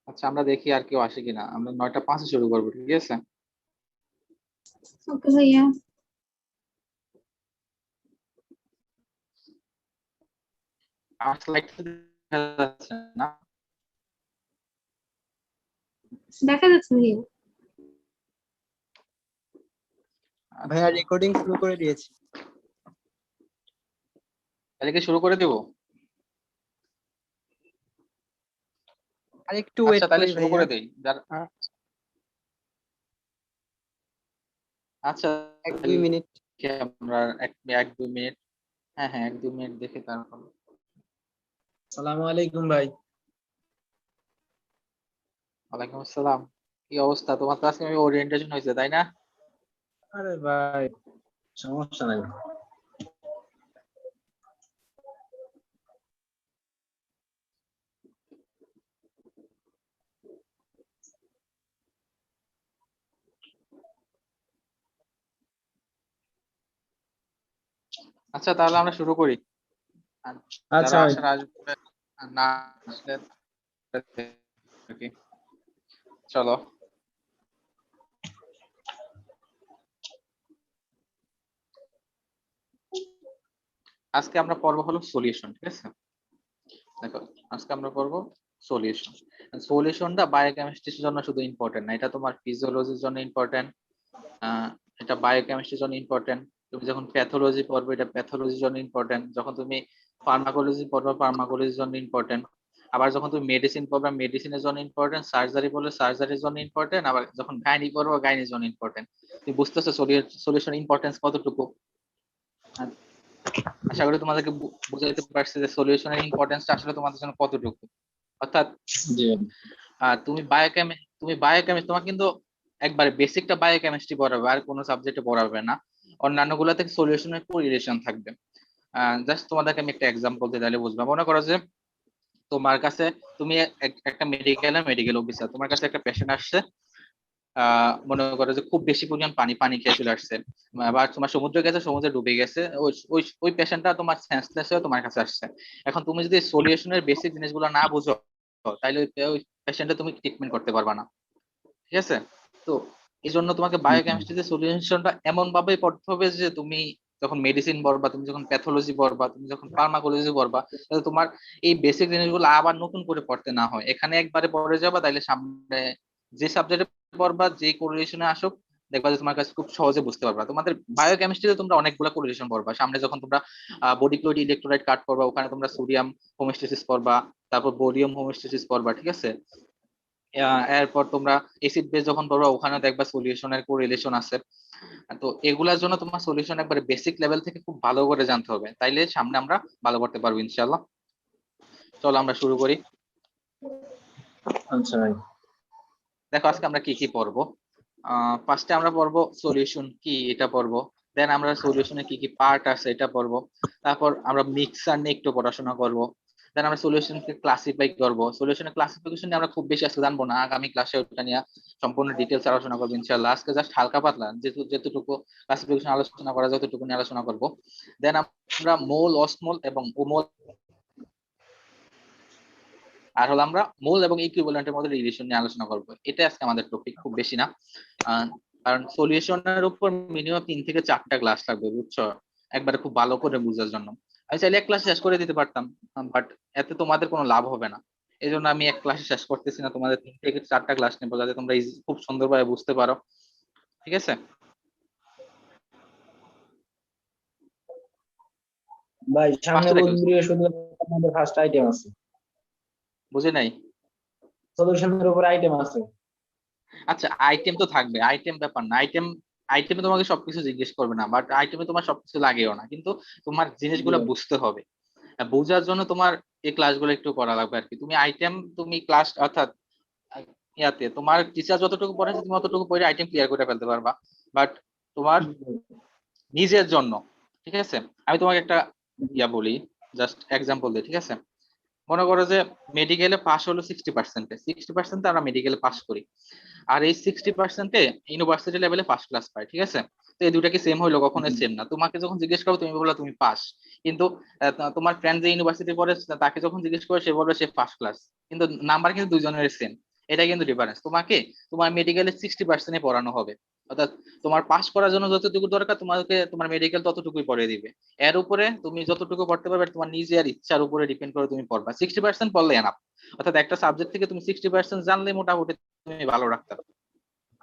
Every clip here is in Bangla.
আচ্ছা আমরা দেখি আর কেউ আসে কিনা, আমরা 9:05 শুরু করবো, ঠিক আছে? ওকে ভাইয়া। আর স্লাইড দেখা যাচ্ছে না? দেখা যাচ্ছে ভাইয়া। ভাইয়া রেকর্ডিং শুরু করে দিয়েছি। তাহলে কি শুরু করে দেবো? আর একটু ওয়েট আচ্ছা তাহলে করি শুরু ভাইয়া। করে দেই। আচ্ছা 1-2 মিনিট। আমরা এক দুই মিনিট, হ্যাঁ হ্যাঁ 1-2 মিনিট দেখে তারপর। আসসালামু আলাইকুম ভাই। ওয়ালাইকুম আসসালাম। কি অবস্থা তোমার? তো আজকে আমি ওরিয়েন্টেশন হয়েছে তাই না? আরে ভাই সমস্যা নাই। আচ্ছা তাহলে আমরা শুরু করি। আর আচ্ছা যারা ভাই। আসার আসবে, আর না আসলে আর কি। চলো আজকে আমরা পড়বো হলো সলিউশন, ঠিক আছে? দেখো আজকে আমরা পড়বো সলিউশন। সলিউশনটা বায়োকেমিস্ট্রির জন্য শুধু ইম্পর্টেন্ট না, এটা তোমার ফিজিওলজির জন্য ইম্পর্টেন্ট, এটা বায়োকেমিস্ট্রির জন্য ইম্পর্টেন্ট। তুমি যখন প্যাথোলজি পড়বে এটা প্যাথোলজির জন্য ইম্পর্টেন্ট, যখন তুমি ফার্মাকোলজি পড়বে ফার্মাকোলজির জন্য ইম্পর্টেন্ট, আবার যখন তুমি মেডিসিন পড়বে মেডিসিনের জন্য ইম্পর্টেন্ট, সার্জারি পড়লে সার্জারির জন্য ইম্পর্টেন্ট, আবার যখন গাইনি পড়বে গাইনির জন্য ইম্পর্টেন্ট। তুমি বুঝতেছো সলিউশন ইম্পর্টেন্স কতটুকু? আর আশা করি তোমাদেরকে বুঝাইতে পারছি যে সলিউশনের ইম্পর্টেন্সটা আসলে তোমাদের জন্য কতটুকু। অর্থাৎ জি তুমি বায়োকেমিস্ট্রি তোমার কিন্তু একবারে বেসিকটা বায়োকেমিস্ট্রি পড়াবে, আর কোনো সাবজেক্টে পড়াবে না। অন্যান্য গুলাতে সলিউশনের কোরিলেশন থাকবে। জাস্ট তোমাদেরকে আমি একটা এক্সাম্পল দিই তাহলে বুঝবা। মনে করো যে তোমার কাছে, তুমি একটা মেডিকেল অফিসার, তোমার কাছে একটা পেশেন্ট আসছে, মনে করো যে খুব বেশি পরিমাণ পানি পানি খেয়ে চলে আসছে, বা তোমার সমুদ্রে গেছে, সমুদ্রে ডুবে গেছে, ওই ওই ওই পেশেন্টটা তোমার সেন্সলেস হয়ে তোমার কাছে আসছে। এখন তুমি যদি সলিউশনের বেসিক জিনিসগুলো না বুঝো, তাহলে ওই পেশেন্টে তুমি ট্রিটমেন্ট করতে পারবা না, ঠিক আছে? তো এই জন্য তোমাকে বায়োকেমিস্ট্রিতে সলিউশনটা এমন ভাবে পড়তে হবে যে তুমি যখন মেডিসিন পড়বা, তুমি যখন প্যাথোলজি পড়বা, তুমি যখন ফার্মাকোলজি পড়বা, তাহলে তোমার এই বেসিক জিনিসগুলো আবার নতুন করে পড়তে না হয়, এখানে একবারে পড়ে যাবা, তাইলে সামনে যে সাবজেক্টে পড়বা যে কোরিলেশনে আসুক, দেখবা যে তোমার কাছে খুব সহজে বুঝতে পারবা। তোমাদের বায়োকেমিস্ট্রিতে তোমরা অনেকগুলো কোরিলেশন পড়বা, সামনে যখন তোমরা বডি ফ্লুইড ইলেকট্রোলাইট কাট করবা, ওখানে তোমরা সোডিয়াম হোমোস্ট্যাসিস পড়বা, তারপর বোরিয়াম হোমোস্ট্যাসিস পড়বা, ঠিক আছে? এরপর তোমরা এসিড বেস যখন পড়বা, ওখানে দেখবা সলিউশনের কোরিলেশন আছে। তো এগুলার জন্য তোমার সলিউশন একবারে বেসিক লেভেল থেকে খুব ভালো করে জানতে হবে, তাইলে সামনে আমরা ভালো করতে পারবো ইনশাআল্লাহ। চলো আমরা শুরু করি। আচ্ছা ভাই। দেখো আজকে আমরা কি কি পড়বো। ফার্স্টে আমরা পড়বো সলিউশন কি এটা পড়বো, দেন আমরা সলিউশনের কি কি পার্ট আছে এটা পড়বো, তারপর আমরা মিক্সার নিয়ে একটু পড়াশোনা করবো, দেন আমরা সলিউশনকে ক্লাসিফাই করবো। সলিউশনের ক্লাসিফিকেশন নিয়ে আমরা খুব বেশি আজকে জানবো না, আগামী ক্লাসে ওটা নিয়ে সম্পূর্ণ ডিটেলস আলোচনা করবো ইনশাআল্লাহ। আজকে জাস্ট হালকা পাতলা যেটুকু ক্লাসিফিকেশন আলোচনা করা যায় ততটুকু নিয়ে আলোচনা করবো। দেন আমরা মোল, অসমোল এবং ওমোল, আর হলো আমরা মোল এবং ইকুইভ্যালেন্টের মধ্যে রিলেশন নিয়ে আলোচনা করবো। এটা আজকে আমাদের টপিক, খুব বেশি না। কারণ সলিউশনের উপর মিনিমাম 3 থেকে 4টা ক্লাস লাগবে, বুঝছো, একবারে খুব ভালো করে বুঝার জন্য। আমি চাইলে এক ক্লাস শেষ করে দিতে পারতাম, বাট এতে তোমাদের কোনো লাভ হবে না। এই জন্য আমি এক ক্লাসে শেষ করতেছি না, তোমাদের 3 থেকে 4টা ক্লাস নেবো, যাতে তোমরা খুব সুন্দরভাবে বুঝতে পারো, ঠিক আছে? ভাই সামনে ফার্স্টে দেখো, বুধ বৃহস্পতিবার আমাদের ফার্স্ট আইটেম আছে। বুঝে নাই? সলিউশনের উপর আইটেম আছে। আচ্ছা আইটেম তো থাকবে, আইটেম ব্যাপার না, আইটেমে তোমাকে সবকিছু জিজ্ঞেস করবে না, বাট আইটেমে তোমার সবকিছু লাগেও না, কিন্তু তোমার জি জিনিসগুলো ভাই। বুঝতে হবে। বোঝার জন্য তোমার এই ক্লাসগুলো একটু করা লাগবে আর কি। তুমি আইটেম, তুমি ক্লাস অর্থাৎ ইয়াতে তোমার টিচার যতটুকু পড়াচ্ছে তুমি অতটুকু পড়ে আইটেম ক্লিয়ার করে ফেলতে পারবা, বাট তোমার নিজের জন্য, ঠিক আছে? আমি তোমাকে একটা বলি, জাস্ট এক্সাম্পল দিই, ঠিক আছে? মনে করো যে মেডিকেলে পাস হলো 60%, আমরা মেডিকেলে পাস করি, আর এই 60%-এ ইউনিভার্সিটি লেভেলে ফার্স্ট ক্লাস পাই, ঠিক আছে? তো এই দুইটা কি সেম হইলো? কখনোই সেম না। তোমাকে যখন জিজ্ঞেস করো তুমি বললো তুমি পাস, কিন্তু তোমার ফ্রেন্ড যে ইউনিভার্সিটি পড়ে তাকে যখন জিজ্ঞেস করে সে বলবে সে ফার্স্ট ক্লাস, কিন্তু নাম্বার কিন্তু দুইজনের সেম। এটা কিন্তু ডিফারেন্স। তোমাকে তোমার মেডিকেলে 60% পড়ানো হবে, অর্থাৎ তোমার পাস করার জন্য যতটুকু দরকার তোমাকে তোমার মেডিকেল ততটুকুই পড়িয়ে দিবে। এর উপরে তুমি যতটুকু পড়তে পারবে তোমার নিজের ইচ্ছার উপরে ডিপেন্ড করে তুমি পড়বা। 60% পড়লে এনাফ, অর্থাৎ একটা সাবজেক্ট থেকে তুমি 60% জানলে মোটামুটি তুমি ভালো ডাক্তার,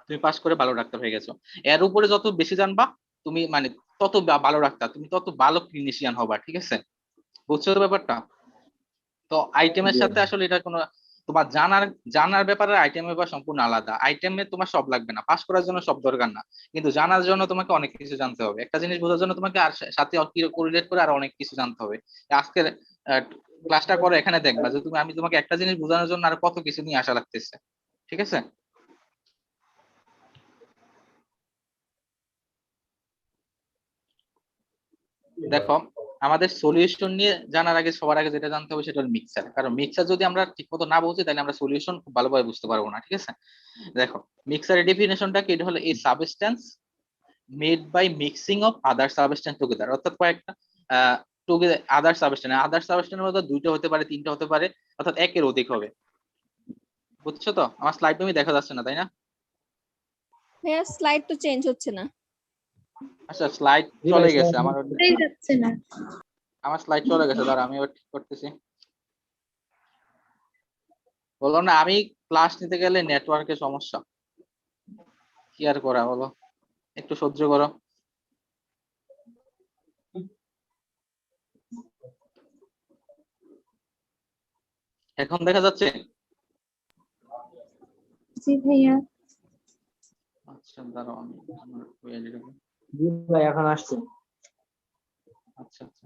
তুমি পাস করে ভালো ডাক্তার হয়ে গেছো। এর উপরে যত বেশি জানবা তুমি মানে তত ভালো ডাক্তার, তুমি তত ভালো ক্লিনিশিয়ান হবা। ঠিক আছে, বুঝছো তো ব্যাপারটা? তো আইটেমের সাথে আসলে এটা কোনো তোমার জানার জানার ব্যাপারে আইটেম ব্যাপার সম্পূর্ণ আলাদা। আইটেমে তোমার সব লাগবে না, পাস করার জন্য সব দরকার না, কিন্তু জানার জন্য তোমাকে অনেক কিছু জানতে হবে। একটা জিনিস বোঝার জন্য তোমাকে আর সাথে কোরিলেট করে আর অনেক কিছু জানতে হবে। আজকের ক্লাসটা করে এখানে দেখবা যে আমি তোমাকে একটা জিনিস বোঝানোর জন্য আর কত কিছু নিয়ে আসা লাগতেছে। ঠিক আছে, দেখো আমাদের সলিউশন নিয়ে জানার আগে সবার আগে যেটা জানতে হবে সেটা হলো মিক্সার। কারণ মিক্সার যদি আমরা ঠিক মতো না বুঝি তাহলে আমরা সলিউশন খুব ভালোভাবে বুঝতে পারবো না। ঠিক আছে, দেখো মিক্সারের ডেফিনেশনটা কি, এটা হলো এই substance made by mixing of other substance together, অর্থাৎ কয়েকটা টুগেদার আদার সাবস্টেন্সের মধ্যে দুইটা হতে পারে, তিনটা হতে পারে, অর্থাৎ একের অধিক হবে। বুঝছো তো? আমার স্লাইড তুমি দেখা যাচ্ছে না তাই না? ভাইয়া স্লাইড তো চেঞ্জ হচ্ছে না। আচ্ছা স্লাইড জি চলে ভাই, গেছে আমার, এটাই যাচ্ছে না। আমার স্লাইড চলে গেছে, দাঁড়া আমি এবার ঠিক করতেছি। বলো না, আমি ক্লাস নিতে গেলে নেটওয়ার্কের সমস্যা, কি আর করা, বলো একটু সহ্য করো। এখন দেখা যাচ্ছে? জি ভাইয়া। আচ্ছা দাঁড়াও আমি আমার ওয়েলিটা, জি ভাই, এখন আসছে। আচ্ছা আচ্ছা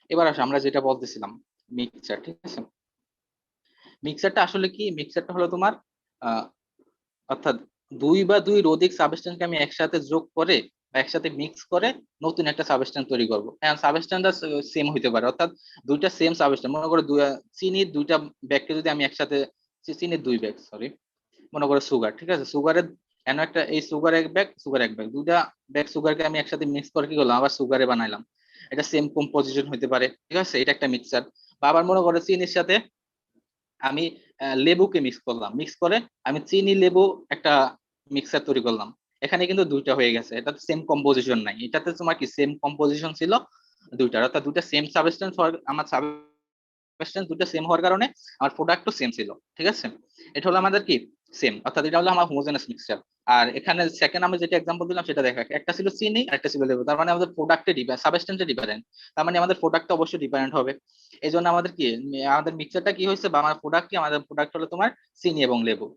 এবার আসো আমরা যেটা বলতেছিলাম, মিক্সচার। ঠিক আছে, মিক্সারটা আসলে কি? মিক্সারটা হলো তোমার আহ অর্থাৎ দুই বা দুই অধিক সাবস্টেন্সকে আমি একসাথে যোগ করে বা একসাথে মিক্স করে নতুন একটা সাবস্টেন্স তৈরি করবো। হ্যাঁ সাবস্টেন্সটা সেম হইতে পারে, অর্থাৎ দুইটা সেম সাবস্টেন্স, মনে করো চিনির দুইটা ব্যাগকে যদি আমি একসাথে, চিনির দুই ব্যাগ সরি, মনে করো সুগার, ঠিক আছে, সুগারের এন একটা এই সুগার এক ব্যাগ, সুগার এক ব্যাগ, দুইটা ব্যাগ সুগারকে আমি একসাথে মিক্স করে কি করলাম, আবার সুগারে বানাইলাম। এটা সেম কম্পোজিশন হইতে পারে। ঠিক আছে, এটা একটা মিক্সার। বা আবার মনে করো চিনির সাথে আমি লেবুকে মিক্স করলাম, মিক্স করে আমি চিনি লেবু একটা মিক্সার তৈরি করলাম। এখানে কিন্তু দুইটা হয়ে গেছে, এটা সেম কম্পোজিশন নাই, এটাতে তোমার কি সেম কম্পোজিশন ছিল দুইটার, অর্থাৎ দুইটা সেম সাবস্টেন্স হওয়ার, আমার সাবস্টেন্স দুটো সেম হওয়ার কারণে আমার প্রোডাক্টও সেম ছিল। ঠিক আছে, এটা হলো আমাদের কি সেম, অর্থাৎ এটা হলো আমার হোমোজেনাস মিক্সচার। আর এখানে সেকেন্ড আমি যেটা এক্সাম্পল দিলাম সেটা দেখা, একটা ছিল চিনি আর একটা ছিল লেবু, তার মানে আমাদের প্রোডাক্টে সাবস্টেন্সে ডিফারেন্ট, তার মানে আমাদের প্রোডাক্ট অবশ্যই ডিফারেন্ট হবে। এই জন্য আমাদের কি আমাদের মিক্সচারটা কি হয়েছে, বা আমার প্রোডাক্ট কি, আমাদের প্রোডাক্ট হলো তোমার চিনি এবং লেবু।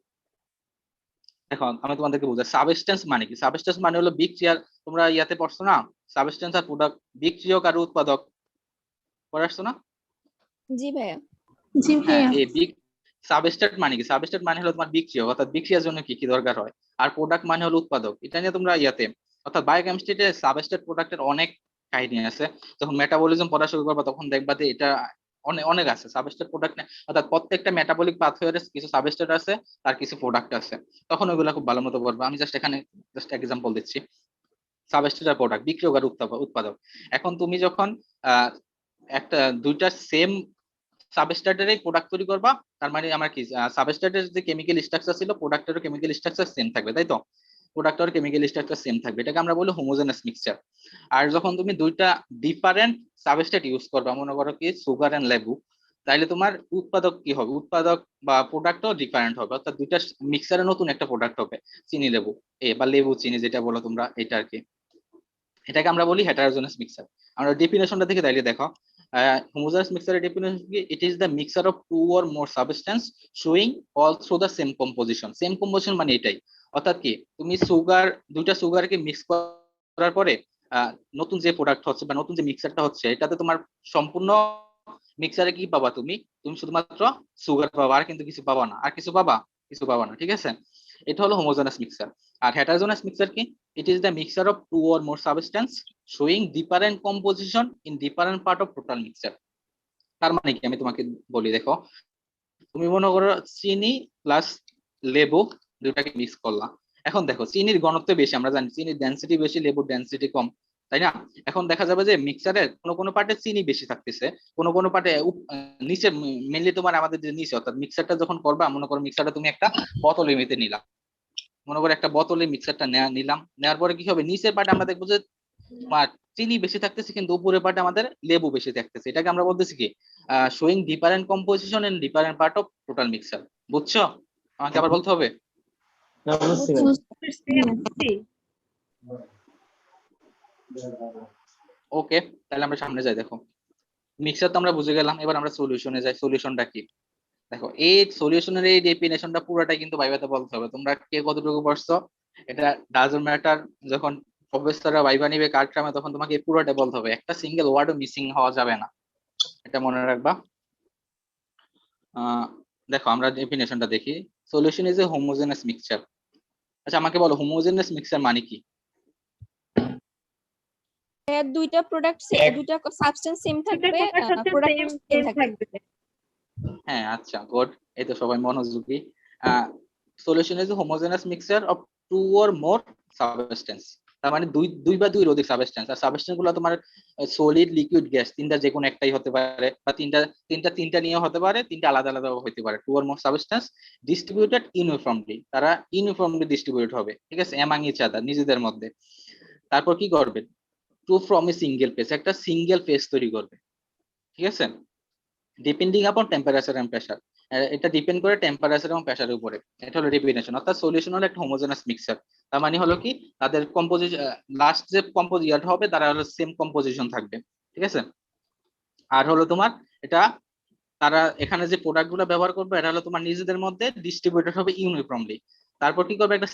এখন আমি তোমাদেরকে বুঝাই সাবস্টেন্স মানে কি। সাবস্টেন্স মানে হলো বিগ চেয়ার, তোমরা ইয়াতে পড়ছো না, সাবস্টেন্স আর প্রোডাক্ট, বিগ চিয়ক আর উৎপাদক পড়ে আসছো না? জি ভাইয়া। জি হ্যাঁ, ভাইয়া। এই বিগ সাবস্ট্রেট মানে কি, সাবস্ট্রেট মানে হলো তোমার বিক্রিয়া, অর্থাৎ বিক্রিয়ার জন্য কি কি দরকার হয়। আর প্রোডাক্ট মানে হলো উৎপাদক। এটা নিয়ে তোমরা ইয়াতে অর্থাৎ বায়োকেমিস্ট্রিতে সাবস্ট্রেট প্রোডাক্টের অনেক কাহিনী আছে। যখন মেটাবলিজম পড়া শুরু করবা তখন দেখবা যে এটা অনেক অনেক আছে সাবস্ট্রেট প্রোডাক্ট, অর্থাৎ প্রত্যেকটা মেটাবলিক পাথওয়ের কিছু সাবস্ট্রেট আছে তার কিছু প্রোডাক্ট আছে, তখন ওইগুলো খুব ভালো মতো পড়বা। আমি জাস্ট এখানে জাস্ট এক্সাম্পল দিচ্ছি, সাবস্ট্রেট আর প্রোডাক্ট, বিক্রিয়ক আর উৎপাদক। এখন তুমি যখন আহ একটা দুইটা সেম সাবস্ট্রেটেরই প্রোডাক্ট তৈরি করবা, তার মানে আমার কি সাবস্ট্রেটের যে কেমিক্যাল স্ট্রাকচার ছিল প্রোডাক্টেরও কেমিক্যাল স্ট্রাকচার সেম থাকবে, তাই তো? প্রোডাক্টের কেমিক্যাল স্ট্রাকচার সেম থাকবে, এটাকে আমরা বলি হোমোজেনাস মিক্সচার। আর যখন তুমি দুইটা ডিফারেন্ট সাবস্ট্রেট ইউজ করবা, মনে করো কি সুগার এন্ড লেবু, তাইলে তোমার উৎপাদক কি হবে, উৎপাদক বা প্রোডাক্টও ডিফারেন্ট হবে, অর্থাৎ দুইটা মিক্সারে নতুন একটা প্রোডাক্ট হবে, চিনি লেবু বা লেবু চিনি যেটা বলো তোমরা, এটা আর কি, এটাকে আমরা বলি হেটারোজেনাস মিক্সার। আমরা ডেফিনেশনটা থেকে তাইলে দেখো, homogeneous mixture definition কি, it is the mixture of two or more substance showing all through the same composition. Same composition মানে এটাই, অর্থাৎ কি তুমি সুগার, দুইটা সুগারকে মিক্স করার পরে নতুন যে প্রোডাক্ট হচ্ছে বা নতুন যে মিক্সারটা হচ্ছে, এটাতে তোমার সম্পূর্ণ মিক্সারে কি পাবা, তুমি তুমি শুধুমাত্র সুগার পাবা, আর কিন্তু কিছু পাবা না, আর কিছু পাবা, কিছু পাবা না। ঠিক আছে, এটা হলো হোমোজেনাস মিক্সার। আর হেটারোজেনাস মিক্সার কি, it is the mixture of two or more substance showing different composition in different part of total mixture. তার মানে কি আমি তোমাকে বলি, দেখো তুমি মনে করো চিনি প্লাস লেবু দুটাকে মিক্স করলাম। এখন দেখো চিনির ঘনত্ব বেশি, আমরা জানি চিনির ডেনসিটি বেশি, লেবুর ডেনসিটি কম, তাই না? এখন দেখা যাবে যে মিক্সারের কোনো পার্টে চিনি বেশি থাকতেছে, কোনো পার্টে নিচে, মেনলি তোমার আমাদের যে নিচে, অর্থাৎ মিক্সারটা যখন করবা, মনে করো মিক্সারটা তুমি একটা বোতলে মেপে নিলাম, মনে করো একটা বোতলে মিক্সারটা নিলাম, নেওয়ার পরে কি হবে, নিচের পার্টে আমরা দেখবো যে তোমার চিনি বেশি থাকতেছে, কিন্তু উপরের পার্টে আমাদের লেবু বেশি থাকতেছে। এটাকে আমরা বলতেছি কি, showing different composition and different part of total mixture. বুঝছো? আমাকে আবার বলতে হবে? না বুঝছি ভাই। বুঝতে পারছি ভাইয়া। ওকে, তাহলে আমরা সামনে যাই। দেখো মিক্সার তো আমরা বুঝে গেলাম, এবার আমরা সলিউশনে যাই। সলিউশনটা কি? দেখো এই সলিউশনের এই ডেফিনেশনটা পুরোটাই কিন্তু ভাইভাতে বলতে হবে। তোমরা কে কতটুকু পড়ছো এটা ডাজন্ট ম্যাটার, যখন প্রফেসররা ভাইভা নিবে কার্ডক্রামে, তখন তোমাকে এই পুরোটা বলতে হবে, একটা সিঙ্গেল ওয়ার্ডও মিসিং হওয়া যাবে না, এটা মনে রাখবা। দেখো আমরা ডেফিনেশনটা দেখি। Solution is a homogeneous mixture. আচ্ছা আমাকে বলো হোমোজেনাস মিক্সচার মানে কি? দুইটা প্রোডাক্ট দুইটা সাবস্টেন্স সেম থাকবে, প্রোডাক্ট সেম থাকবে। হ্যাঁ আচ্ছা গুড, এই তো সবাই মনোযোগী। Solution is a homogeneous mixture of two or more substance. তার মানে দুই বা দুইয়ের অধিক সাবস্টেন্স। আর সাবস্টেন্স গুলো তোমার সলিড, লিকুইড, গ্যাস, তিনটা যে কোনো একটাই হতে পারে, বা তিনটা নিয়ে হতে পারে, তিনটা আলাদা আলাদা হতে পারে। Two or more substance distributed uniformly, তারা ইউনিফর্মলি ডিস্ট্রিবিউট হবে, ঠিক আছে, অ্যামাং ইচ আদার, নিজেদের মধ্যে। তারপর কি করবে, to from a single phase, একটা সিঙ্গেল ফেজ তৈরি করবে, ঠিক আছে, depending upon temperature and pressure. এটা ডিপেন্ড করে টেম্পারেচার এবং প্রেসারের উপরে। এটা হলো ডেফিনেশন। অর্থাৎ সলিউশন হলো একটা হোমোজেনাস মিক্সচার। তার মানে হলো কি, তাদের কম্পোজিশন, লাস্ট যে কম্পোজিশন হবে তারা হলো সেম কম্পোজিশন থাকবে, ঠিক আছে। আর হলো তোমার এটা, তারা এখানে যে প্রোডাক্ট গুলো ব্যবহার করবে, এটা হলো তোমার নিজেদের মধ্যে ডিস্ট্রিবিউটেড হবে ইউনিফর্মলি। তারপর কি করবে, একটা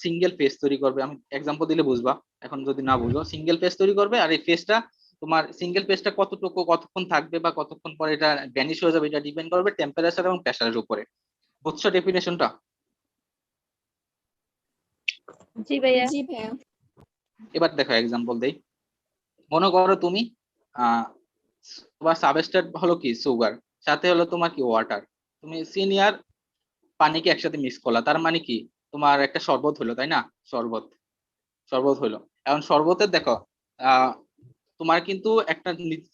সিঙ্গেল ফেজ তৈরি করবে। আমি এক্সাম্পল দিলে বুঝবা, এখন যদি না বুঝো, সিঙ্গেল ফেজ তৈরি করবে। আর এই ফেজটা তোমার, সিঙ্গেল ফেজটা কতক্ষণ থাকবে বা কতক্ষণ পরে এটা ভ্যানিশ হয়ে যাবে, এটা ডিপেন্ড করবে টেম্পারেচার এবং প্রেসারের উপরে। বুঝছো ডেফিনেশনটা? জি ভাইয়া। জি ভাইয়া। এবার দেখো এক্সাম্পল দেই। মনে করো তুমি তোমার সাবস্ট্রেট হলো কি সুগার, সাথে হলো তোমার কি ওয়াটার, তুমি চিনি আর পানিকে একসাথে মিক্স করলা, তার মানে কি তোমার একটা শরবত হলো, তাই না? শরবত শরবত হলো। এখন শরবতের দেখো, আহ তোমার কিন্তু একটা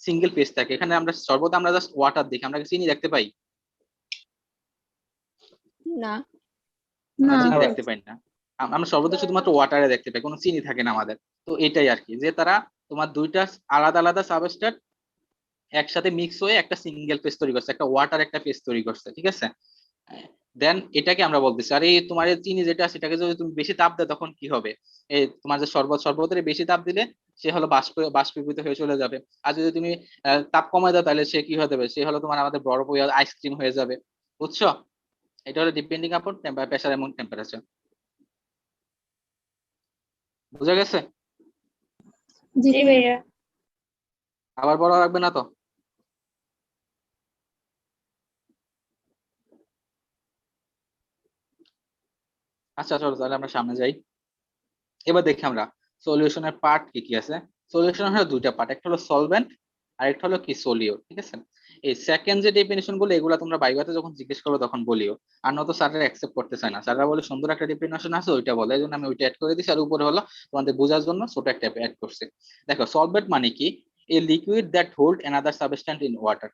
সিঙ্গেল পেজ থাকে। এখানে আমরা শরবত আমরা জাস্ট ওয়াটার দেখি, আমরা কি চিনি দেখতে পাই? না। আমরা না চিনি দেখতে পাই না। আমরা শরবতে শুধুমাত্র ওয়াটারে দেখতে পাই, কোনো চিনি থাকে না আমাদের। তো এটাই আর কি, যে তারা তোমার দুইটা আলাদা আলাদা সাবস্ট্রেট একসাথে মিক্স হয়ে একটা সিঙ্গেল পেজ তৈরি করছে, একটা ওয়াটার একটা পেজ তৈরি করছে, ঠিক আছে। দেন এটাকে আমরা বলতেছি। আর এই তোমার এই চিনি যেটা, সেটাকে যদি তুমি বেশি তাপ দাও, তখন কি হবে, এই তোমার যে শরবতের বেশি তাপ দিলে সে হলো বাষ্পীভূত হয়ে চলে যাবে। আর যদি তুমি তাপ কমায় দাও, তাহলে সে কি হয়ে যাবে, সে হলো তোমার আমাদের বরফ হয়ে আইসক্রিম হয়ে যাবে। বুঝছো? এটা হলো ডিপেন্ডিং আপন প্রেসার এবং টেম্পারেচার। বুঝা গেছে? জি ভাইয়া। আবার বড় রাখবে না তো? আচ্ছা চলো তাহলে আমরা সামনে যাই। এবার দেখি আমরা সলিউশনের পার্ট কি কি আছে। সলিউশন হলো দুইটা পার্ট, একটা হলো সলভেন্ট আর একটা হলো কি সলিউট, ঠিক আছে। এই সেকেন্ড যে ডেফিনেশন গুলো, এগুলো তোমরা বাইবাতে যখন জিজ্ঞেস করো তখন বলিও। আর নয়তো স্যাররা অ্যাকসেপ্ট করতে চায় না, স্যাররা বলে সুন্দর একটা ডেফিনেশন আছে ওইটা বলে, এই জন্য আমি ওইটা অ্যাড করে দিচ্ছি। আর উপরে হলো তোমাদের বোঝার জন্য ছোট একটা অ্যাড করছে। দেখো সলভেন্ট মানে কি, a liquid that hold another substance in water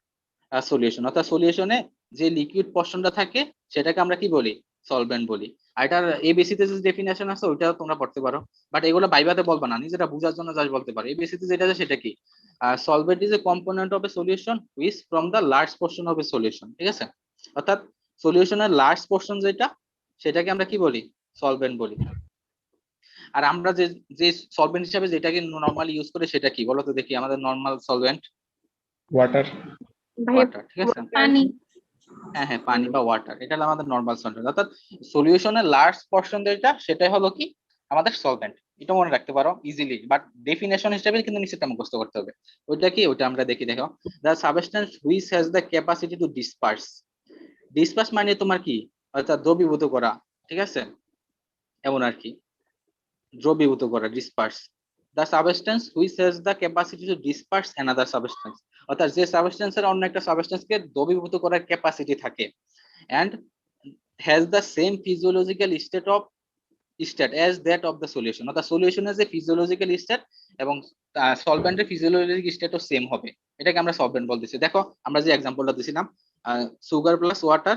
solution. অর্থাৎ সলিউশনে যে লিকুইড পোর্শনটা থাকে সেটাকে আমরা কি বলি, সলভেন্ট বলি। আর এটার এবিসি তে যে ডেফিনেশন আছে ওইটা তোমরা পড়তে পারো, বাট এগুলো বাইবাতে বলবা না, নিজেরা বোঝার জন্য জাস্ট বলতে পারো। এবিসি তে যেটা আছে সেটা কি, solvent is a component of A solution which from the large portion of a solution, ঠিক আছে। অর্থাৎ সলিউশনের লার্জ পোর্শন যেটা, সেটাকে আমরা কি বলি, সলভেন্ট বলি। আর আমরা যে যে সলভেন্ট হিসাবে যেটাকে নরমালি ইউজ করে সেটা কি বলো তো দেখি, আমাদের নরমাল সলভেন্ট ওয়াটার। ভাইয়া ওয়াটার, ঠিক আছে। পানি। হ্যাঁ হ্যাঁ, পানি বা ওয়াটার, এটা হলো আমাদের নর্মাল সলভেন্ট। অর্থাৎ সলিউশনের লার্জ পোর্শন যেটা, সেটাই হলো কি আমাদের সলভেন্ট। এটা মনে রাখতে পারো ইজিলি, বাট ডেফিনেশন হিসেবে কিন্তু নিচেটা মুখস্থ করতে হবে। ওইটা কি, ওইটা আমরা দেখি। দেখো, the substance which has the capacity to disperse. Disperse মানে তোমার কি, অর্থাৎ দ্রবীভূত করা, ঠিক আছে, এমন আর কি, দ্রবীভূত করা, disperse. The substance which has the capacity to disperse another substance. অর্থাৎ যে সাবস্টেন্সের অন্য একটা সাবস্টেন্সকে দ্রবীভূত করার ক্যাপাসিটি থাকে। And has the same physiological state as that of the solution, অর্থাৎ সলিউশনের যে ফিজিওলজিক্যাল স্টেট এবং সলভেন্টের ফিজিওলজিক্যাল স্টেটও সেম হবে, এটাকে আমরা সলভেন্ট বলতেছি। দেখো আমরা যে এক্সাম্পলটা দিছিলাম, সুগার প্লাস ওয়াটার,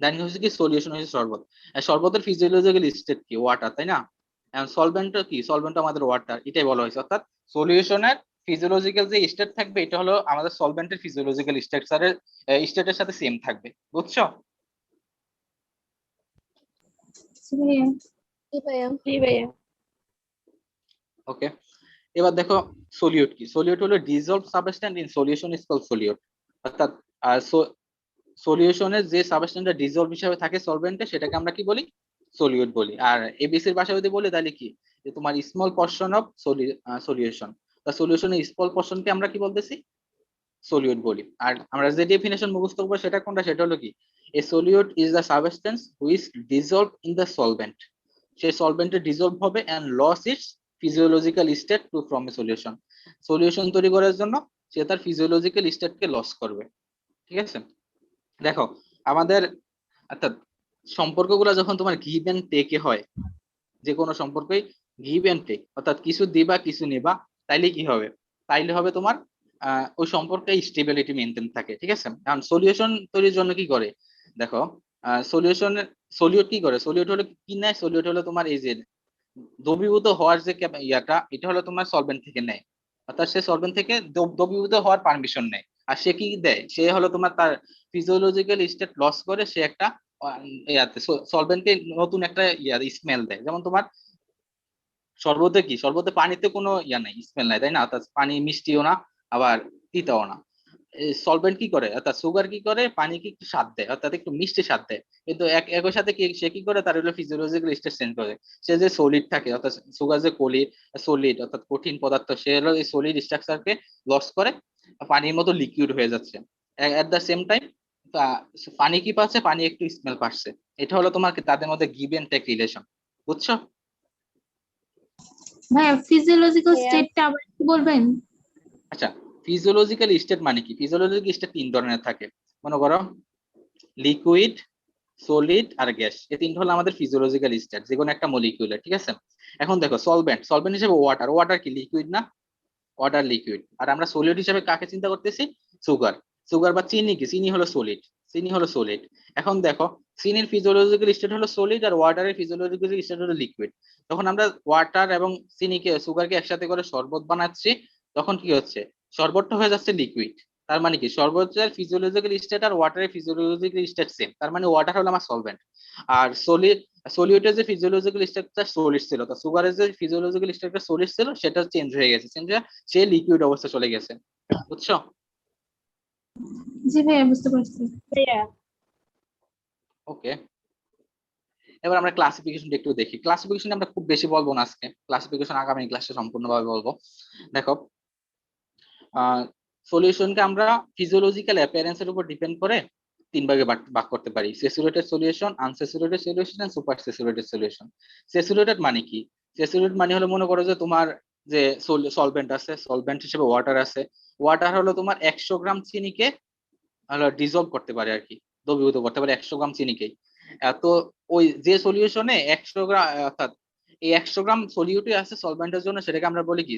দেন হচ্ছে কি সলিউশন হচ্ছে শরবত। শরবতের ফিজিওলজিক্যাল স্টেট কি? ওয়াটার, তাই না? সলভেন্ট কি? সলভেন্ট আমাদের ওয়াটার, এটাই বলা হয়েছে। অর্থাৎ সলিউশনের ফিজিওলজিক্যাল যে স্টেট থাকবে এটা হলো আমাদের সলভেন্টের ফিজিওলজিক্যাল স্ট্রাকচারের স্টেটের সাথে সেম থাকবে, বুঝছো? জি ভাইয়া। জি ভাইয়া। ওকে, এবার দেখো সলিউট কি? সলিউট হলো dissolved substance in solution is called solute. অর্থাৎ সলিউশনের যে সাবস্টেন্সটা ডিসলভ হিসেবে থাকে সলভেন্টে সেটাকে আমরা কি বলি? সলিউট বলি। আর এবিসির ভাষায় যদি বলি তাহলে কি, যে তোমার স্মল পোরশন অফ সলিউশন, তা সলিউশনের স্মল পোরশনকে আমরা কি বলতেছি? সলিউট বলি। আর আমরা যে ডেফিনেশন মুখস্থ করবো সেটা কোনটা? সেটা হলো কি, a solute is the substance which dissolve in the solvent, সেই সলভেন্টে ডিসলভ হবে and lose its physiological state to from a solution. Solution তৈরি করার জন্য সে তার ফিজিওলজিক্যাল স্টেটকে লস করবে, ঠিক আছে? দেখো আমাদের অর্থাৎ সম্পর্কগুলো যখন তোমার গিভ এন্ড টেকে হয়, যে কোনো সম্পর্কই গিভ এন্ড টেক, অর্থাৎ কিছু দিবা কিছু নিবা, তাইলে কি হবে? তাইলে হবে তোমার ওই সম্পর্কে স্টেবিলিটি মেনটেন থাকে, ঠিক আছে? কারণ সলিউশন তৈরির জন্য কি করে দেখো, সলিউশন সলিউট কি করে? সলিউট হলো কি নেয়? সলিউট হলো তোমার এই যে দ্রবীভূত হওয়ার যে ইয়াটা, এটা হলো তোমার সলভেন্ট থেকে নেয়। অর্থাৎ সে সলভেন্ট থেকে দ্রবীভূত হওয়ার পারমিশন নেয়। আর সে কি দেয়? সে হলো তোমার তার ফিজিওলজিক্যাল স্টেট লস করে সে একটা ইয়াতে সলভেন্টে নতুন একটা স্মেল দেয়। যেমন তোমার শরবতে কি, শরবতে পানিতে কোনো ইয়া নাই, স্মেল নাই, তাই না? অর্থাৎ পানি মিষ্টিও না আবার তিতাও না। সলভেন্ট কি করে, অর্থাৎ সুগার কি করে, পানিকে একটু স্বাদ দেয়, অর্থাৎ একটু মিষ্টি স্বাদ দেয়। কিন্তু একই সাথে কি সে কি করে, তার হলো ফিজিওলজিক্যাল স্টেট চেঞ্জ করে। সে যে সলিড থাকে, অর্থাৎ সুগার যে সলিড অর্থাৎ কঠিন পদার্থ, সে হলো এই সলিড স্ট্রাকচারকে লস করে পানির মতো লিকুইড হয়ে যাচ্ছে। এট দ্য সেম টাইম পানি কি পাচ্ছে? পানি একটু স্মেল পাচ্ছে। এটা হলো তোমার তাদের মধ্যে গিভ এন্ড টেক রিলেশন, বুঝছো? ভাইয়া ফিজিওলজিক্যাল স্টেটটা আবার একটু বলবেন? আচ্ছা, ফিজিওলজিক্যাল স্টেট মানে কি? ফিজিওলজিক্যাল স্টেট তিন ধরনের থাকে, মনে করো লিকুইড, সলিড আর গ্যাস। এই তিনটা হলো আমাদের ফিজিওলজিক্যাল স্টেট, যে কোনো একটা মলিকিউলের, ঠিক আছে? এখন দেখো সলভেন্ট, সলভেন্ট হিসেবে ওয়াটার, ওয়াটার কি লিকুইড না? Water liquid. আর আমরা সলিড হিসেবে কাকে চিন্তা করতেছি? সুগার। সুগার বা চিনি কি? চিনি হলো সলিড, চিনি হলো সলিড। এখন দেখো চিনির ফিজিওলজিক্যাল স্টেট হলো সলিড আর ওয়াটারের ফিজিওলজিক্যাল স্টেট হলো লিকুইড। তখন আমরা ওয়াটার এবং চিনিকে, সুগারকে একসাথে করে শরবত বানাচ্ছি, তখন কি হচ্ছে? শরবতটা হয়ে যাচ্ছে লিকুইড। তার মানে কি, শরবতের ফিজিওলজিক্যাল স্টেট আর ওয়াটারের ফিজিওলজিক্যাল স্টেট সেম, তার মানে ওয়াটার হলো আমার সলভেন্ট। আর সলিউটের যে ফিজিওলজিক্যাল স্ট্রাকচার সলিড ছিল, তো সুগারের যে ফিজিওলজিক্যাল স্ট্রাকচার সলিড ছিল সেটা চেঞ্জ হয়ে গেছে, চেঞ্জ হয়ে সে লিকুইড অবস্থা চলে গেছে, বুঝছো? জি ভাইয়া, বুঝতে পারছি ভাইয়া। ওকে, এবার আমরা ক্লাসিফিকেশনটা একটু দেখি। ক্লাসিফিকেশন আমরা খুব বেশি বলবো না আজকে, ক্লাসিফিকেশন আগামী ক্লাসে সম্পূর্ণভাবে বলবো। দেখো সলিউশনকে আমরা ফিজিওলজিক্যাল অ্যাপিয়ারেন্সের উপর ডিপেন্ড করে তিন ভাগে ভাগ করতে পারি: saturated solution, unsaturated solution and super saturated solution. Saturated মানে কি? স্যাচুরেটেড মানে হলো, মনে করো যে তোমার যে সলভেন্ট আছে, সলভেন্ট হিসেবে ওয়াটার আছে, ওয়াটার হলো তোমার 100 গ্রাম চিনিকে হলো ডিজলভ করতে পারে আর কি, দ্রবীভূত করতে পারে 100 গ্রাম চিনিকেই। তো ওই যে সলিউশনে 100 গ্রাম, অর্থাৎ এই 100 গ্রাম সলিউটই আছে সলভেন্টের জন্য, সেটাকে আমরা বলি কি?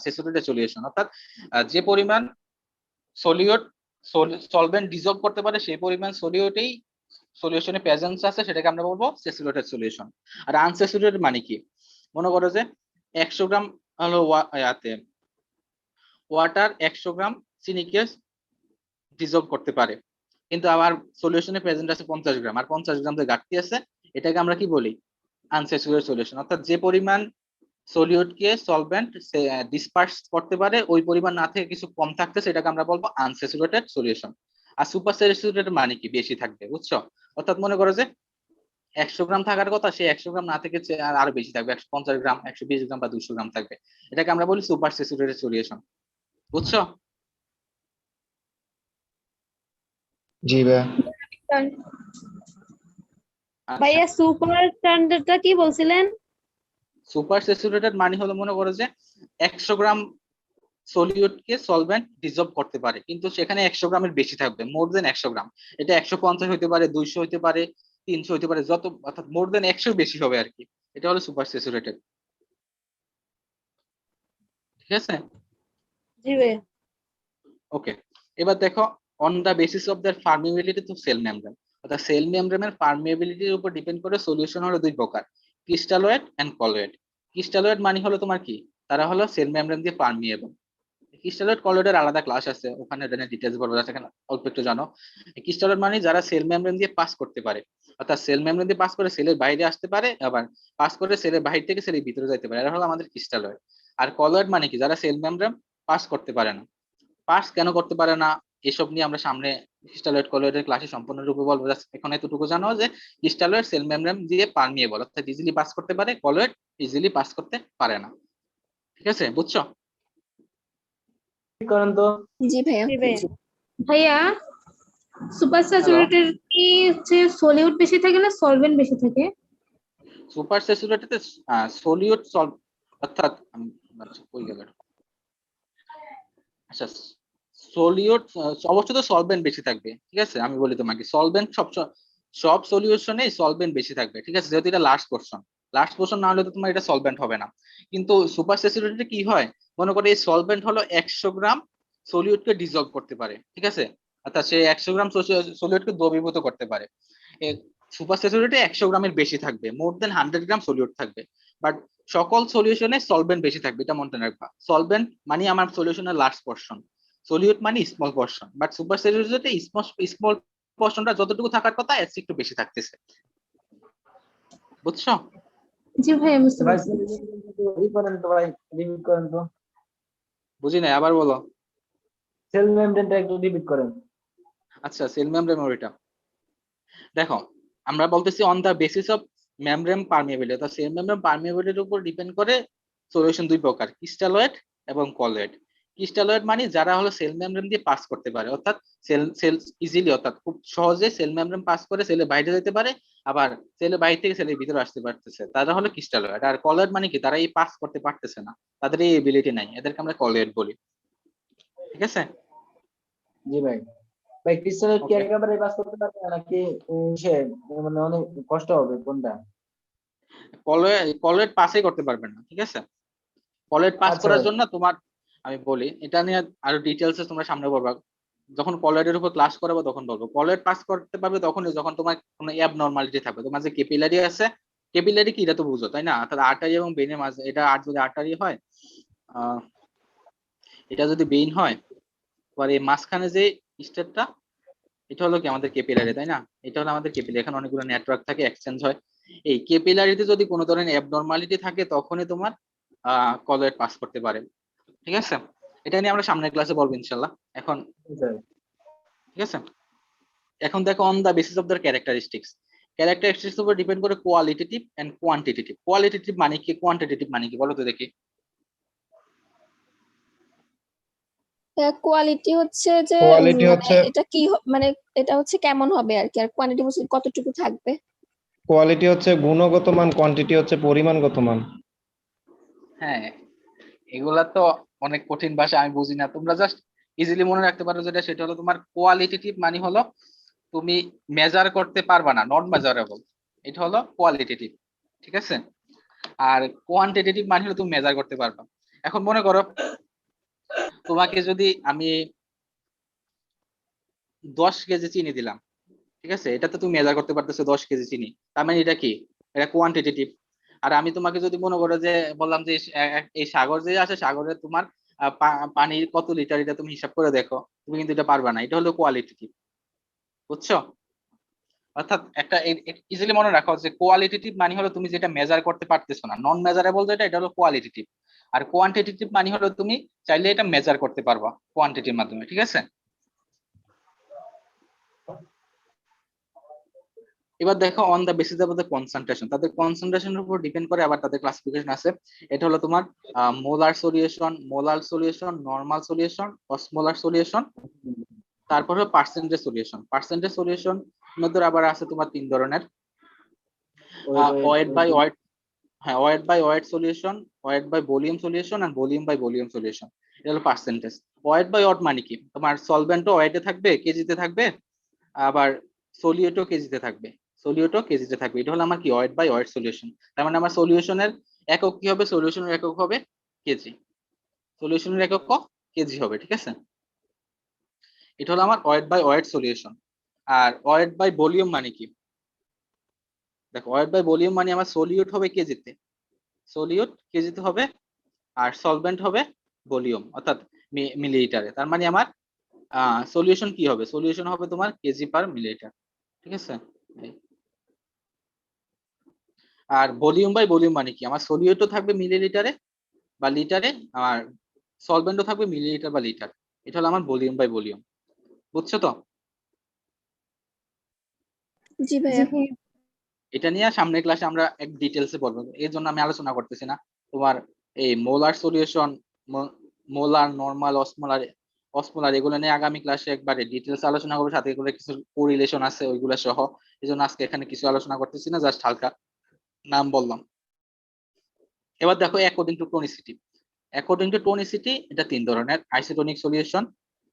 Saturated solution. অর্থাৎ যে পরিমাণ সলিউট সলভেন্ট ডিজলভ করতে পারে সেই পরিমাণ সলিউটেই সলিউশনে প্রেজেন্স আছে, সেটাকে আমরা বলবো স্যাচুরেটেড সলিউশন। আর আনস্যাচুরেটেড মানে কি? মনে করো যে 100 গ্রাম হলো ওয়াটার 100 গ্রাম চিনিকে ডিজলভ করতে পারে, কিন্তু আবার সলিউশনে প্রেজেন্ট আছে 50 গ্রাম, আর 50 গ্রাম যে ঘাটতি আছে, এটাকে আমরা কি বলি? Unsaturated solution. অর্থাৎ যে পরিমাণ সলিউটকে সলভেন্ট ডিসপার্স করতে পারে ওই পরিমাণ না থেকে কিছু কম থাকতে, সেটাকে আমরা বলবো আনস্যাচুরেটেড সলিউশন। আর সুপার স্যাচুরেটেড মানে কি? বেশি থাকবে, বুঝছো? অর্থাৎ মনে করো যে 100 গ্রাম থাকার কথা, সে 100 গ্রাম না থেকে আরো বেশি থাকবে, 150 গ্রাম, 120 গ্রাম বা 200 গ্রাম থাকবে, এটাকে আমরা বলি সুপার স্যাচুরেটেড সলিউশন, বুঝছো? জি ভাইয়া। ভাইয়া সুপার স্ট্যান্ডার্ডটা কি বলছিলেন? সুপার স্যাচুরেটেড মানে হলো, মনে করো যে 100 গ্রাম সলিউটকে সলভেন্ট ডিজলভ করতে পারে, কিন্তু সেখানে 100 গ্রামের বেশি থাকবে, মোর দেন 100 গ্রাম। এটা 150 হতে পারে, 200 হতে পারে, 300 হতে পারে, যত অর্থাৎ মোর দেন 100 বেশি হবে আর কি। এটা হলো সুপার স্যাচুরেটেড। ঠিক আছে, জি ভাইয়া। ওকে। এবার দেখো on the basis of their permeability to cell membrane, অর্থাৎ সেল মেমব্রেনের পারমিয়াবিলিটির উপর ডিপেন্ড করে সলিউশন হলো দুই প্রকার, ক্রিস্টালয়েড এন্ড কলয়েড। ক্রিস্টালয়েড মানে হলো তোমার কি, তারা হলো সেল মেমব্রেন দিয়ে পারমিয়েবল। ক্রিস্টালয়েড কলয়েডের আলাদা ক্লাস আছে, ওখানে ডিটেইলস বলবো, জাস্ট এখানে অল্প একটু জানো। ক্রিস্টালয়েড মানে যারা সেল মেমব্রেন দিয়ে পাস করতে পারে, অর্থাৎ সেল মেমব্রেন দিয়ে পাস করে সেলের বাইরে আসতে পারে, আবার পাস করে সেলের বাইরে থেকে সেলের ভিতরে যাইতে পারে, এরা হলো আমাদের ক্রিস্টালয়েড। আর কলয়েড মানে কি, যারা সেল মেমব্রেন পাস করতে পারে না। পাস কেন করতে পারে না এসব নিয়ে আমরা সামনে ক্রিস্টালয়েড কলয়েডের ক্লাসে সম্পূর্ণরূপে বলবো। জাস্ট এখন এতটুকু জানো যে ক্রিস্টালয়েড সেল মেমব্রেন দিয়ে পারমিয়েবল, অর্থাৎ ইজিলি পাস করতে পারে, কলয়েড ইজিলি পাস করতে পারে না। ঠিক আছে, বুঝছো? করেন তো। জি ভাইয়া। জি ভাইয়া। ভাইয়া সুপার স্যাচুরেটেড কি হচ্ছে সলিউট বেশি থাকে না সলভেন্ট বেশি থাকে? সুপার স্যাচুরেটেড সলিউট সলভ, অর্থাৎ আচ্ছা কই গেল এটা? আচ্ছা সলিউট অবশ্য তো সলভেন্ট বেশি থাকবে। ঠিক আছে, আমি বলি তোমাকে সলভেন্ট সব সলিউশনে সলভেন্ট বেশি থাকবে। ঠিক আছে, যেহেতু এটা লাস্ট পোর্শন না হলে তো তোমার এটা সলভেন্ট হবে না। কিন্তু সুপার স্যাচুরেটেড কি হয়, মনে করো এই সলভেন্ট হলো 100 গ্রাম সলিউটকে ডিজলভ করতে পারে। ঠিক আছে, অর্থাৎ সে 100 গ্রাম সলিউটকে দ্রবীভূত করতে পারে। সুপার স্যাচুরেটেড 100 গ্রামের বেশি থাকবে, মোর দেন 100 গ্রাম সলিউট থাকবে। বাট সকল সলিউশনে সলভেন্ট বেশি থাকবে, এটা মনে রাখবা। সলভেন্ট মানে আমার সলিউশনের লাস্ট পোর্শন, সলিউট মানে স্মল পোর্শন। বাট সুপার স্যাচুরেটেডে স্মল পোর্শনটা যতটুকু থাকার কথা এর চেয়ে একটু বেশি থাকতেছে। বুঝছো? জি ভাইয়া বুঝতে ভাই পারছি। ই করেন তো ভাই, রিপিট করেন তো। বুঝি নাই, আবার বলো। সেল মেমব্রেনটা একটু রিপিট করেন। আচ্ছা সেল মেমব্রেন ওইটা দেখো, আমরা বলতেছি on the basis of membrane permeability, অর্থাৎ সেল মেমব্রেন পারমিয়াবিলিটির উপর ডিপেন্ড করে সলিউশন দুই প্রকার, ক্রিস্টালয়েড এবং কলয়েড। ক্রিস্টালয়েড মানে যারা হলো সেল মেমব্রেন দিয়ে পাস করতে পারে, অর্থাৎ সেল ইজিলি, অর্থাৎ খুব সহজে সেল মেমব্রেন পাস করে সেলের বাইরে যেতে পারে, আবার সেলের বাইরে থেকে সেলের ভিতরে আসতে পারতেছে, তারা হলো ক্রিস্টালয়েড। আর কলয়েড মানে কি, তারা এই পাস করতে পারতেছে না, তাদের এই এবিলিটি নাই, এদেরকে আমরা কলয়েড বলি। ঠিক আছে, জি ভাই। ভাই ক্রিস্টালয়েড কি ওকে। একেবারে পাস করতে পারবে না, নাকি সে মানে অনেক কষ্ট হবে কোনটা? কলয়েড পাসই করতে পারবে না। ঠিক আছে, কলয়েড পাস আচ্ছা করার ভাই। জন্য তোমার, আমি বলি এটা নিয়ে আরো ডিটেলসে তোমরা সামনে বলবা, যখন কলয়েডের উপর ক্লাস করাবো তখন বলবো। কলয়েড পাস করতে পারবে তখনই যখন তোমার কোনো অ্যাবনরমালিটি থাকবে। তোমার যে ক্যাপিলারি আছে, ক্যাপিলারি কি এটা তো বুঝো তাই না, অর্থাৎ আর্টারি এবং ভেইনের মাঝে, এটা যদি আর্টারি হয়, আহ এটা যদি ভেইন হয়, এবার এই মাঝখানে যে স্টেটটা, এটা হলো কি আমাদের ক্যাপিলারি তাই না, এটা হলো আমাদের ক্যাপিলারি। এখানে অনেকগুলো নেটওয়ার্ক থাকে, এক্সচেঞ্জ হয়। এই ক্যাপিলারিতে যদি কোনো ধরনের অ্যাবনরমালিটি থাকে তখনই তোমার কলয়েড পাস করতে পারে। ঠিক আছে, এটা নিয়ে আমরা সামনের ক্লাসে বলবো ইনশাল্লাহ। এখন ঠিক আছে, এখন দেখো on the basis of the characteristics উপর ডিপেন্ড করে কোয়ালিটেটিভ এন্ড কোয়ান্টিটেটিভ। কোয়ালিটেটিভ মানে কি, কোয়ান্টিটেটিভ মানে কি বলো তো দেখি। কোয়ালিটি হচ্ছে যে কোয়ালিটি মানে হচ্ছে এটা কি মানে এটা হচ্ছে কেমন হবে আর কি, আর কোয়ান্টিটি হচ্ছে কতটুকু থাকবে। কোয়ালিটি হচ্ছে গুণগত মান, কোয়ান্টিটি হচ্ছে পরিমাণগত মান। হ্যাঁ, এগুলা তো অনেক কঠিন ভাষা, আমি বুঝি না, তোমরা জাস্ট ইজিলি মনে রাখতে পারো যেটা, সেটা হলো তোমার কোয়ালিটেটিভ মানে হলো তুমি মেজার করতে পারবা না, নট মেজারেবল, এটা হলো কোয়ালিটেটিভ। ঠিক আছে, আর কোয়ান্টিটেটিভ মানে হলো তুমি মেজার করতে পারবা। এখন মনে করো তোমাকে যদি আমি 10 কেজি চিনি দিলাম, ঠিক আছে, এটা তো তুমি মেজার করতে পারতেছো 10 কেজি চিনি, তার মানে এটা কি, এটা কোয়ান্টিটেটিভ। আর আমি তোমাকে যদি মনে করো যে বললাম যে এই সাগর যে আছে, সাগরে তোমার পানির কত লিটার, এটা তুমি হিসাব করে দেখো, তুমি কিন্তু এটা পারবা না, এটা হলো কোয়ালিটেটিভ। বুঝছো? অর্থাৎ একটা ইজিলি মনে রাখো যে কোয়ালিটেটিভ মানে হলো তুমি যেটা মেজার করতে পারতেছো না, নন মেজারেবল যেটা, এটা হলো কোয়ালিটেটিভ। আর কোয়ান্টিটেটিভ মানে হলো তুমি চাইলে এটা মেজার করতে পারবা কোয়ান্টিটির মাধ্যমে। ঠিক আছে, এবার দেখো on the basis of the concentration, তাদের কনসেন্ট্রেশনের উপর ডিপেন্ড করে আবার তাদের ক্লাসিফিকেশন আছে। এটা হলো তোমার molar solution, molar solution, normal solution, osmolar solution, তারপর হলো পার্সেন্টেজ সলিউশন। পার্সেন্টেজ সলিউশন মধ্যে আবার আছে তোমার 3 ধরনের, ওয়েট বাই ওয়েট, হ্যাঁ weight by weight solution, weight by volume solution আর ভলিউম বাই ভলিউম সলিউশন। এটা হলো পার্সেন্টেজ। ওয়েট বাই ওয়েট মানে কি, তোমার সলভেন্টও ওয়েটে থাকবে, কেজিতে থাকবে, আবার সলিউটও কেজিতে থাকবে। সলিউটও কেজিতে থাকবে। এটা হলো আমার কি ওয়েট বাই ওয়েট সলিউশন। তার মানে আমার সলিউশনের একক কি হবে, সলিউশনের একক হবে কেজি, সলিউশনের একক কেজি হবে, ঠিক আছে। এটা হলো আমার ওয়েট বাই ওয়েট সলিউশন। আর ওয়েট বাই ভলিউম মানে কি, দেখো ওয়েট বাই ভলিউম মানে আমার সলিউট হবে কেজিতে, সলিউট কেজিতে হবে, আর সলভেন্ট হবে ভলিউম অর্থাৎ মিলিলিটারে। তার মানে আমার সলিউশন কি হবে, সলিউশন হবে তোমার কেজি পার মিলিলিটার, ঠিক আছে। আর ভলিউম বাই ভলিউম মানে কি, আমার সলিউটও থাকবে মিলিলিটারে বা লিটারে, আর সলভেন্টও থাকবে মিলিলিটার বা লিটার। এটা হলো আমার ভলিউম বাই ভলিউম, বুঝছো তো? জি ভাইয়া। এটা নিয়ে সামনের ক্লাসে আমরা এক ডিটেলসে বলবো, এর জন্য আমি আলোচনা করতেছি না। তোমার এই molar solution, molar, normal, osmolar, osmolar এগুলো নিয়ে আগামী ক্লাসে একবারে ডিটেলস আলোচনা করবো, সাথে এগুলো কিছু কোরিলেশন আছে ওইগুলো সহ। এই জন্য আজকে এখানে কিছু আলোচনা করতেছি না, জাস্ট হালকা নাম বললাম। এবার দেখো according to tonicity. According to tonicity এটা তিন ধরনের: isotonic solution,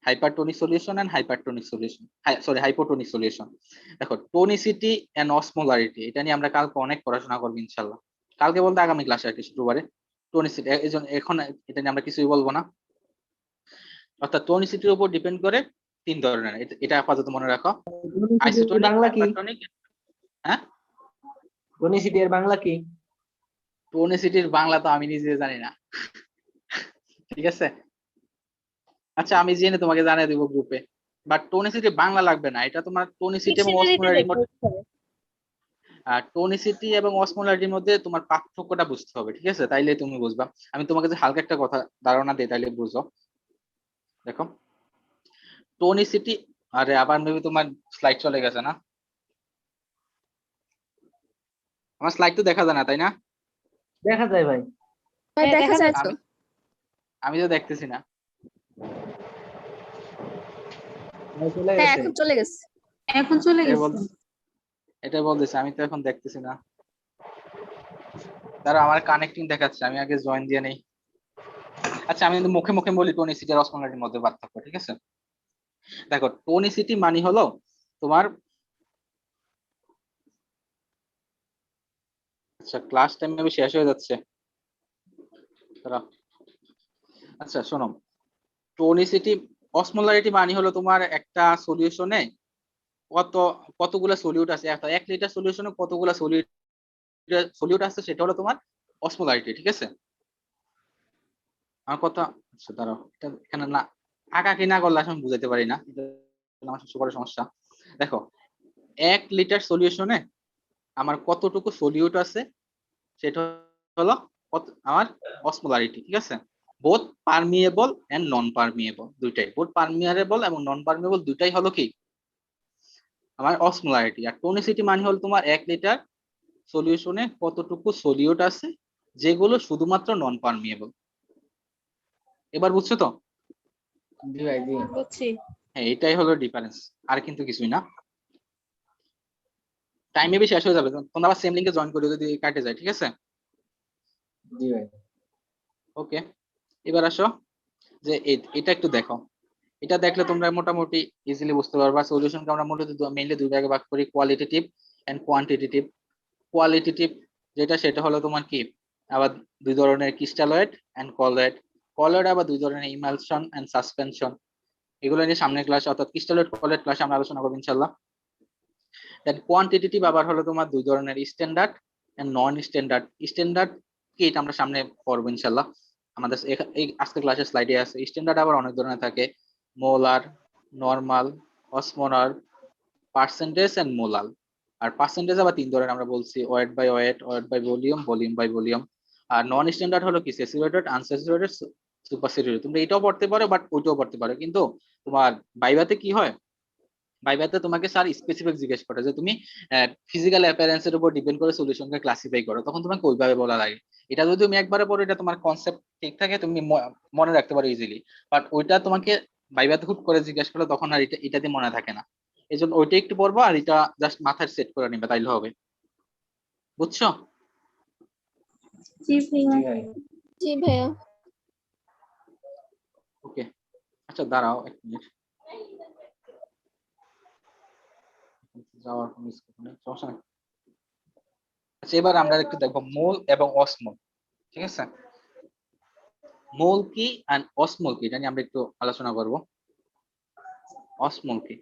hypertonic solution and hypertonic solution, sorry hypotonic solution. দেখো টোনিসিটি এন্ড অসমোলারিটি এটা নিয়ে আমরা কালকে অনেক পড়াশোনা করবো ইনশাল্লাহ। কালকে বলতে আগামী ক্লাসে আর কি, শুক্রবারে। টোনিসিটি এই জন্য এখন এটা নিয়ে আমরা কিছুই বলবো না। অর্থাৎ টোনিসিটির উপর ডিপেন্ড করে তিন ধরনের, এটা আপাতত মনে রাখো। আইসোটোনিক, বাংলা কি? হাইপারটোনিক। হ্যাঁ, টোনিসিটি এর বাংলা কি? টোনিসিটির বাংলা তো আমি নিজে জানি না, ঠিক আছে। আচ্ছা আমি জেনে তোমাকে জানিয়ে দিব গ্রুপে। বাট টোনিসিটি বাংলা লাগবে না, এটা তোমার টোনিসিটি এবং ডিকশনারিতে অসমোলারিটির দেখে মধ্যে, বুঝতে হবে। টোনিসিটি এবং অসমোলারিটির মধ্যে তোমার পার্থক্যটা বুঝতে হবে, ঠিক আছে, তাইলে তুমি বুঝবা। আমি তোমাকে যে হালকা একটা কথা ধারণা দিই তাইলে বুঝো। দেখো টোনিসিটি, আরে আবার মেবি তোমার স্লাইড চলে গেছে না, আমার স্লাইড তো দেখা যায় না তাই না? দেখা যায় ভাই। ভাই দেখা যায় তো। আমি আমি তো দেখতেছি না। ভাই চলে হ্যাঁ গেছে। এখন চলে গেছে। এখন চলে এটা গেছে। এটা বলতেছে, আমি তো এখন দেখতেছি না। তারা আমার কানেক্টিং দেখাচ্ছে, আমি আগে জয়েন দিয়ে নেই। আচ্ছা আমি কিন্তু মুখে মুখে বলি টোনিসিটি আর অসমোলারিটির মধ্যে পার্থক্য, ঠিক আছে। দেখো টোনিসিটি মানে হলো তোমার, আচ্ছা ক্লাস টাইম আমি শেষ হয়ে যাচ্ছে। দাঁড়াও। আচ্ছা শোনো, টোনিসিটি, অসমোলারিটি মানে হলো তোমার একটা সলিউশনে কত কতগুলা সলিউট আছে, একটা 1 লিটার সলিউশনে কতগুলা সলিউট আছে, সেটা হলো তোমার অসমোলারিটি, ঠিক আছে। আমার কথা, আচ্ছা দাঁড়াও, এটা এখানে না আঁকাকি না করলে আসলে বুঝাইতে পারি না, এটা আমার সবচেয়ে বড় সমস্যা। দেখো 1 লিটার সলিউশনে আমার কতটুকু সলিউট আছে সেটা হলো আমার অসমোলারিটি, ঠিক আছে। Both permeable and non permeable, দুইটাই, বোথ পারমিয়েবল এবং নন পারমিয়েবল দুইটাই হলো কি আমার অসমোলারিটি। আর টোনিসিটি মানে হলো তোমার 1 লিটার সলিউশনে কতটুকু সলিউট আছে যেগুলো শুধুমাত্র নন পারমিয়েবল। এবার বুঝছো তো? জি ভাই, জি। বুঝছি। হ্যাঁ এটাই হলো ডিফারেন্স, আর কিন্তু কিছুই না। টাইম মেবি শেষ হয়ে যাবে, তোমরা আবার সেম লিংকে জয়েন করে যদি কাটে যায়, ঠিক আছে। জি ভাই। ওকে, এবার আসো যে এটা একটু দেখো। এটা দেখলে তোমরা মোটামুটি ইজিলি বুঝতে পারবা। সলিউশনকে আমরা মূলত মেইনলি দুই ভাগে ভাগ করি, কোয়ালিটেটিভ এন্ড কোয়ান্টিটেটিভ। কোয়ালিটেটিভ যেটা সেটা হলো তোমার কি আবার দুই ধরনের, ক্রিস্টালয়েড এন্ড কলয়েড। কলয়েড আবার দুই ধরনের, ইমালশন এন্ড সাসপেনশন। এগুলো নিয়ে সামনের ক্লাসে অর্থাৎ ক্রিস্টালয়েড কলয়েড ক্লাসে আমরা আলোচনা করবো ইনশাল্লাহ। দেন কোয়ান্টিটেটিভ আবার হলো তোমার দুই ধরনের, standard and non standard. Standard কি এটা আমরা সামনে পড়বো ইনশাল্লাহ, আমাদের এই আজকের ক্লাসের স্লাইডে আছে। স্ট্যান্ডার্ড আবার অনেক ধরনের থাকে, molar, normal, osmolar, percentage and molal. আর পার্সেন্টেজ আবার তিন ধরনের আমরা বলছি, weight by weight, weight by volume, volume by volume. আর নন স্ট্যান্ডার্ড হলো কি স্যাচুরেটেড, আনস্যাচুরেটেড, সুপার স্যাচুরেটেড। তুমি এটাও পড়তে পারো বাট ওইটাও পড়তে পারো, কিন্তু তোমার ভাইভাতে কি হয়, ভাইভাতে তোমাকে স্যার স্পেসিফিক জিজ্ঞেস করে যে তুমি ফিজিক্যাল অ্যাপিয়ারেন্স এর উপর ডিপেন্ড করে সলিউশনকে ক্লাসিফাই করো, তখন তোমাকে ওইভাবে বলা লাগে। এটা যদি তুমি একবারে পড়ো, এটা তোমার কনসেপ্ট ঠিক থাকে, তুমি মনে রাখতে পারো ইজিলি। বাট ওইটা তোমাকে ভাইভাতে হুট করে জিজ্ঞেস করলে তখন আর এটাতে মনে থাকে না। এই জন্য ওইটা একটু পড়বো আর এটা জাস্ট মাথায় সেট করে নিবে, তাইলে হবে। বুঝছো? জি জি ভাইয়া। ভাই। জি ভাইয়া। ওকে, আচ্ছা দাঁড়াও 1 মিনিট, যাওয়ার সমস্যা নেই। আচ্ছা, এবার আমরা একটু দেখবো মোল এবং অসমোল। ঠিক আছে, মোল কি এন্ড অসমোল কি এটা নিয়ে আমরা একটু আলোচনা করব। অসমোল কি,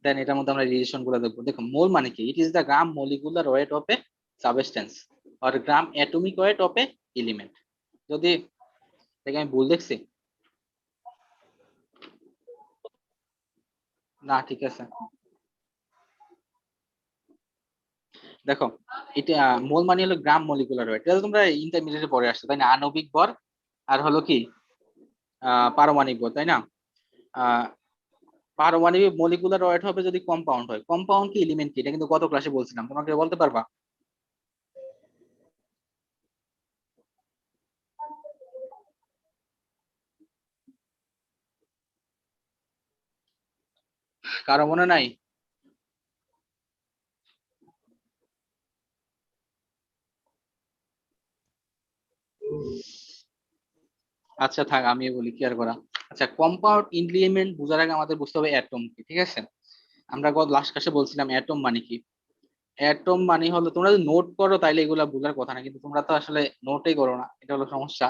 দেন এটার মধ্যে আমরা রিলেশন গুলো দেখবো। দেখো মোল মানে কি, it is the gram molecular weight of a substance or gram atomic weight of A element. যদি দেখে আমি ভুল দেখছি না, ঠিক আছে। দেখো এটা মোল মানে হলো গ্রাম মলিকুলার ওয়েট, এটা তো তোমরা ইন্টারমিডিয়েটে পড়ে আসছো তাই না, আণবিক ভর আর হলো কি পারমাণবিক ভর, তাই না? আহ পারমাণবিক মলিকুলার ওয়েট হবে যদি কম্পাউন্ড হয়। কম্পাউন্ড কি এলিমেন্ট কি, এটা কিন্তু গত ক্লাসে বলছিলাম, তোমাকে বলতে পারবা? কারো মনে নাই? আচ্ছা থাক, আমি বলি কি আর করা। আচ্ছা, কম্পাউন্ড এলিমেন্ট বোঝার আগে আমাদের বুঝতে হবে অ্যাটম কি। ঠিক আছে, আমরা গত লাস্ট ক্লাসে বলছিলাম অ্যাটম মানে কি। অ্যাটম মানে হলো, তোমরা যদি নোট করো তাইলে এগুলা বোঝার কথা না, কিন্তু তোমরা তো আসলে নোটই করো না, এটা হলো সমস্যা।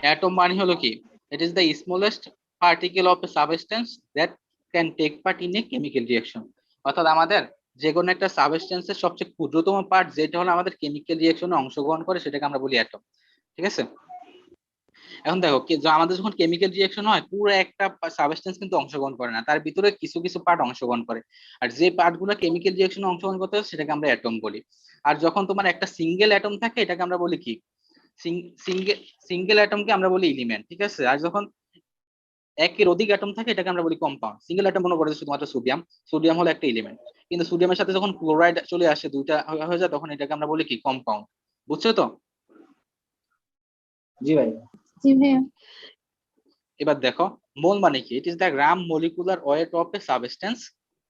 অ্যাটম মানে হলো কি, it is the smallest particle of a substance that can take part in a chemical reaction. অর্থাৎ আমাদের যে কোনো একটা সাবস্টেন্সের সবচেয়ে ক্ষুদ্রতম পার্ট যেটা হলো আমাদের কেমিক্যাল রিঅ্যাকশনে অংশগ্রহণ করে, সেটাকে আমরা বলি অ্যাটম। ঠিক আছে, এখন দেখো আমাদের যখন কেমিক্যাল রিঅ্যাকশন হয়, পুরো একটা সাবস্টেন্স কিন্তু অংশগ্রহণ করে না, তার ভিতরে কিছু কিছু পার্ট অংশগ্রহণ করে। আর যে পার্ট গুলো কেমিক্যাল রিঅ্যাকশনে অংশগ্রহণ করতে হয় সেটাকে আমরা অ্যাটম বলি। আর যখন তোমার একটা সিঙ্গেল অ্যাটম থাকে এটাকে আমরা বলি কি, সিঙ্গেল সিঙ্গেল অ্যাটমকে আমরা বলি এলিমেন্ট। ঠিক আছে, আর যখন একের অধিক অ্যাটম থাকে এটাকে আমরা বলি কম্পাউন্ড। সিঙ্গেল অ্যাটম মনে করো শুধুমাত্র সোডিয়াম, সোডিয়াম হলো একটা এলিমেন্ট, কিন্তু সোডিয়ামের সাথে যখন ক্লোরাইড চলে আসে, দুইটা হয়ে যায়, তখন এটাকে আমরা বলি কি, কম্পাউন্ড। বুঝছো তো? জি ভাই। জি ভাইয়া। এবার দেখো মোল মানে কি, it is the gram molecular weight of a substance.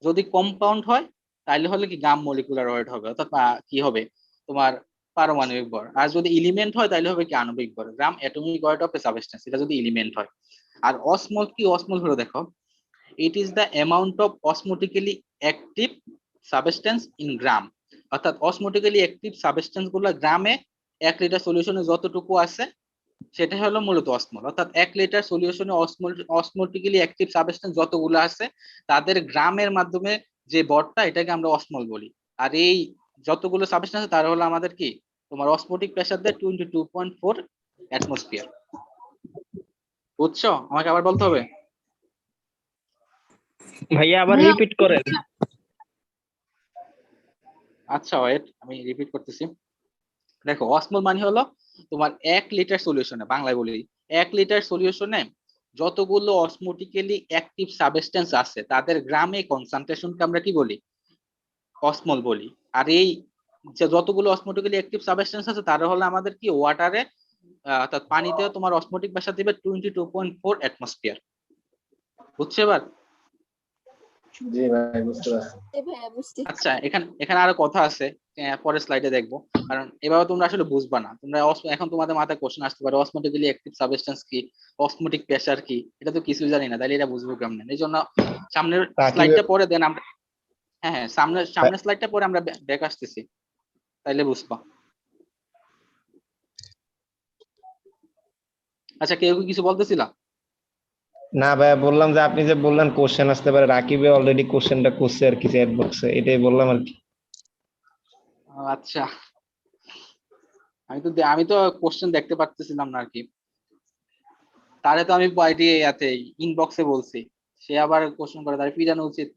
যদি কম্পাউন্ড হয় তাহলে হলে কি গ্রাম মলিকুলার ওয়েট হবে, অর্থাৎ কি হবে তোমার পারমাণবিক ভর। আর যদি এলিমেন্ট হয় তাহলে হবে কি আণবিক ভর, gram atomic weight of a substance, এটা যদি এলিমেন্ট হয়। আর অসমল কি, অসমল হলো দেখো, it is the amount of osmotically active substance in gram. অর্থাৎ অসমোটিক্যালি অ্যাক্টিভ সাবস্টেন্স গুলো গ্রামে 1 লিটার সলিউশনে যতটুকু আছে সেটা হলো মূলত অসমল। অর্থাৎ 1 লিটার সলিউশনে অসমোটিক্যালি অ্যাক্টিভ সাবস্টেন্স যতগুলো আছে তাদের গ্রামের মাধ্যমে যে ভরটা, এটাকে আমরা অসমল বলি। আর এই যতগুলো সাবস্টেন্স আছে তার হলো আমাদের কি, তোমার অসমোটিক প্রেসার দেয় 22.4 অ্যাটমসফিয়ার। বুঝছো? আমাকে আবার বলতে হবে? ভাইয়া আবার ভাইয়া, রিপিট করেন। আচ্ছা ওয়েট, আমি রিপিট করতেছি। দেখো অসমল মানে হলো তোমার 1 লিটার সলিউশনে, বাংলায় বলি 1 লিটার সলিউশনে যতগুলো অসমোটিক্যালি অ্যাক্টিভ সাবস্টেন্স আছে তাদের গ্রামে কনসেন্ট্রেশনকে আমরা কি বলি, অসমল বলি। আর এই যে যতগুলো অসমোটিক্যালি অ্যাক্টিভ সাবস্টেন্স আছে তারা হলো আমাদের কি, ওয়াটারে অর্থাৎ পানিতে তোমার অসমোটিক প্রেসার দিবে 22.4 অ্যাটমসফিয়ার। বুঝছো এবার? জি ভাই, বুঝতে পারছি। ভাইয়া বুঝতে আচ্ছা, এখানে এখানে আরো কথা আছে, পরের স্লাইডে দেখবো। কারণ এভাবে তোমরা আসলে বুঝবা না, তোমরা এখন তোমাদের মাথায় কোশ্চেন আসতে পারে অসমোটিক্যালি অ্যাক্টিভ সাবস্টেন্স কি, অসমোটিক প্রেসার কি, এটা তো কিছুই জানি না, তাহলে এটা বুঝবো কেমনে? এই জন্য সামনের রাকিব স্লাইডটা পরে দেন আমরা, হ্যাঁ হ্যাঁ সামনের স্লাইডটা পরে আমরা ব্যাক আসতেছি, তাইলে বুঝবা। আচ্ছা, কেউ কি কিছু বলতেছিলা? না ভাইয়া, বললাম যে আপনি যে বললেন কোশ্চেন আসতে পারে, রাকিবে অলরেডি কোশ্চেনটা করছে আর কি চ্যাট বক্সে, এটাই বললাম আর কি। আচ্ছা, আমি তো কোশ্চেন দেখতে পারতেছিলাম না আর কি, তারে তো আমি ইয়াতে ইনবক্সে বলছি, সে আবার কোশ্চেন করে, তার ফিরানো উচিত।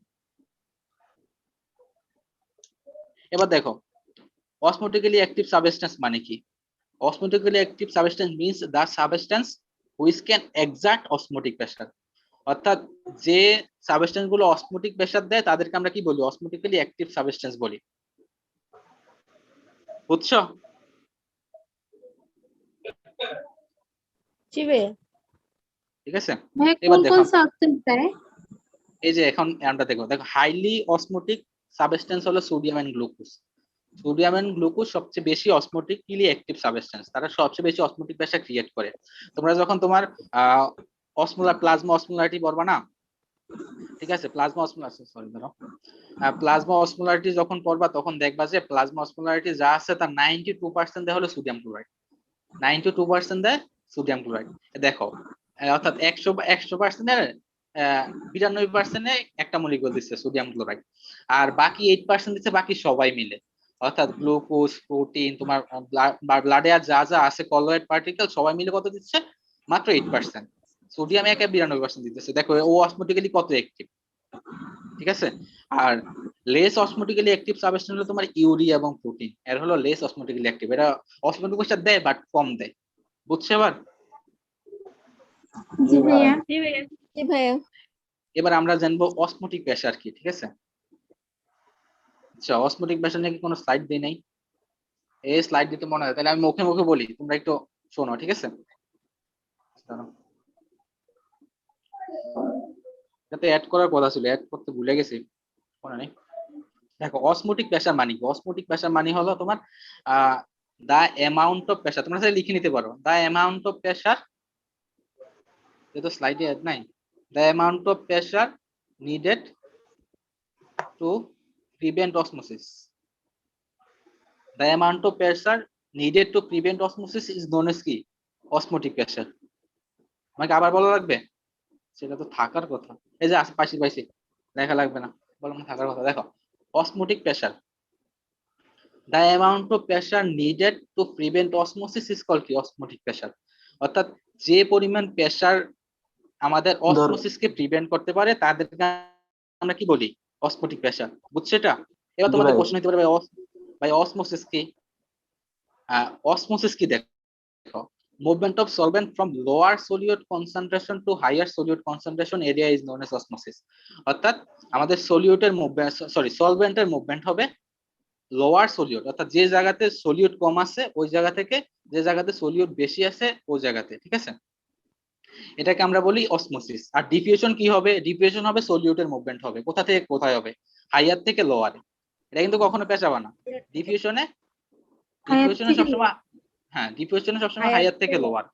এবার দেখো অসমোটিক্যালি অ্যাক্টিভ সাবস্টেন্স মানে কি। Osmotically active substance means the substance which can exert osmotic pressure. অর্থাৎ যে সাবস্টেন্স গুলো অসমোটিক প্রেসার দেয় তাদেরকে আমরা কি বলি, অসমোটিক্যালি অ্যাক্টিভ সাবস্টেন্স বলি। বুঝছো? জি ভাইয়া। ঠিক আছে, ভাইয়া এবার কোন দেখো কোন সাবস্টেন্স দেয়? এই যে এখন আমরা দেখো হাইলি অসমোটিক সাবস্টেন্স হলো sodium and glucose. Sodium and glucose সবচেয়ে বেশি অসমোটিক্যালি অ্যাক্টিভ সাবস্টেন্স, তারা সবচেয়ে বেশি অসমোটিক প্রেসার ক্রিয়েট করে। তোমরা যখন তোমার অসমোলার প্লাজমা অসমোলারিটি পড়বা না, ঠিক আছে, প্লাজমা অসমোলারিটি, সরি ধরো, প্লাজমা অসমোলারিটি যখন পড়বা তখন দেখবা যে প্লাজমা অসমোলারিটি যা আছে তার 92% দেয় হলো সোডিয়াম ক্লোরাইড, 92% দেয় সোডিয়াম ক্লোরাইড। দেখো অর্থাৎ 100% এর 92% একটা মলিকিউল দিচ্ছে সোডিয়াম ক্লোরাইড, আর বাকি 8% দিচ্ছে বাকি সবাই মিলে, অর্থাৎ গ্লুকোজ, প্রোটিন, তোমার ব্লাডে আর যা যা আছে কলয়েড পার্টিকেল সবাই মিলে কত দিচ্ছে, মাত্র 8%। সোডিয়াম একে 92% দিতেছে। দেখো ও অসমোটিক্যালি কত অ্যাক্টিভ, ঠিক আছে। আর লেস অসমোটিক্যালি অ্যাক্টিভ সাবস্টেন্স হলো তোমার ইউরিয়া এবং প্রোটিন, এর হলো লেস অসমোটিক্যালি অ্যাক্টিভ, এরা অসমোটিক প্রেসার দেয় বাট কম দেয়। বুঝছো এবার? জি ভাইয়া। জি ভাইয়া। এবার আমরা জানবো অসমোটিক প্রেসার কি, ঠিক আছে। আচ্ছা, অসমোটিক প্রেসার নিয়ে কি কোনো স্লাইড দেই নাই? এই স্লাইড দিতে মনে হয়, তাহলে আমি মুখে মুখে বলি, তোমরা একটু শোনো, ঠিক আছে। দাঁড়াও। যাতে অ্যাড করার কথা ছিল, অ্যাড করতে ভুলে গেছি, মনে নেই। দেখো অসমোটিক প্রেসার মানে কি, অসমোটিক প্রেসার মানে হলো তোমার দা অ্যামাউন্ট অফ প্রেসার, তোমরা সেটা লিখে নিতে পারো, দা অ্যামাউন্ট অফ প্রেসার, যেহেতু স্লাইডে অ্যাড নাই, the amount of pressure needed to prevent osmosis, the amount of pressure needed to prevent osmosis is known as কি, osmotic pressure। আমাকে আবার বলা লাগবে? সেটা তো থাকার কথা, এই যে পাইছি পাইছি, লেখা লাগবে না, বললাম থাকার কথা। দেখো osmotic pressure, the amount of pressure needed to prevent osmosis is called কি, osmotic pressure। অর্থাৎ যে পরিমাণ প্রেসার আমাদের অসমোসিসকে প্রিভেন্ট করতে পারে তাদেরকে আমরা কি বলি, অসমোটিক প্রেসার। বুঝছো এটা? এবার জি তোমাদের ভাই। কোশ্চেন হতে পারে ভাই অসমোসিস কি? অসমোসিস কি দেখো, movement of solvent from lower solute concentration to higher solute concentration area is known as osmosis। অর্থাৎ আমাদের সলিউটের মুভমেন্ট, সরি সলভেন্টের মুভমেন্ট হবে লোয়ার সলিউট, অর্থাৎ যে জায়গাতে সলিউট কম আছে ওই জায়গা থেকে যে জায়গাতে সলিউট বেশি আছে ওই জায়গাতে, ঠিক আছে। এটাকে আমরা বলি অসমোসিস। আর ডিফিউশন কি হবে, ডিফিউশন হবে সলিউটের মুভমেন্ট হবে কোথা থেকে কোথায় হবে, হাইয়ার থেকে লোয়ারে। এটা কিন্তু কখনো পেঁচাবা না, ডিফিউশনে, হায়াত ডিফিউশনে থেকে সবসময়, হ্যাঁ ডিফিউশনে সবসময় হাইয়ার থেকে লোয়ার,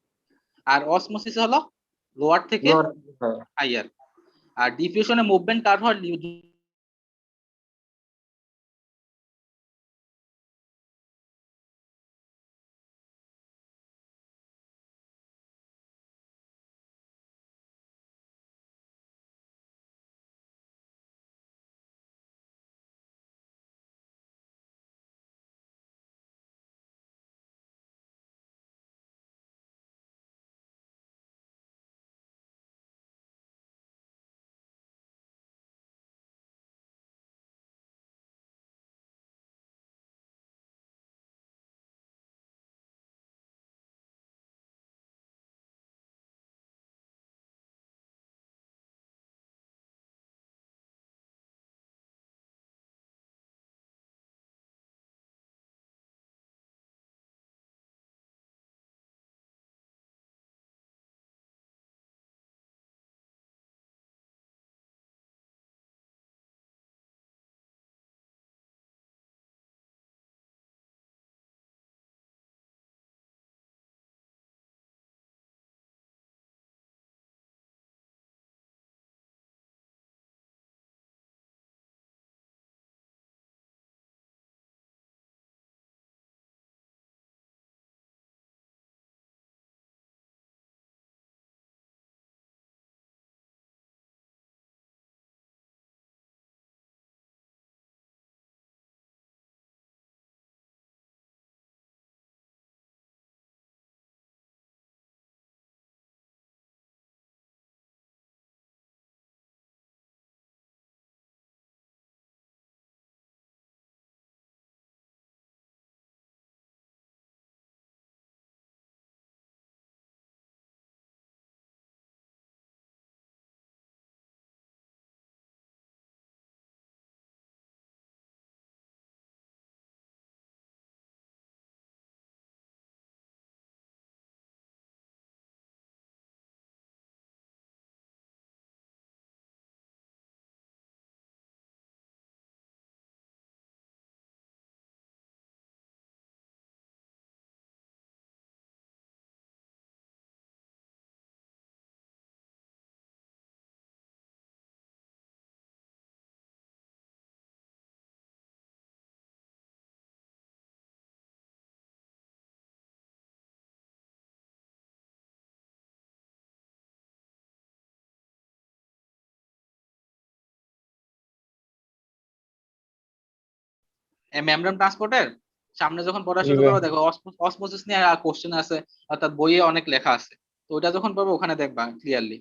আর অসমোসিস হলো লোয়ার থেকে লোয়ার। হাইয়ার। আর ডিফিউশনে মুভমেন্ট কার হয়, মেমব্রেন ট্রান্সপোর্টের সামনে যখন পড়া জি শুরু ভাই। করো দেখো অসমোসিস নিয়ে কোশ্চেন আছে, অর্থাৎ বইয়ে অনেক লেখা আছে। তো ওটা যখন পড়বে ওখানে দেখবা ক্লিয়ারলি।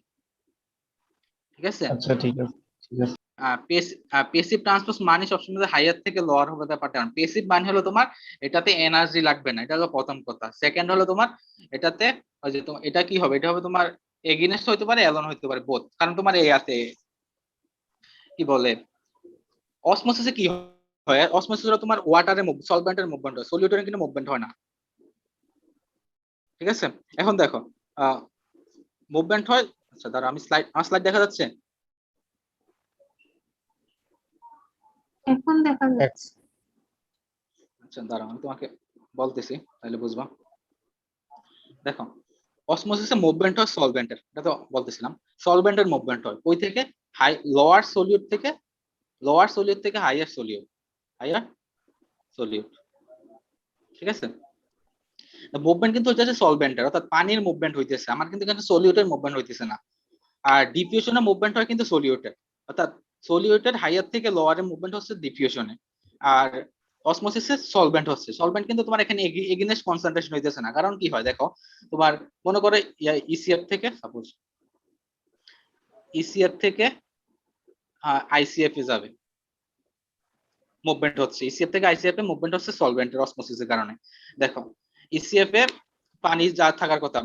ঠিক আছে। আচ্ছা ঠিক আছে, ঠিক আছে। পেসিভ ট্রান্সপোজ মানে সবসময় হাইয়ার থেকে লোয়ার হবে ব্যাপারটা। পেসিভ মানে হলো তোমার এটাতে এনার্জি লাগবে না, এটা হলো প্রথম কথা। সেকেন্ড হলো তোমার এটাতে ওই যে তোমার এটা কি হবে, এটা হবে তোমার এগেইনস্ট হতে পারে, অ্যালোন হতে পারে, বোথ। কারণ তোমার এই আছে কি বলে অসমোসিসে কি হয়, অসমোসিস হলো তোমার ওয়াটারের সলভেন্টের মুভমেন্ট হয়, সলিউটের কিন্তু মুভমেন্ট হয় না। ঠিক আছে। এখন দেখো মুভমেন্ট হয়। আচ্ছা দাঁড়া, আমার স্লাইড দেখা যাচ্ছে? এখন দেখা যাচ্ছে। আচ্ছা দাঁড়াও, আমি তোমাকে বলতেছি তাহলে বুঝবা। দেখো অসমোসিসে মুভমেন্ট হয় সলভেন্টের, এটা তো বলতেছিলাম। সলভেন্টের মুভমেন্ট হয় ওই থেকে হাই লোয়ার সলিউট থেকে হাইয়ার সলিউট, হাইয়ার সলিউট। ঠিক আছে। মুভমেন্ট কিন্তু হচ্ছে সলভেন্টের, অর্থাৎ পানির মুভমেন্ট হইতেছে, আমার কিন্তু এখানে সলিউটের মুভমেন্ট হইতেছে না। আর ডিফিউশনের মুভমেন্ট হয় কিন্তু সলিউটের, অর্থাৎ সলিউটের হাইয়ার থেকে লোয়ারের মুভমেন্ট হচ্ছে ডিফিউশনে। আর অসমোসিসে সলভেন্ট হচ্ছে, সলভেন্ট কিন্তু তোমার এখানে এগেইনস্ট কনসেন্ট্রেশন হইতেছে না। কারণ কি হয় দেখো, তোমার মনে করে ইসিএফ থেকে সাপোজ ইসিএফ থেকে আইসিএফ এ যাবে, মুভমেন্ট হচ্ছে ইসিএফ থেকে আইসিএফ এ মুভমেন্ট হচ্ছে সলভেন্টের অসমোসিসের কারণে। দেখো ইসিএফ এ পানি যা থাকার কথা,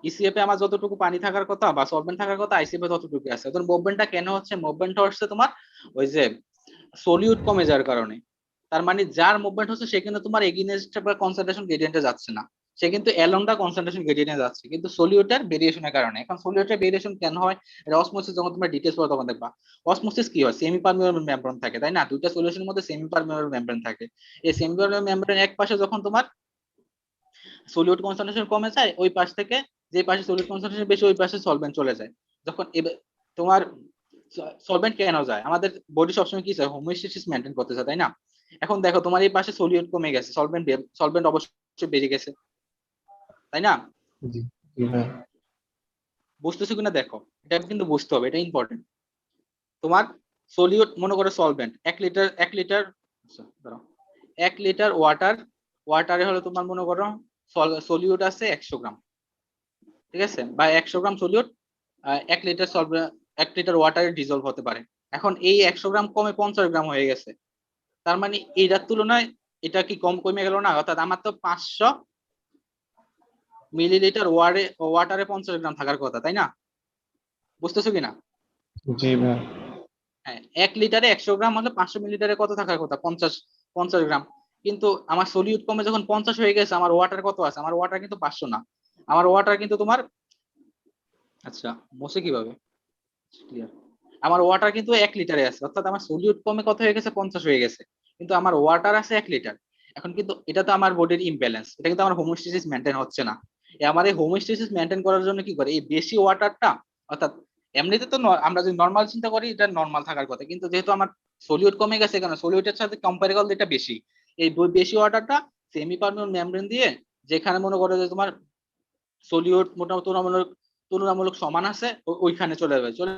ইসিএফ এ আমার যতটুকু পানি থাকার কথা বা সলভেন্ট থাকার কথা, আইসিএফ এ ততটুকু আছে। তখন মুভমেন্টটা কেন হচ্ছে, মুভমেন্টটা হচ্ছে তোমার ওই যে সলিউট কমে যাওয়ার কারণে। তার মানে যার মুভমেন্ট হচ্ছে সে কিন্তু তোমার এগেইনস্ট বা কনসেন্ট্রেশন গ্রেডিয়েন্টে যাচ্ছে না, সে কিন্তু অ্যালং দা কনসেন্ট্রেশন গ্রেডিয়েন্টে যাচ্ছে, কিন্তু সলিউটের ভেরিয়েশনের কারণে। এখন সলিউটের ভেরিয়েশন কেন হয়, এটা অসমোসিস যখন তোমরা ডিটেইলস পড়ো তখন দেখবা। অসমোসিস কি হয়, সেমি পারমিয়েবল মেমব্রেন থাকে, তাই না? দুইটা সলিউশনের মধ্যে সেমি পারমিয়েবল মেমব্রেন থাকে। এই সেমি পারমিয়েবল মেমব্রেন এক পাশে যখন তোমার সলিউট কনসেন্ট্রেশন কমে যায়, ওই পাশ থেকে যে পাশে সলিউট কনসেন্ট্রেশন বেশি ওই পাশে সলভেন্ট চলে যায়। যখন তোমার সলভেন্ট কেন যায়, আমাদের বডি সবসময় কি চায়, হোমিওস্ট্যাসিস মেনটেন করতে চায়, তাই না? এখন দেখো তোমার এই পাশে সলিউট কমে গেছে, সলভেন্ট অবশ্যই বেড়ে গেছে, তাই না? জি, জি ভাই। বুঝতেছো কিনা দেখো, এটা কিন্তু বুঝতে হবে, এটা ইম্পর্টেন্ট। তোমার সলিউট মনে করো সলভেন্ট 1 লিটার আচ্ছা, দাঁড়াও, 1 লিটার ওয়াটারে হলো তোমার মনে করো সলিউট আছে 100 গ্রাম। ঠিক আছে, বা 100 গ্রাম সলিউট 1 লিটার 1 লিটার ওয়াটারে ডিজলভ হতে পারে। এখন এই 100 গ্রাম কমে 50 গ্রাম হয়ে গেছে, তার মানে এইটার তুলনায় এটা কি কমে গেল না? অর্থাৎ আমার তো 500 মিলিলিটার ওয়াটারে 50 গ্রাম থাকার কথা, তাই না? বুঝতেছো কিনা? জি ভাই। হ্যাঁ, 1 লিটারে 100 গ্রাম হলে 500 মিলিলিটারে কত থাকার কথা, 50 গ্রাম। কিন্তু আমার সলিউট কমে যখন 50 হয়ে গেছে, আমার ওয়াটার কত আছে, আমার ওয়াটার কিন্তু 500 না, আমার ওয়াটার কিন্তু তোমার আচ্ছা বসে কিভাবে ক্লিয়ার, আমার ওয়াটার কিন্তু 1 লিটারে আছে, অর্থাৎ আমার সলিউট কমে কত হয়ে গেছে, 50 হয়ে গেছে, কিন্তু আমার ওয়াটার আছে 1 লিটার। এখন কিন্তু এটা তো আমার বডির ইমব্যালেন্স, এটা কিন্তু আমার হোমোস্ট্যাসিস মেনটেন হচ্ছে না। আমার এই হোমোস্ট্যাসিস মেনটেন করার জন্য কি করে, এই বেশি ওয়াটারটা, অর্থাৎ এমনিতে তো আমরা যদি নর্মাল চিন্তা করি এটা নর্মাল থাকার কথা, কিন্তু যেহেতু আমার সলিউট কমে গেছে, কেন সলিউটের সাথে কম্পারেবল এটা বেশি, এই বেশি ওয়াটারটা সেমি পারমিয়েবল মেমব্রেন দিয়ে, যেখানে মনে করো যে তোমার সলিউট মোটামুটি তুলনামূলক সমান আছে, ওইখানে চলে যাবে। চলে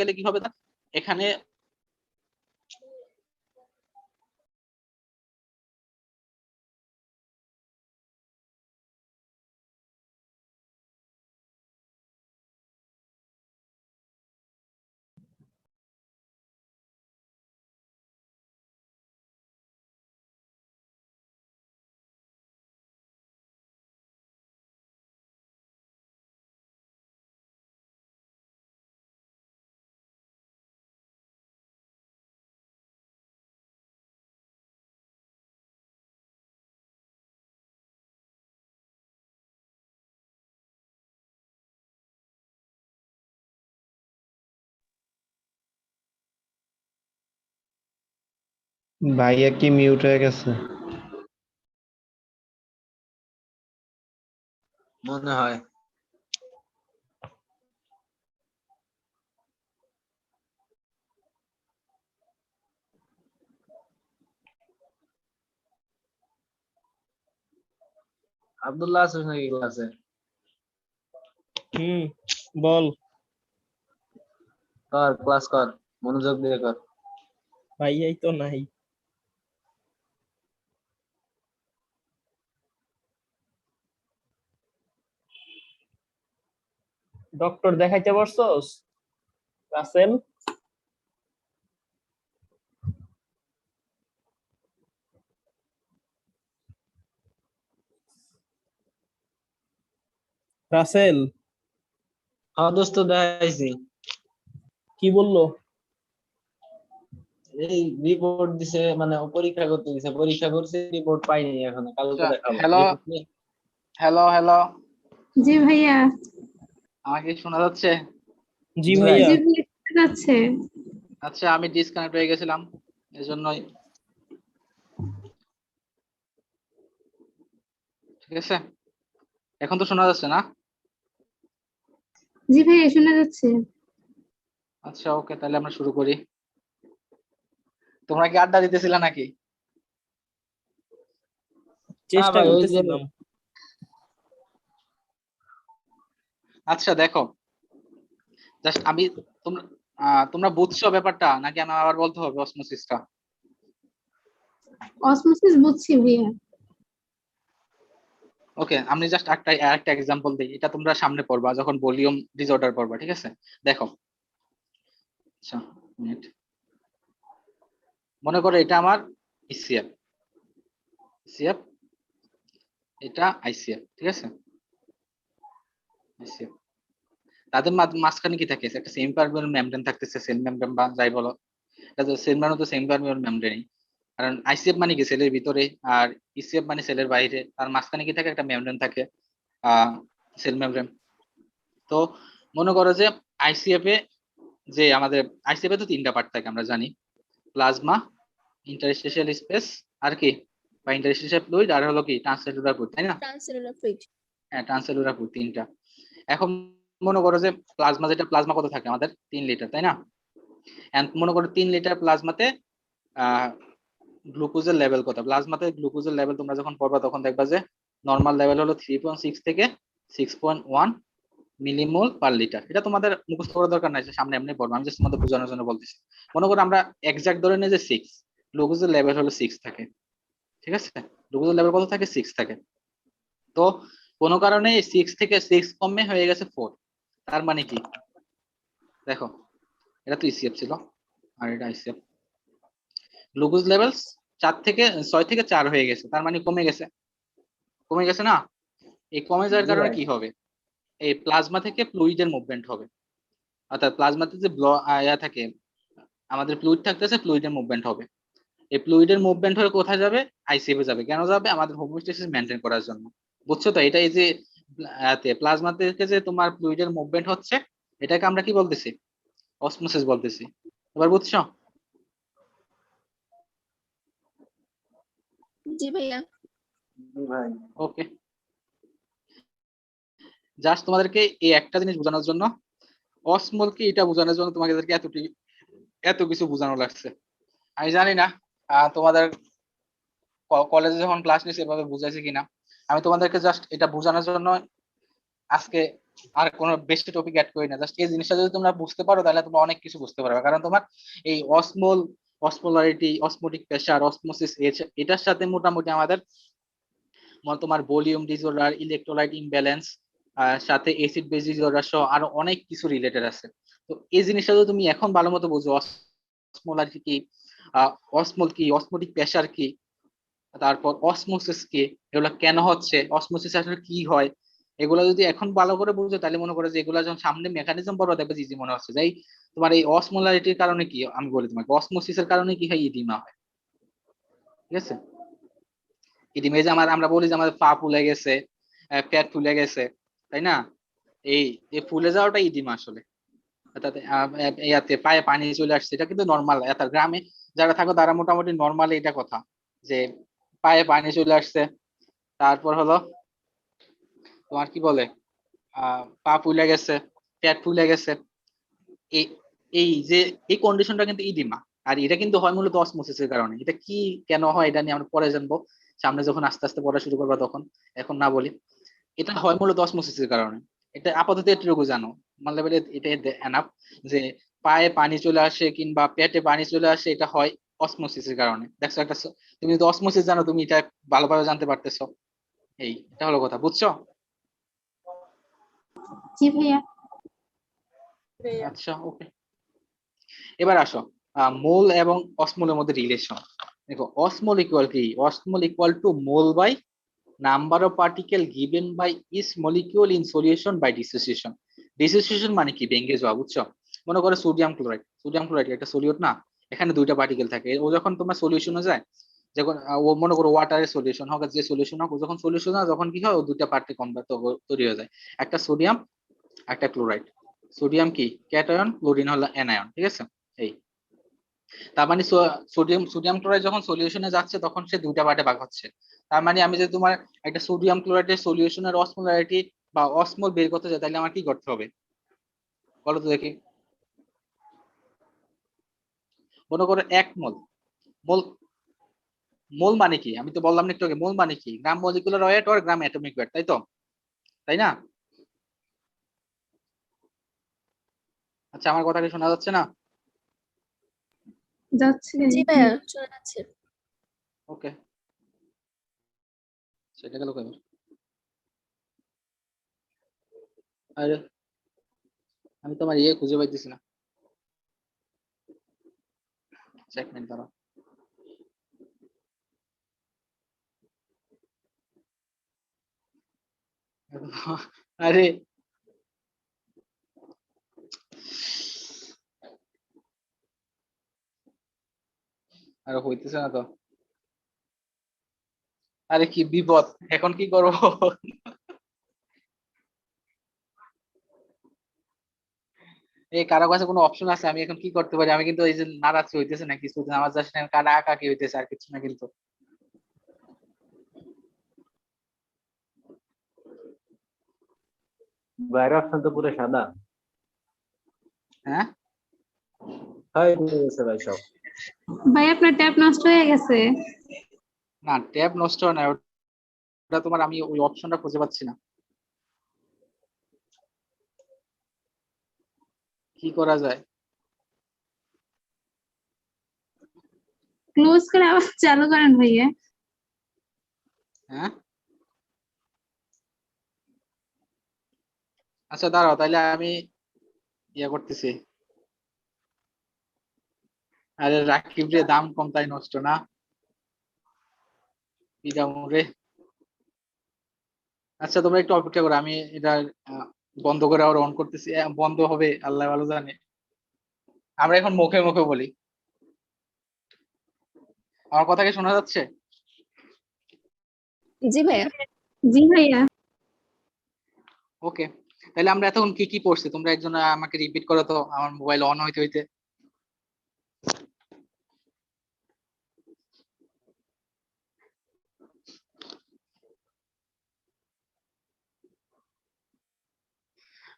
গেলে কি হবে, এখানে ভাইয়া কি মিউট হয়ে গেছে? মনে হয়। আব্দুল্লাহ আছিস নাকি ক্লাসে? বল কর, ক্লাস কর, মনোযোগ দিয়ে কর। ভাইয়াই তো নাই। ডক্টর দেখাইতে পারছস রাসেল? রাসেল হ্যাঁ দোস্ত, দেখাইছি। কি বললো? এই রিপোর্ট দিছে, মানে ও পরীক্ষা করতে দিছে, পরীক্ষা করছে, রিপোর্ট পাইনি এখনো, কালকে দেখাবো। হ্যালো রিপোর্ট নিয়ে হ্যালো হ্যালো, জি ভাইয়া। আমাকে শোনা যাচ্ছে? জি জি ভাই। ভাইয়া। জি ভাইয়া শোনা যাচ্ছে। আচ্ছা, আমি ডিসকানেক্ট হয়ে গেছিলাম, এজন্যই। ঠিক আছে, এখন তো শোনা যাচ্ছে না? জি ভাইয়া শোনা যাচ্ছে। আচ্ছা ওকে, তাহলে আমরা শুরু করি। তোমরা কি আড্ডা দিতেছিলা নাকি? না চেষ্টা ভাই, ওই যে করতেছিলাম। আচ্ছা দেখো, জাস্ট আমি, তোমরা তোমরা বুঝছো ব্যাপারটা নাকি আমি আবার বলতে হবে অসমোসিসটা? অসমোসিস বুঝছি ভাইয়া। ওকে, আমি জাস্ট একটা এক্সাম্পল দিই, এটা তোমরা সামনে পড়বা যখন ভলিউম ডিসঅর্ডার পড়বা, ঠিক আছে? দেখো, আচ্ছা মিনিট, মনে করো এটা আমার ইসিএফ, সিএফ, এটা আইসিএফ, ঠিক আছে? ICF, তাদের মাঝখানে কি থাকে? একটা সেমি পারমিয়াবল মেমব্রেন থাকতেছে, সেল মেমব্রেন বা যাই বলো, এটা তো সেল মানে তো সেমি পারমিয়াবল মেমব্রেনই। কারণ আইসিএফ মানে কি সেলের ভিতরে, আর ইসিএফ মানে সেলের বাইরে, আর মাঝখানে কি থাকে? একটা মেমব্রেন থাকে, সেল মেমব্রেন। তো মনে করো যে আইসিএফ এ, যে আমাদের আইসিএফ এ তো তিনটা পার্ট থাকে আমরা জানি, প্লাজমা, ইন্টারস্টিশিয়াল স্পেস, আর কি, বা ইন্টারস্টিশিয়াল ফ্লুইড, আর হলো কি ট্রান্সসেলুলার ফ্লুইড, তাই না? ট্রান্সসেলুলার ফ্লুইড। হ্যাঁ, ট্রান্সসেলুলার ফ্লুইড তিনটা। এখন মনে করো যে প্লাজমা, যেটা প্লাজমা কত থাকে আমাদের? 3 লিটার, তাই না? এন্ড মনে করো 3 লিটার প্লাজমাতে গ্লুকোজের লেভেল কত? প্লাজমাতে গ্লুকোজের লেভেল তোমরা যখন পড়বা তখন দেখবা যে নর্মাল লেভেল হলো 3.6 থেকে 6.1 মিলিমোল পার লিটার। এটা তোমাদের মুখস্থ করার দরকার নাই, সামনে এমনি পড়বো, আমি জাস্ট তোমাদের বোঝানোর জন্য বলতেছি। মনে করো আমরা এক্সাক্ট ধরে নিই যে 6, গ্লুকোজের লেভেল হলো 6 থাকে, ঠিক আছে? গ্লুকোজের লেভেল কত থাকে? 6 থাকে। তো কোনো কারণে 6 থেকে 6 কমে হয়ে গেছে 4, তার মানে কি? দেখো, এটা তো ইসিএফ ছিল, আর এটা আইসিএফ। গ্লুকোজ লেভেল 6 থেকে 4 হয়ে গেছে, তার মানে কমে গেছে, কমে গেছে না? এই কমে যাওয়ার জি কারণে ভাই। কি হবে? এই প্লাজমা থেকে ফ্লুইডের মুভমেন্ট হবে, অর্থাৎ প্লাজমাতে যে থাকে, আমাদের ফ্লুইড থাকতেছে, ফ্লুইডের মুভমেন্ট হবে। এই ফ্লুইডের মুভমেন্ট হয়ে কোথায় যাবে? আইসিএফ এ যাবে। কেন যাবে? আমাদের হোমিওস্ট্যাসিস মেনটেন করার জন্য। বুঝছো তো? এটা এই যে প্লাজমা থেকে যে তোমার ফ্লুইডের মুভমেন্ট হচ্ছে, এটাকে আমরা কি বলতেছি? অসমোসিস বলতেছি। এবার বুঝছো? জি ভাইয়া। জি ভাই। ওকে, জাস্ট তোমাদেরকে এই একটা জিনিস বোঝানোর জন্য, অসমল কি এটা বোঝানোর জন্য তোমাদেরকে এত কিছু বোঝানো লাগছে। আমি জানি না তোমাদের কলেজে যখন ক্লাস নিয়েছি এভাবে বুঝাইছে কিনা। আমি তোমাদেরকে জাস্ট এটা বোঝানোর জন্য আজকে আর কোনো বেশি টপিক অ্যাড করি না। জাস্ট এই জিনিসটা যদি তোমরা বুঝতে পারো তাহলে তোমরা অনেক কিছু বুঝতে পারবে। কারণ তোমার এই অসমোলারিটি, অসমোটিক প্রেসার, অসমোসিস, এটার সাথে মোটামুটি আমাদের তোমার ভলিউম ডিসঅর্ডার, ইলেকট্রোলাইট ইমব্যালেন্স, সাথে অ্যাসিড বেস ডিসঅর্ডার সহ আরো অনেক কিছু রিলেটেড আছে। তো এই জিনিসটা যদি তুমি এখন ভালো মতো বুঝো, অসমোলারিটি কি, অসমোল কি, অসমোটিক প্রেসার কি, তারপর অসমোসিস কি, এগুলো কেন হচ্ছে, অসমোসিস আসলে কি হয়, এগুলো যদি এখন ভালো করে বুঝো তাহলে মনে করো যে এগুলো যখন সামনে মেকানিজম পড়বা দেখবে ইজি মনে হচ্ছে। যাই, তোমার এই অসমোলারিটির কারণে কি, আমি বলি তোমাকে, অসমোসিসের কারণে কি হয়? ইডিমা হয়, ঠিক আছে? ইডিমা, এই যে আমরা বলি যে আমাদের পা ফুলে গেছে, পেট ফুলে গেছে, তাই না? এই এই ফুলে যাওয়াটা ইডিমা আসলে। অর্থাৎ ইয়াতে পায়ে পানি চলে আসছে, এটা কিন্তু নর্মাল। গ্রামে যারা থাকো তারা মোটামুটি নর্মাল এটা কথা, যে পায়ে পানি চলে আসছে, তারপর হলো তোমার কি বলে পা ফুলে গেছে, পেট ফুলে গেছে, এই এই যে এই কন্ডিশনটা কিন্তু ইডিমা। আর এটা কিন্তু হয় মূলত অসমোসিসের কারণে। এটা কি কেন হয় এটা নিয়ে আমরা পরে জানবো, সামনে যখন আস্তে আস্তে পড়া শুরু করবা তখন, এখন না বলি। এটা হয় মূলত অসমোসিসের কারণে। এটা আপাতত এটুকু জানো, আমার লেভেলে এটা এনাফ, যে পায়ে পানি চলে আসে কিংবা পেটে পানি চলে আসে, এটা হয় অসমোসিসের কারণে। দেখছো একটা তুমি যদি অসমোসিস জানো তুমি এটা ভালোভাবে জানতে পারতেছো। এটা হলো কথা, বুঝছো? জি ভাইয়া। আচ্ছা, ওকে। এবার আসো মোল এবং অসমোলের মধ্যে রিলেশন। দেখো অসমোল ইকুয়াল কি? Osmole equal to mole by number of particle given by each molecule in solution by dissociation. Dissociation মানে কি? ভেঙে যাওয়া, বুঝছো? মনে করো সোডিয়াম ক্লোরাইড, সোডিয়াম ক্লোরাইড একটা সলিউট না, এখানে দুইটা পার্টিকেল থাকে। ও যখন তোমার সলিউশনে যায়, যখন ও মনে করো ওয়াটারের সলিউশন হোক, যে সলিউশন হোক, ও যখন সলিউশন হয় তখন কি হয়, ও দুইটা পার্টে কনভার্ট তৈরি হয়ে যায়, একটা সোডিয়াম একটা ক্লোরাইড। সোডিয়াম কি ক্যাটায়ন, ক্লোরিন হলো অ্যানায়ন, ঠিক আছে? এই তার মানে সোডিয়াম সোডিয়াম ক্লোরাইড যখন সলিউশনে যাচ্ছে তখন সে দুইটা পার্টে ভাগ হচ্ছে। তার মানে আমি যদি তোমার একটা সোডিয়াম ক্লোরাইডের সলিউশনের অসমোলারিটি বা অসমোল বের করতে চাই, তাহলে আমার কি করতে হবে বলো তো দেখি। মনে করো 1 মোল। মোল মোল মানে কি? আমি তো বললাম না একটু আগে, মোল মানে কি? গ্রাম মলিকুলার ওয়েট আর গ্রাম অ্যাটমিক ওয়েট, তাই তো? তাই না? আচ্ছা, আমার কথা কি শোনা যাচ্ছে না? যাচ্ছে। জি ভাইয়া শোনা যাচ্ছে। ওকে, সেটা গেল কবে? আরে আমি তোমার খুঁজে পাইতেছি না, 1 মিনিট দাঁড়াও। আরে আরে হইতেছে না তো। আরে কি বিপদ, এখন কি করবো? এই কারো কাছে কোনো অপশন আছে? আমি এখন কি করতে পারি? আমি কিন্তু এই যে নাড়াচ্ছি হইতেছে না কিছু, আমার জাস্ট কাটা আঁকা হইতেছে, আর কিছু না কিন্তু। বাইরের অপশন তো পুরো সাদা। হ্যাঁ, হয় গেছে ভাই সব। ভাই আপনার ট্যাব নষ্ট হয়ে গেছে। না ট্যাব নষ্ট হয় না, ওটা তোমার আমি ওই অপশনটা খুঁজে পাচ্ছি না, কি করা যায়? ক্লোজ করে আবার চালু করেন ভাইয়া। হ্যাঁ, আচ্ছা দাঁড়াও, তাইলে আমি করতেছি। আরে রাকিব রে, দাম কম তাই নষ্ট না, রে। আচ্ছা তোমরা একটু অপেক্ষা করো, আমি এটা আহ, বন্ধ করে আবার অন করতেছি। বন্ধ হবে আল্লাহ ভালো জানে। আমরা এখন মুখে মুখে বলি। আমার কথা কি শোনা যাচ্ছে? জি ভাইয়া। জি ভাইয়া। ওকে, তাহলে আমরা এতক্ষণ কি কি পড়ছি তোমরা একজন আমাকে রিপিট করো তো, আমার মোবাইল অন হইতে হইতে।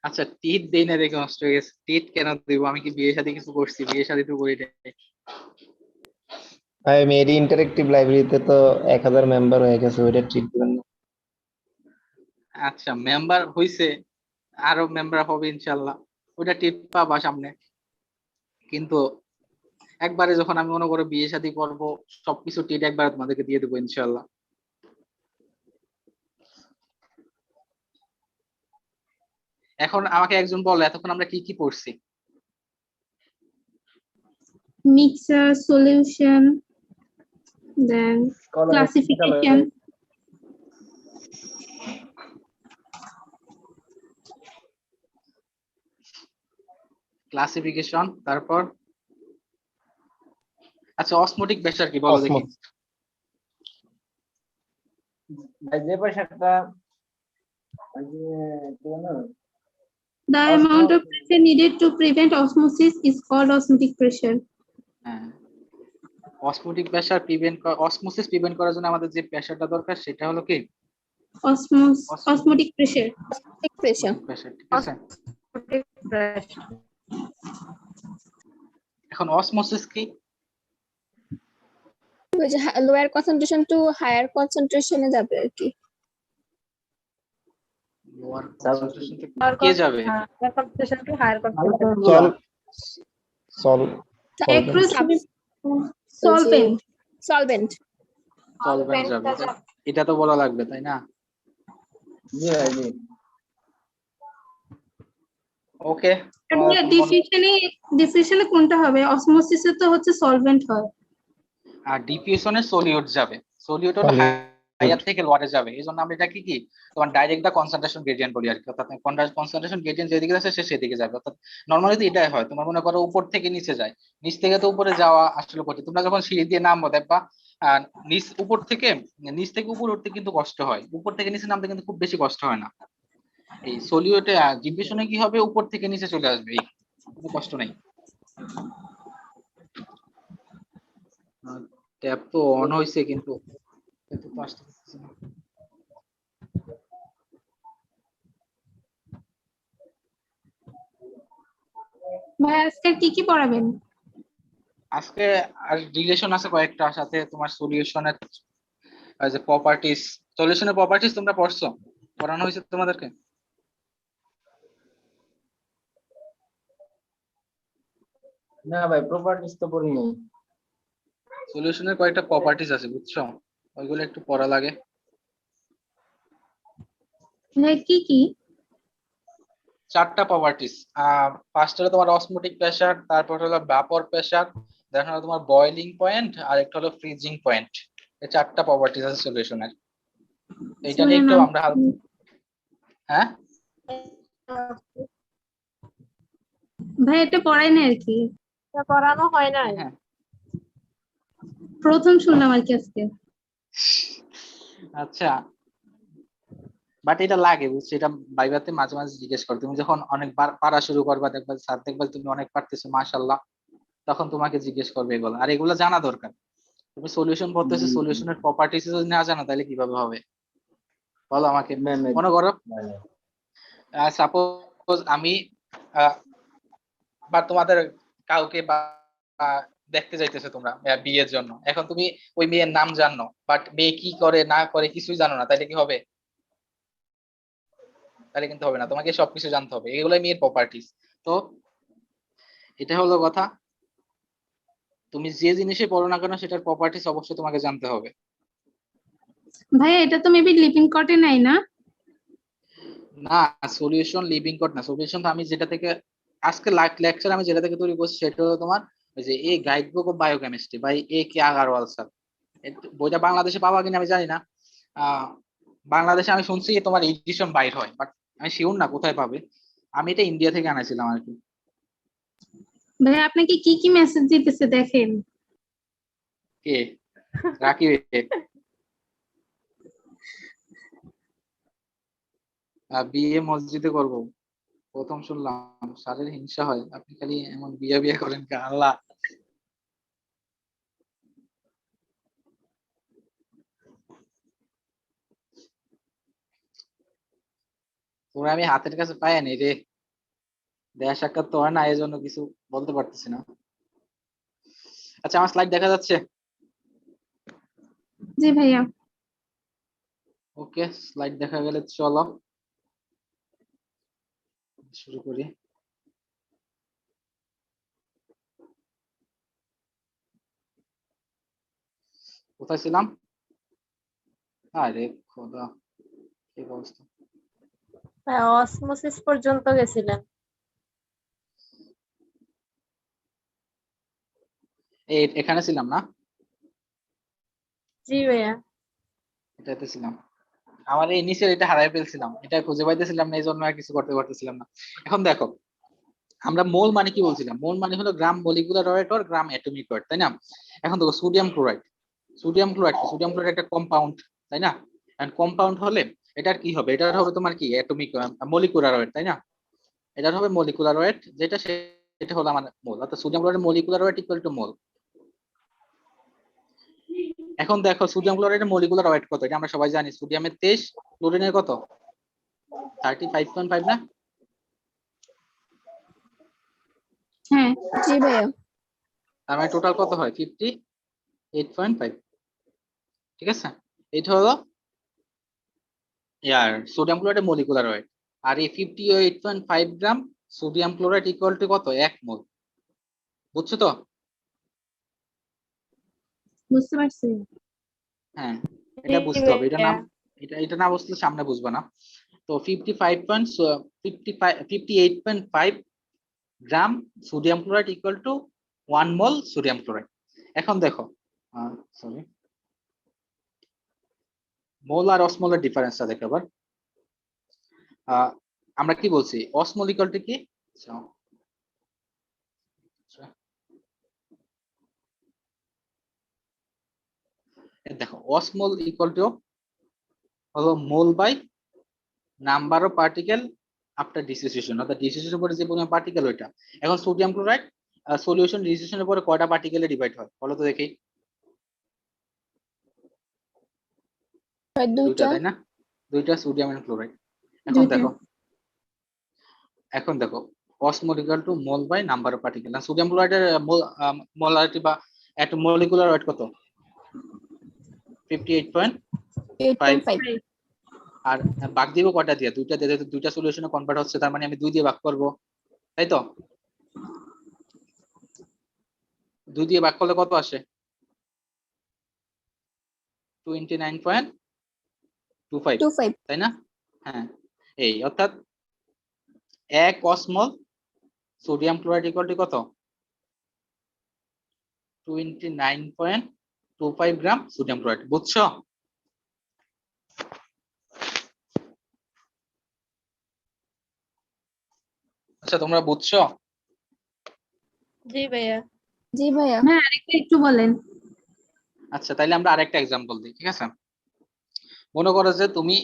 আচ্ছা, টিট দেই না দেখে নষ্ট হয়ে গেছে। টিট কেন দিব? আমি কি বিয়ে শাদী কিছু করছি? বিয়ে শাদী তো করি নাই। ভাই মেরি ইন্টারেক্টিভ লাইব্রেরিতে তো 1000 মেম্বার হয়ে গেছে, ওইটা ট্রিট দিবেন না? আচ্ছা, মেম্বার হইছে, আরো মেম্বার হবে ইনশাল্লাহ, ওটা টিট পাবা সামনে। কিন্তু একবারে যখন আমি মনে করো বিয়ে শাদী করবো, সবকিছু টিট একবারে তোমাদেরকে দিয়ে দেবো ইনশাল্লাহ। এখন আমাকে একজন বলো, এতক্ষণ আমরা কি কি পড়ছি? মিক্সার, সলিউশন, দেন ক্লাসিফিকেশন। ক্লাসিফিকেশন, তারপর আচ্ছা অসমোটিক প্রেসার কি বলো দেখি। ভাই যে পয়সাটা ওই যে কি বলো The amount of pressure needed to prevent osmosis is called osmotic pressure. হ্যাঁ, অসমোটিক প্রেসার অসমোসিস প্রিভেন্ট করার জন্য আমাদের যে প্রেসারটা দরকার সেটা হলো কি Osmotic pressure. প্রেশার প্রেসার, ঠিক আছে। এখন অসমোসিস কি? ওই যে লোয়ার কনসেন্ট্রেশন টু হায়ার কনসেন্ট্রেশনে যাবে আর কি। লোয়ার কনসেন্ট্রেশন থেকে কে যাবে? সল সল Across solvent. সলভেন্ট। সলভেন্ট যাবে, এটা তো বলা লাগবে তাই না? জি ভাই জি। ওকে, ডিফিউশনে কোনটা হবে? অসমোসিসে তো হচ্ছে সলভেন্ট হয়। আর ডিফিউশনে সলিউট যাবে, সলিউট হলো হায়ার থেকে লোয়ারে যাবে। এই জন্য আমরা এটা কি তোমার ডাইরেক্ট দা কনসেন্ট্রেশন গ্রেডিয়েন্ট বলি আর কি। অর্থাৎ কনসেন্ট্রেশন গ্রেডিয়েন্ট যেদিকে আছে সে সেদিকে যাবে। অর্থাৎ নরমালি তো এটাই হয়, তোমার মনে করো উপর থেকে নিচে যায়, নিচ থেকে তো উপরে যাওয়া আসলে কঠিন। তোমরা যখন সিঁড়ি দিয়ে নামবো দেখবা উপর থেকে নিচ থেকে উপর উঠতে কিন্তু কষ্ট হয়, উপর থেকে নিচে নামতে কিন্তু খুব বেশি কষ্ট হয় না। এই সলিউটে ডিফিউশনে কি হবে, উপর থেকে নিচে চলে আসবে, এই কোনো কষ্ট নেই। ট্যাব তো অন হইছে কিন্তু এতে তো আসতে পারতেছে না। ভাই আজকে কি পড়াবেন? আজকে আর রিলেশন আছে কয়েকটা, সাথে তোমার সলিউশনের যে প্রপার্টিজ, সলিউশনের প্রপার্টিজ তোমরা পড়ছো, পড়ানো হয়েছে তোমাদেরকে? না ভাই প্রপার্টিস তো পড়ি নাই। সলিউশনের কয়েকটা প্রপার্টিজ আছে বুঝছো, ওইগুলো একটু পড়া লাগে। ভাই কি? চারটা প্রপার্টিজ। ফার্স্ট হলো তোমার অসমোটিক প্রেসার, তারপর হলো ভ্যাপর প্রেসার, দেন হলো তোমার বয়েলিং পয়েন্ট, আর একটা হলো ফ্রিজিং পয়েন্ট। এই চারটা প্রপার্টিজ আছে সলিউশনের। এইটা নিয়ে একটু আমরা হ্যাঁ ভাই এটা পড়াই না আর কি, পড়ানো হয় না। হ্যাঁ প্রথম শুনলাম আর কি আজকে। আচ্ছা, বাট এটা লাগে বুঝছো, এটা ভাইভাতে মাঝে মাঝে জিজ্ঞেস করো। তুমি যখন অনেকবার পারা শুরু করবা, দেখবা স্যার দেখবা তুমি অনেক পারতেছো মাশাআল্লাহ, তখন তোমাকে জিজ্ঞেস করবে এগুলো। আর এগুলো জানা দরকার। তুমি সলিউশন পড়তেছো, সলিউশনের প্রপার্টিজ যদি না জানো তাহলে কিভাবে হবে বলো আমাকে। মনে করো সাপোজ আমি বা তোমাদের কাউকে বা দেখতে যাইতেছো তোমরা বিয়ের জন্য, এখন তুমি ওই মেয়ের নাম জানো, বাট মেয়ে কি করে না করে কিছুই জানো না, তাহলে কি হবে? তাহলে কিন্তু হবে না, তোমাকে সবকিছু জানতে হবে। এগুলোই মেয়ের প্রপার্টিজ। তো এটা হলো কথা, তুমি যে জিনিসে পড়ো না কেন সেটার প্রপার্টিজ অবশ্যই তোমাকে জানতে হবে। ভাই এটা তো মেবি লিভিং কটে নাই না? না, সলিউশন লিভিং কোড না। সলিউশন তো আমি যেটা থেকে আজকে লেকচার আমি যেটা থেকে তৈরি করছি সেটা হলো তোমার ওই যে এই guide book of biochemistry by A K Agarwal sir. বইটা বাংলাদেশে পাওয়া কিনা আমি জানি না। বাংলাদেশে আমি শুনছি তোমার এডিশন বাইর হয়, বাট আমি শিওর না কোথায় পাবে। আমি এটা ইন্ডিয়া থেকে আনাইছিলাম আর কি। ভাই আপনাকে কি মেসেজ দিতেছে দেখেন। কে? রাকিব। বিয়ে মসজিদে করব, প্রথম শুনলাম। স্যারের হিংসা হয়, আপনি খালি এমন বিয়ে বিয়ে করেন কে আল্লাহ। তোরা আমি হাতের কাছে পাই নি রে, দেখা সাক্ষাৎ তো হয় না, এই জন্য কিছু বলতে পারতেছি না। আচ্ছা আমার স্লাইড দেখা যাচ্ছে? জি ভাইয়া। ওকে, স্লাইড দেখা গেলে চলো শুরু করি। কোথায় ছিলাম? আরে খোদা, কি অবস্থা। অসমোসিস পর্যন্ত গেছিলেন। এখানে ছিলাম না? জি ভাইয়া। এটাতে ছিলাম। আমার এই নিচের এটা হারাই ফেলছিলাম, এটা খুঁজে পাইতেছিলাম না, এই জন্য আর কিছু করতে পারতেছিলাম না। এখন দেখো, আমরা মোল মানে কি বলছিলাম? মোল মানে হলো গ্রাম মলিকুলার ওয়েট আর গ্রাম অ্যাটমিক ওয়েট, তাই না? এখন দেখো সোডিয়াম ক্লোরাইড, সোডিয়াম ক্লোরাইড একটা কম্পাউন্ড, তাই না? এন্ড কম্পাউন্ড হলে এটার কি হবে? এটার হবে তোমার কি অ্যাটমিক মলিকুলার ওয়েট, তাই না? এটা হবে মলিকুলার ওয়েট, সেটা হলো আমাদের মোল, অর্থাৎ সোডিয়াম ক্লোরাইডের molecular weight equal to mole. এখন দেখো সোডিয়াম ক্লোরাইডের মলিকুলার ওয়েট কত, এটা আমরা সবাই জানি। সোডিয়ামের 23, ক্লোরিনের কত 35.5 না? হ্যাঁ জি ভাইয়া। তার মানে টোটাল কত হয় 58.5। ঠিক আছে, এটা হলো ইয়ার সোডিয়াম ক্লোরাইডের মলিকুলার ওয়েট। আর এই 58.5 গ্রাম সোডিয়াম ক্লোরাইড ইকুয়াল টু কত 1 মোল। বুঝছো তো? বুঝতে পারছি। হ্যাঁ, এটা বুঝতে হবে, এটা না বুঝলে সামনে বুঝবে না। তো 58.5 গ্রাম সোডিয়াম ক্লোরাইড ইকুয়াল টু 1 মোল সোডিয়াম ক্লোরাইড। এখন দেখো সরি, মোল আর অসমোলের ডিফারেন্সটা দেখো এবার। আমরা কি বলছি, অসমোল ইকুয়াল টু কি? দেখো অসমোল ইকুয়াল টু হলো mole by number of particle after dissociation, অর্থাৎ ডিসোসিয়েশনের পরে যে পরিমাণ পার্টিকেল ওইটা। এখন সোডিয়াম ক্লোরাইড সলিউশন ডিসোসিয়েশনের পরে কয়টা পার্টিকেলে ডিভাইড হয় বলো তো দেখি? দুইটা, দুইটা। তাই না? দুইটা সোডিয়াম এন্ড ক্লোরাইড। দুইটা। এখন দেখো osmole equal to mole by number of particle. না সোডিয়াম ক্লোরাইডের মোলারিটি বা একটা মলিকুলার ওয়েট কত 58.5। 8.5। আর ভাগ দিব কয়টা দিয়ে? দুইটা দিয়ে, যেহেতু দুইটা সলিউশনে কনভার্ট হচ্ছে তার মানে আমি 2 দিয়ে ভাগ করব, তাই তো? 2 দিয়ে ভাগ করলে কত আসে 29.25, তাই না? হ্যাঁ, এই অর্থাৎ 1 osmole sodium chloride equal two কত 29.25 গ্রাম সোডিয়াম ক্লোরাইড। বুঝছো? আচ্ছা তোমরা বুঝছো? জি ভাইয়া। জি ভাইয়া। হ্যাঁ আরেকটা একটু বলেন। আচ্ছা তাইলে আমরা আরেকটা এক্সাম্পল দিই, ঠিক আছে? মনে করো যে তুমি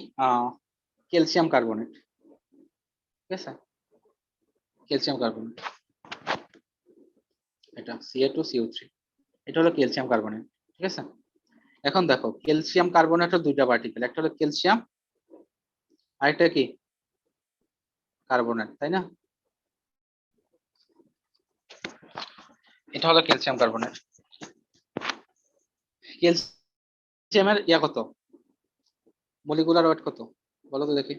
ক্যালসিয়াম কার্বনেট, ঠিক আছে, ক্যালসিয়াম কার্বনেট, এটা Ca2CO3, এটা হলো ক্যালসিয়াম কার্বনেট, ঠিক আছে? এখন দেখো ক্যালসিয়াম কার্বনেটের দুইটা পার্টিকেল, একটা হলো ক্যালসিয়াম আরেকটা কি কার্বনেট, তাই না? এটা হলো ক্যালসিয়াম কার্বনেট। ক্যালসিয়ামের কত মলিকুলার ওয়েট কত বলো তো দেখি?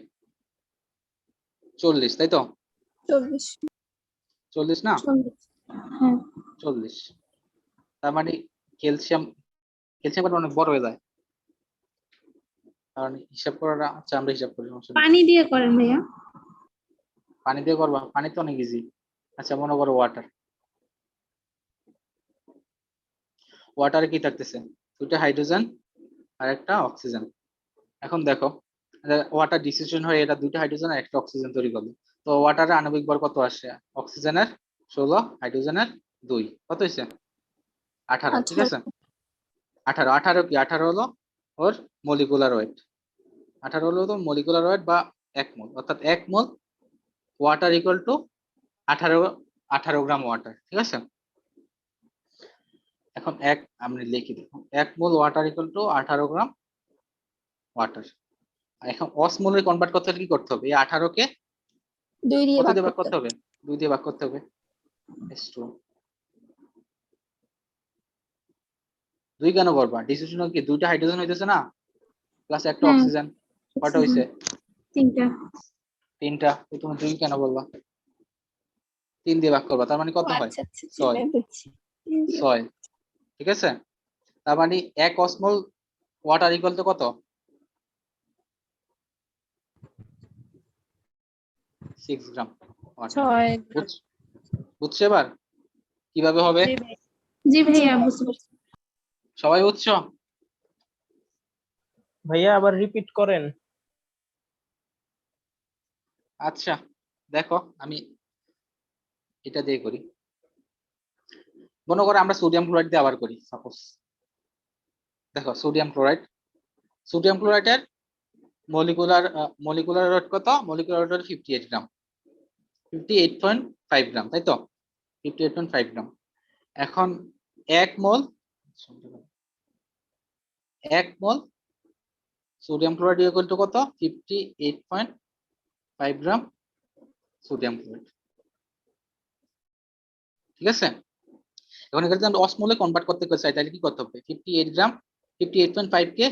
40, তাই তো? 40। 40 না? 40। হ্যাঁ 40। তার মানে ক্যালসিয়াম কার্বন অনেক বড় হয়ে যায়, কারণ হিসাব করাটা, আচ্ছা আমরা হিসাব করি, সমস্যা নেই। পানি দিয়ে করেন ভাইয়া। পানি দিয়ে করবা? পানি তো অনেক ইজি। আচ্ছা মনে করো ওয়াটারে কি থাকতেছে? দুইটা হাইড্রোজেন আর একটা অক্সিজেন। এখন দেখো ওয়াটার ডিসোসিয়েশন হয়ে এটা দুইটা হাইড্রোজেন আর একটা অক্সিজেন তৈরি করবে। তো ওয়াটারের আণবিক ভর কত আসে? অক্সিজেনের 16, হাইড্রোজেনের 2, কত হয়েছে 18, ঠিক আছে? 18 কি 18 হলো ওর মলিকুলার ওয়েট, 18 হলো তো মলিকুলার ওয়েট বা 1 মোল, অর্থাৎ 1 mole water equal to 18 gram water, ঠিক আছে? এখন আমি লিখে দেব 1 mole water equal to 18 gram water. এখন অসমোলে কনভার্ট করতে হলে কি করতে হবে? এই 18 কে 2 দিয়ে কত ভাগ দিয়ে ভাগ করতে করতে হবে? 2 দিয়ে ভাগ করতে হবে। S2 2 কেন করবা? ডিসোসিয়েশন কি দুইটা হাইড্রোজেন হইতেছে না, প্লাস একটা হ্যাঁ, অক্সিজেন, কয়টা হইছে? 3টা। 3টা। তুমি 2 কেন বলবা? 3 দিয়ে ভাগ করবা, তার মানে কত হয় আচ্ছা আচ্ছা 6, বুঝছি। 6, ঠিক আছে? তার মানে 1 অসমোল ওয়াটার ইকুয়াল টু কত 6 গ্রাম ওয়াটার। 6 বুঝছো এবার কিভাবে হবে? জি ভাই। জি ভাইয়া বুঝতে পারছি। সবাই বুঝছো? ভাইয়া আবার রিপিট করেন। আচ্ছা দেখো আমি এটা দিয়ে করি। মনে করো আমরা সোডিয়াম ক্লোরাইড দিয়ে আবার করি। সাপোজ দেখো সোডিয়াম ক্লোরাইডের মলিকুলার ওয়েট কত? মলিকুলার ওয়েট 58 গ্রাম, 58.5 গ্রাম, তাই তো? 58.5 গ্রাম। এখন 1 মোল সোডিয়াম ক্লোরাইড ইকুয়াল টু কত? 58.5 গ্রাম সোডিয়াম ক্লোরাইড। ঠিক আছে, এখন এখানে আমরা অসমোলে কনভার্ট করতে চাই, তাহলে কি করতে হবে? 58 গ্রাম 58.5 কে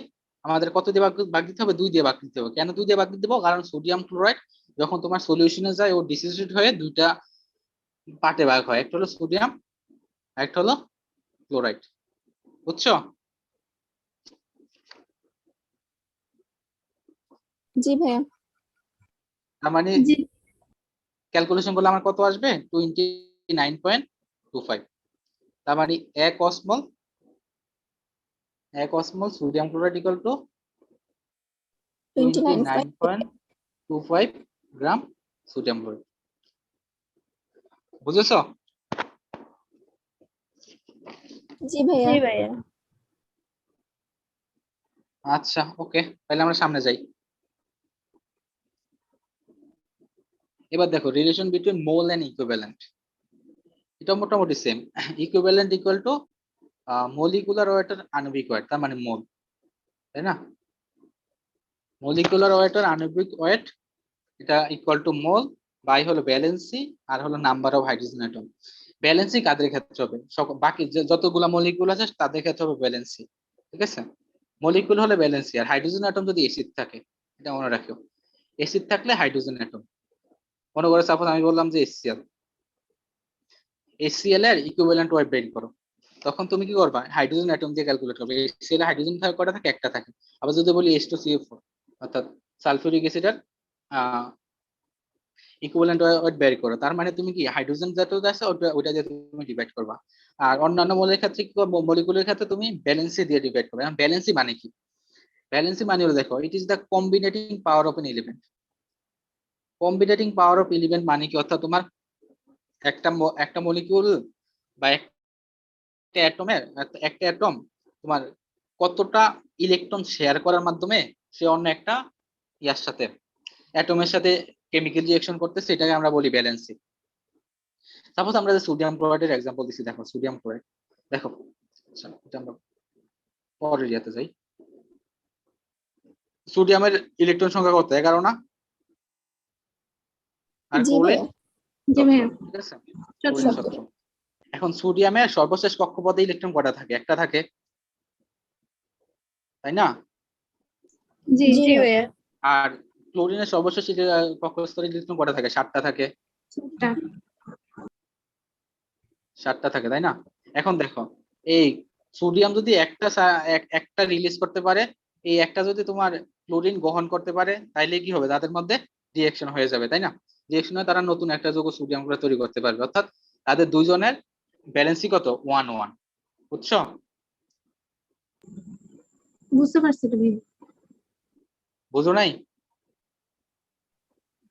আমাদের কত দিয়ে ভাগ দিতে হবে? 2 দিয়ে ভাগ দিতে হবে। কেন 2 দিয়ে ভাগ দিতে হবে? কারণ সোডিয়াম ক্লোরাইড যখন তোমার সলিউশনে যায় ও ডিসোসিয়েট হয়ে দুইটা পার্টে ভাগ হয়, একটা হলো সোডিয়াম, একটা হলো ক্লোরাইড। বুঝছো? জি ভাইয়া। তার মানে জি ক্যালকুলেশন করলে আমার কত আসবে? 29.25। তার মানে 1 osmole sodium chloride equal to 29.5। 29.25 gram sodium chloride. বুঝেছো? জি ভাইয়া। জি ভাইয়া। আচ্ছা, ওকে, তাহলে আমরা সামনে যাই। এবার দেখো relation between mole and equivalent, এটা মোটামুটি same. Equivalent equal to molecular ওয়েটের আণবিক ওয়েট, তার মানে মোল, তাই না? মলিকুলার ওয়েটের আণবিক ওয়েট এটা ইকুয়াল টু মোল বাই হলো ভ্যালেন্সি আর হলো number of hydrogen atom. Valency কাদের ক্ষেত্রে হবে? বাকি যতগুলা মলিকুল আছে তাদের ক্ষেত্রে হবে ভ্যালেন্সি। ঠিক আছে, মলিকুল হলে ভ্যালেন্সি, আর হাইড্রোজেন অ্যাটম যদি এসিড থাকে, এটা মনে রাখো, এসিড থাকলে হাইড্রোজেন অ্যাটম। মনে করো সাপোজ আমি বললাম যে HCl এর ইকুইভ্যালেন্ট ওয়েট বের করো, তখন তুমি কি করবা? হাইড্রোজেন অ্যাটম দিয়ে ক্যালকুলেট করবে। HCl এর হাইড্রোজেন কয়টা থাকে? একটা থাকে। আবার যদি বলি H2CO4 অর্থাৎ সালফিউরিক অ্যাসিডের ইকুইভ্যালেন্ট ওয়েট বের করো, তার মানে তুমি কি হাইড্রোজেন যতটা আছে ওটা দিয়ে তুমি ডিভাইড করবা। আর অন্যান্য মৌলের ক্ষেত্রে কি করবে? মলিকুলের ক্ষেত্রে তুমি ব্যালেন্সি দিয়ে ডিভাইড করবে। এখন ব্যালেন্সি মানে কি? ব্যালেন্সি মানে হলো দেখো, it is the combining power of an element. Combining power of element মানে কি? অর্থাৎ তোমার একটা মলিকিউল বা একটা অ্যাটম তোমার কতটা ইলেকট্রন শেয়ার করার মাধ্যমে সে অন্য একটা ইয়ার সাথে, অ্যাটমের সাথে কেমিক্যাল রিঅ্যাকশন করতেছে, এটাকে আমরা বলি ব্যালেন্সি। সাপোজ আমরা যে সোডিয়াম ক্লোরাইডের এক্সাম্পল দিচ্ছি, দেখো সোডিয়াম ক্লোরাইড, দেখো আচ্ছা, এটা আমরা পরে যেতে যাই। সোডিয়ামের ইলেকট্রন সংখ্যা কত? 11 না? আর জি ক্লোরিন ভাইয়া। জি ভাইয়া। ঠিক আছে, 17। 17। এখন সোডিয়ামের সর্বশেষ কক্ষপথে ইলেকট্রন কয়টা থাকে? একটা থাকে, তাই না? জি জি জি ভাইয়া। আর ক্লোরিনের সর্বশেষ কক্ষস্থলে ইলেকট্রন কয়টা থাকে? 7টা থাকে। 7টা। 7টা থাকে, তাই না? এখন দেখো, এই সোডিয়াম যদি একটা রিলিজ করতে পারে, এই একটা যদি তোমার ক্লোরিন গ্রহণ করতে পারে, তাইলে কি হবে? তাদের মধ্যে রিঅ্যাকশন হয়ে যাবে, তাই না? রিঅ্যাকশন হয়ে তারা নতুন একটা যৌগ সোডিয়াম করে তৈরি করতে পারবে, অর্থাৎ তাদের দুইজনের ব্যালেন্সই কত? 1-1। বুঝছো? বুঝতে পারছি তুমি? বুঝো নাই?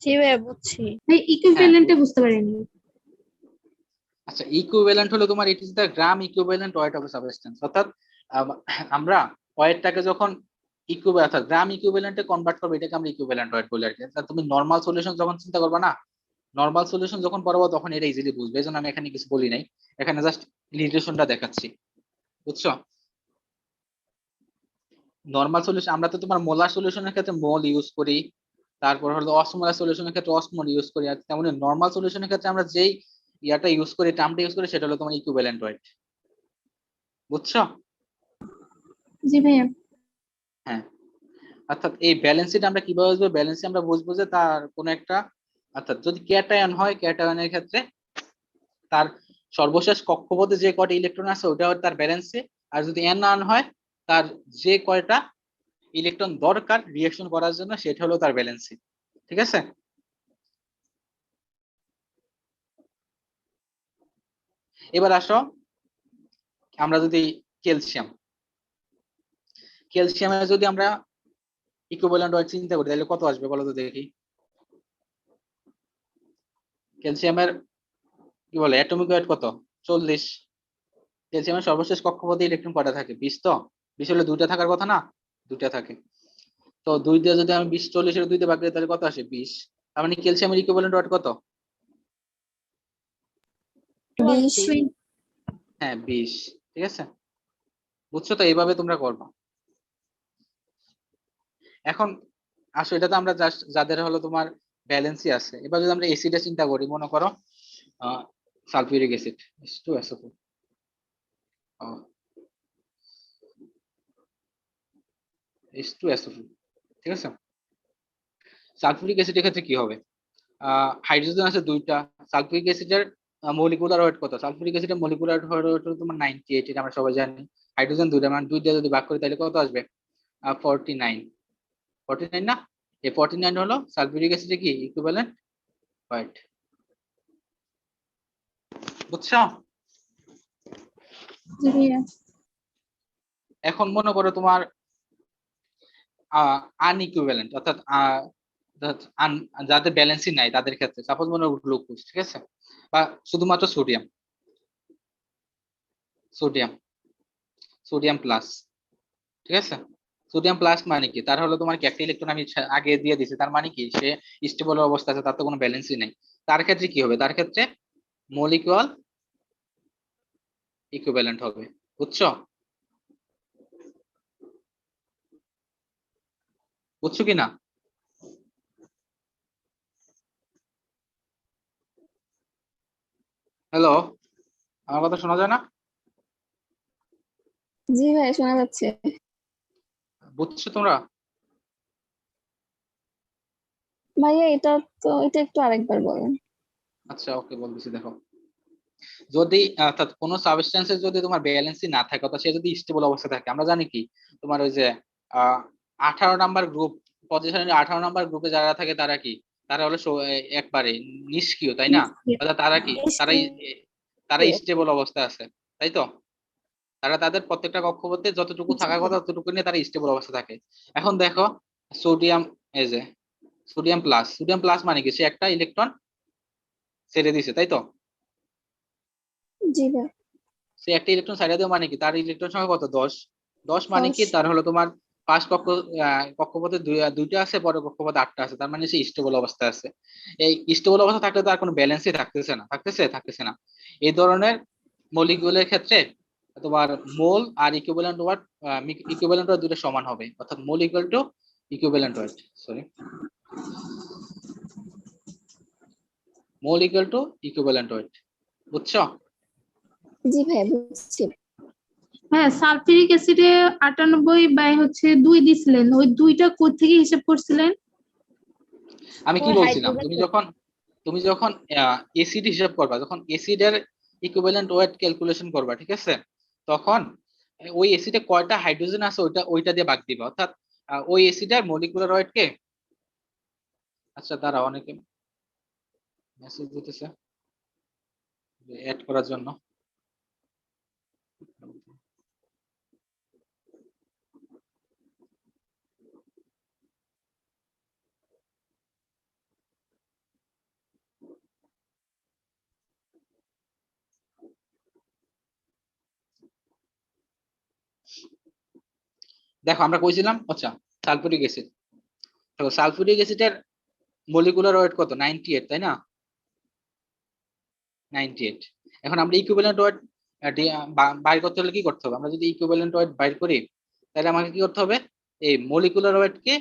জি ভাইয়া বুঝছি। ভাই ইকুইভ্যালেন্টে বুঝতে পারিনি। আচ্ছা, ইকুইভ্যালেন্ট হলো তোমার ইট is the gram equivalent weight of substance, অর্থাৎ আমরা ওয়েটটাকে যখন অর্থাৎ গ্রাম ইকুইভ্যালেন্টে কনভার্ট করবে, এটাকে আমরা ইকুইভ্যালেন্ট ওয়েট বলি আর কি। তুমি নরমাল সলিউশন যখন চিন্তা করবে না, নরমাল সলিউশন যখন পড়বো তখন এটা ইজিলি বুঝবে, এই জন্য আমি এখানে কিছু বলি নাই, এখানে জাস্ট রিলেশনটা দেখাচ্ছি। বুঝছো? নরমাল সলিউশন আমরা তো তোমার মোলার সলিউশনের ক্ষেত্রে মোল ইউজ করি, তারপর হলো অসমোলার সলিউশনের ক্ষেত্রে অসমোল ইউজ করি, আর তেমনি নরমাল সলিউশনের ক্ষেত্রে আমরা যেই ইয়াটা ইউজ করি, টার্মটা ইউজ করি, সেটা হলো তোমার ইকুইভ্যালেন্ট ওয়েট। বুঝছো? জি ভাইয়া। হ্যাঁ, অর্থাৎ এই ব্যালেন্সিটা আমরা কিভাবে বুঝবো? ব্যালেন্সি আমরা বুঝবো যে তার কোন একটা, অর্থাৎ যদি ক্যাটায়ন হয়, ক্যাটায়নের ক্ষেত্রে তার সর্বশেষ কক্ষপথে যে কয়টা ইলেকট্রন আছে ওটা হচ্ছে তার ব্যালেন্সি, আর যদি অ্যানায়ন হয়, তার যে কয়টা ইলেকট্রন দরকার রিঅ্যাকশন করার জন্য, সেটা হলো তার ব্যালেন্সি। ঠিক আছে, এবার আসো আমরা যদি ক্যালসিয়াম ক্যালসিয়ামের যদি আমরা ইকুইভ্যালেন্ট ওয়েট চিন্তা করি, তাহলে কত আসবে বলো তো দেখি? ক্যালসিয়ামের কি বলে অ্যাটমিক ওয়েট কত? 40। ক্যালসিয়ামের সর্বশেষ কক্ষপথে ইলেকট্রন কয়টা থাকে? 20। তো 20 হলে দুইটা থাকার কথা না? দুইটা থাকে। তো 2 দিয়ে যদি আমি 20 40 এর 2 দিয়ে ভাগ করি, তাহলে কত আসে? 20। তার মানে ক্যালসিয়ামের ইকুইভ্যালেন্ট ওয়েট কত? বিশ। হ্যাঁ 20, ঠিক আছে, বুঝছো তো? এইভাবে তোমরা করবা। এখন আসো, এটা তো আমরা জাস্ট যাদের হলো তোমার ব্যালেন্সই আছে। এবার যদি আমরা এসিডে চিন্তা করি, মনে করো সালফিউরিক অ্যাসিড H2SO4, H2SO4, ঠিক আছে। সালফিউরিক অ্যাসিডের ক্ষেত্রে কি হবে? হাইড্রোজেন আছে দুইটা। সালফিউরিক অ্যাসিডের মলিকুলার ওয়েট কত? সালফিউরিক অ্যাসিডের মলিকুলার ওয়েট হলো তোমার 98, এটা আমরা সবাই জানি। হাইড্রোজেন দুইটা, মানে দুইটা যদি ভাগ করি তাহলে কত আসবে? 49 না? এই 49 হলো সালফিউরিক অ্যাসিডের কি ইকুইভ্যালেন্ট ওয়েট, বুঝছো? জি ভাইয়া। এখন মনে করো তোমার আনইকুইভ্যালেন্ট, অর্থাৎ যাদের ব্যালেন্সই নাই তাদের ক্ষেত্রে, সাপোজ মনে করো গ্লুকোজ, ঠিক আছে, বা শুধুমাত্র সোডিয়াম, সোডিয়াম সোডিয়াম প্লাস, ঠিক আছে। সোডিয়াম প্লাস মানে কি? তার হলো তোমার কি একটা ইলেকট্রন আমি আগে দিয়ে দিছি, তার মানে কি সে স্টেবল অবস্থা আছে, তার তো কোনো ব্যালেন্সই নেই। তার ক্ষেত্রে কি হবে? তার ক্ষেত্রে মলিকুলার ইকুইভ্যালেন্ট হবে, বুঝছো? বুঝছো কি না? হ্যালো, আমার কথা শোনা যায় না? জি ভাই, শোনা যাচ্ছে। বুঝছো তোমরা? ভাইয়া এটা একটু আরেকবার বলেন। আচ্ছা ওকে, বলতেছি। দেখো, যদি অর্থাৎ কোনো সাবস্টেন্সের যদি তোমার ব্যালেন্সই না থাকে, অর্থাৎ সে যদি স্টেবল অবস্থা থাকে, আমরা জানি কি তোমার ওই যে 18 নাম্বার গ্রুপ, পজিশনের 18 নাম্বার গ্রুপে যারা থাকে তারা কি, তারা হলো একবারে নিষ্ক্রিয়, তাই না? অর্থাৎ তারা কি, তারা স্টেবল অবস্থায় আছে, তাই তো? তারা তাদের প্রত্যেকটা কক্ষপথে যতটুকু থাকার কথা ততটুকু নিয়ে তারা স্টেবল অবস্থা থাকে। এখন দেখো সোডিয়াম, এই যে সোডিয়াম প্লাস মানে কি? সে একটা ইলেকট্রন ছেড়ে দিছে, তাই তো? জি ভাই। সে একটা ইলেকট্রন সাইডে দেওয়া মানে কি? তার ইলেকট্রন সংখ্যা কত? 10। 10 মানে কি? 10। তার হলো তোমার ফার্স্ট কক্ষপথে দুইটা আছে, পরে কক্ষপথে 8টা আছে, তার মানে সে স্টেবল অবস্থায় আছে। এই স্টেবল অবস্থা থাকলে তার কোনো ব্যালেন্সই থাকতেছে না। এই ধরনের মলিকিউলের ক্ষেত্রে তোমার মোল আর ইকুইভ্যালেন্ট ওয়াট দুটো সমান হবে, অর্থাৎ mole equal to equivalent weight, sorry, mole equal to equivalent weight, বুঝছো? জি ভাই, বুঝছি। হ্যাঁ, সালফিউরিক অ্যাসিডে 98/2 দিছিলেন, ওই দুইটা কোথা থেকে হিসাব করছিলেন? আমি কি ওই বলছিলাম, হাইড্রোজেন। তুমি যখন এসিড হিসাব করবা, যখন এসিডের ইকুইভ্যালেন্ট ওয়েট ক্যালকুলেশন করবা, ঠিক আছে, তখন ওই এসিডে কয়টা হাইড্রোজেন আছে ওইটা দিয়ে ভাগ দিবা, অর্থাৎ ওই এসিডের মলিকুলার ওয়েট কে, আচ্ছা দাঁড়া, অনেকে মেসেজ দিতেছে অ্যাড করার জন্য। দেখো আমরা কইছিলাম, আচ্ছা সালফিউরিক অ্যাসিড, তো সালফিউরিক অ্যাসিডের মলিকুলার ওয়েট কত? 98, তাই না? 98। এখন আমরা ইকুইভ্যালেন্ট ওয়েট বাইর করতে হলে কি করতে হবে? আমরা যদি ইকুইভ্যালেন্ট ওয়েট বাইর করি, তাহলে আমাকে কি করতে হবে? এই মলিকুলার ওয়েট কে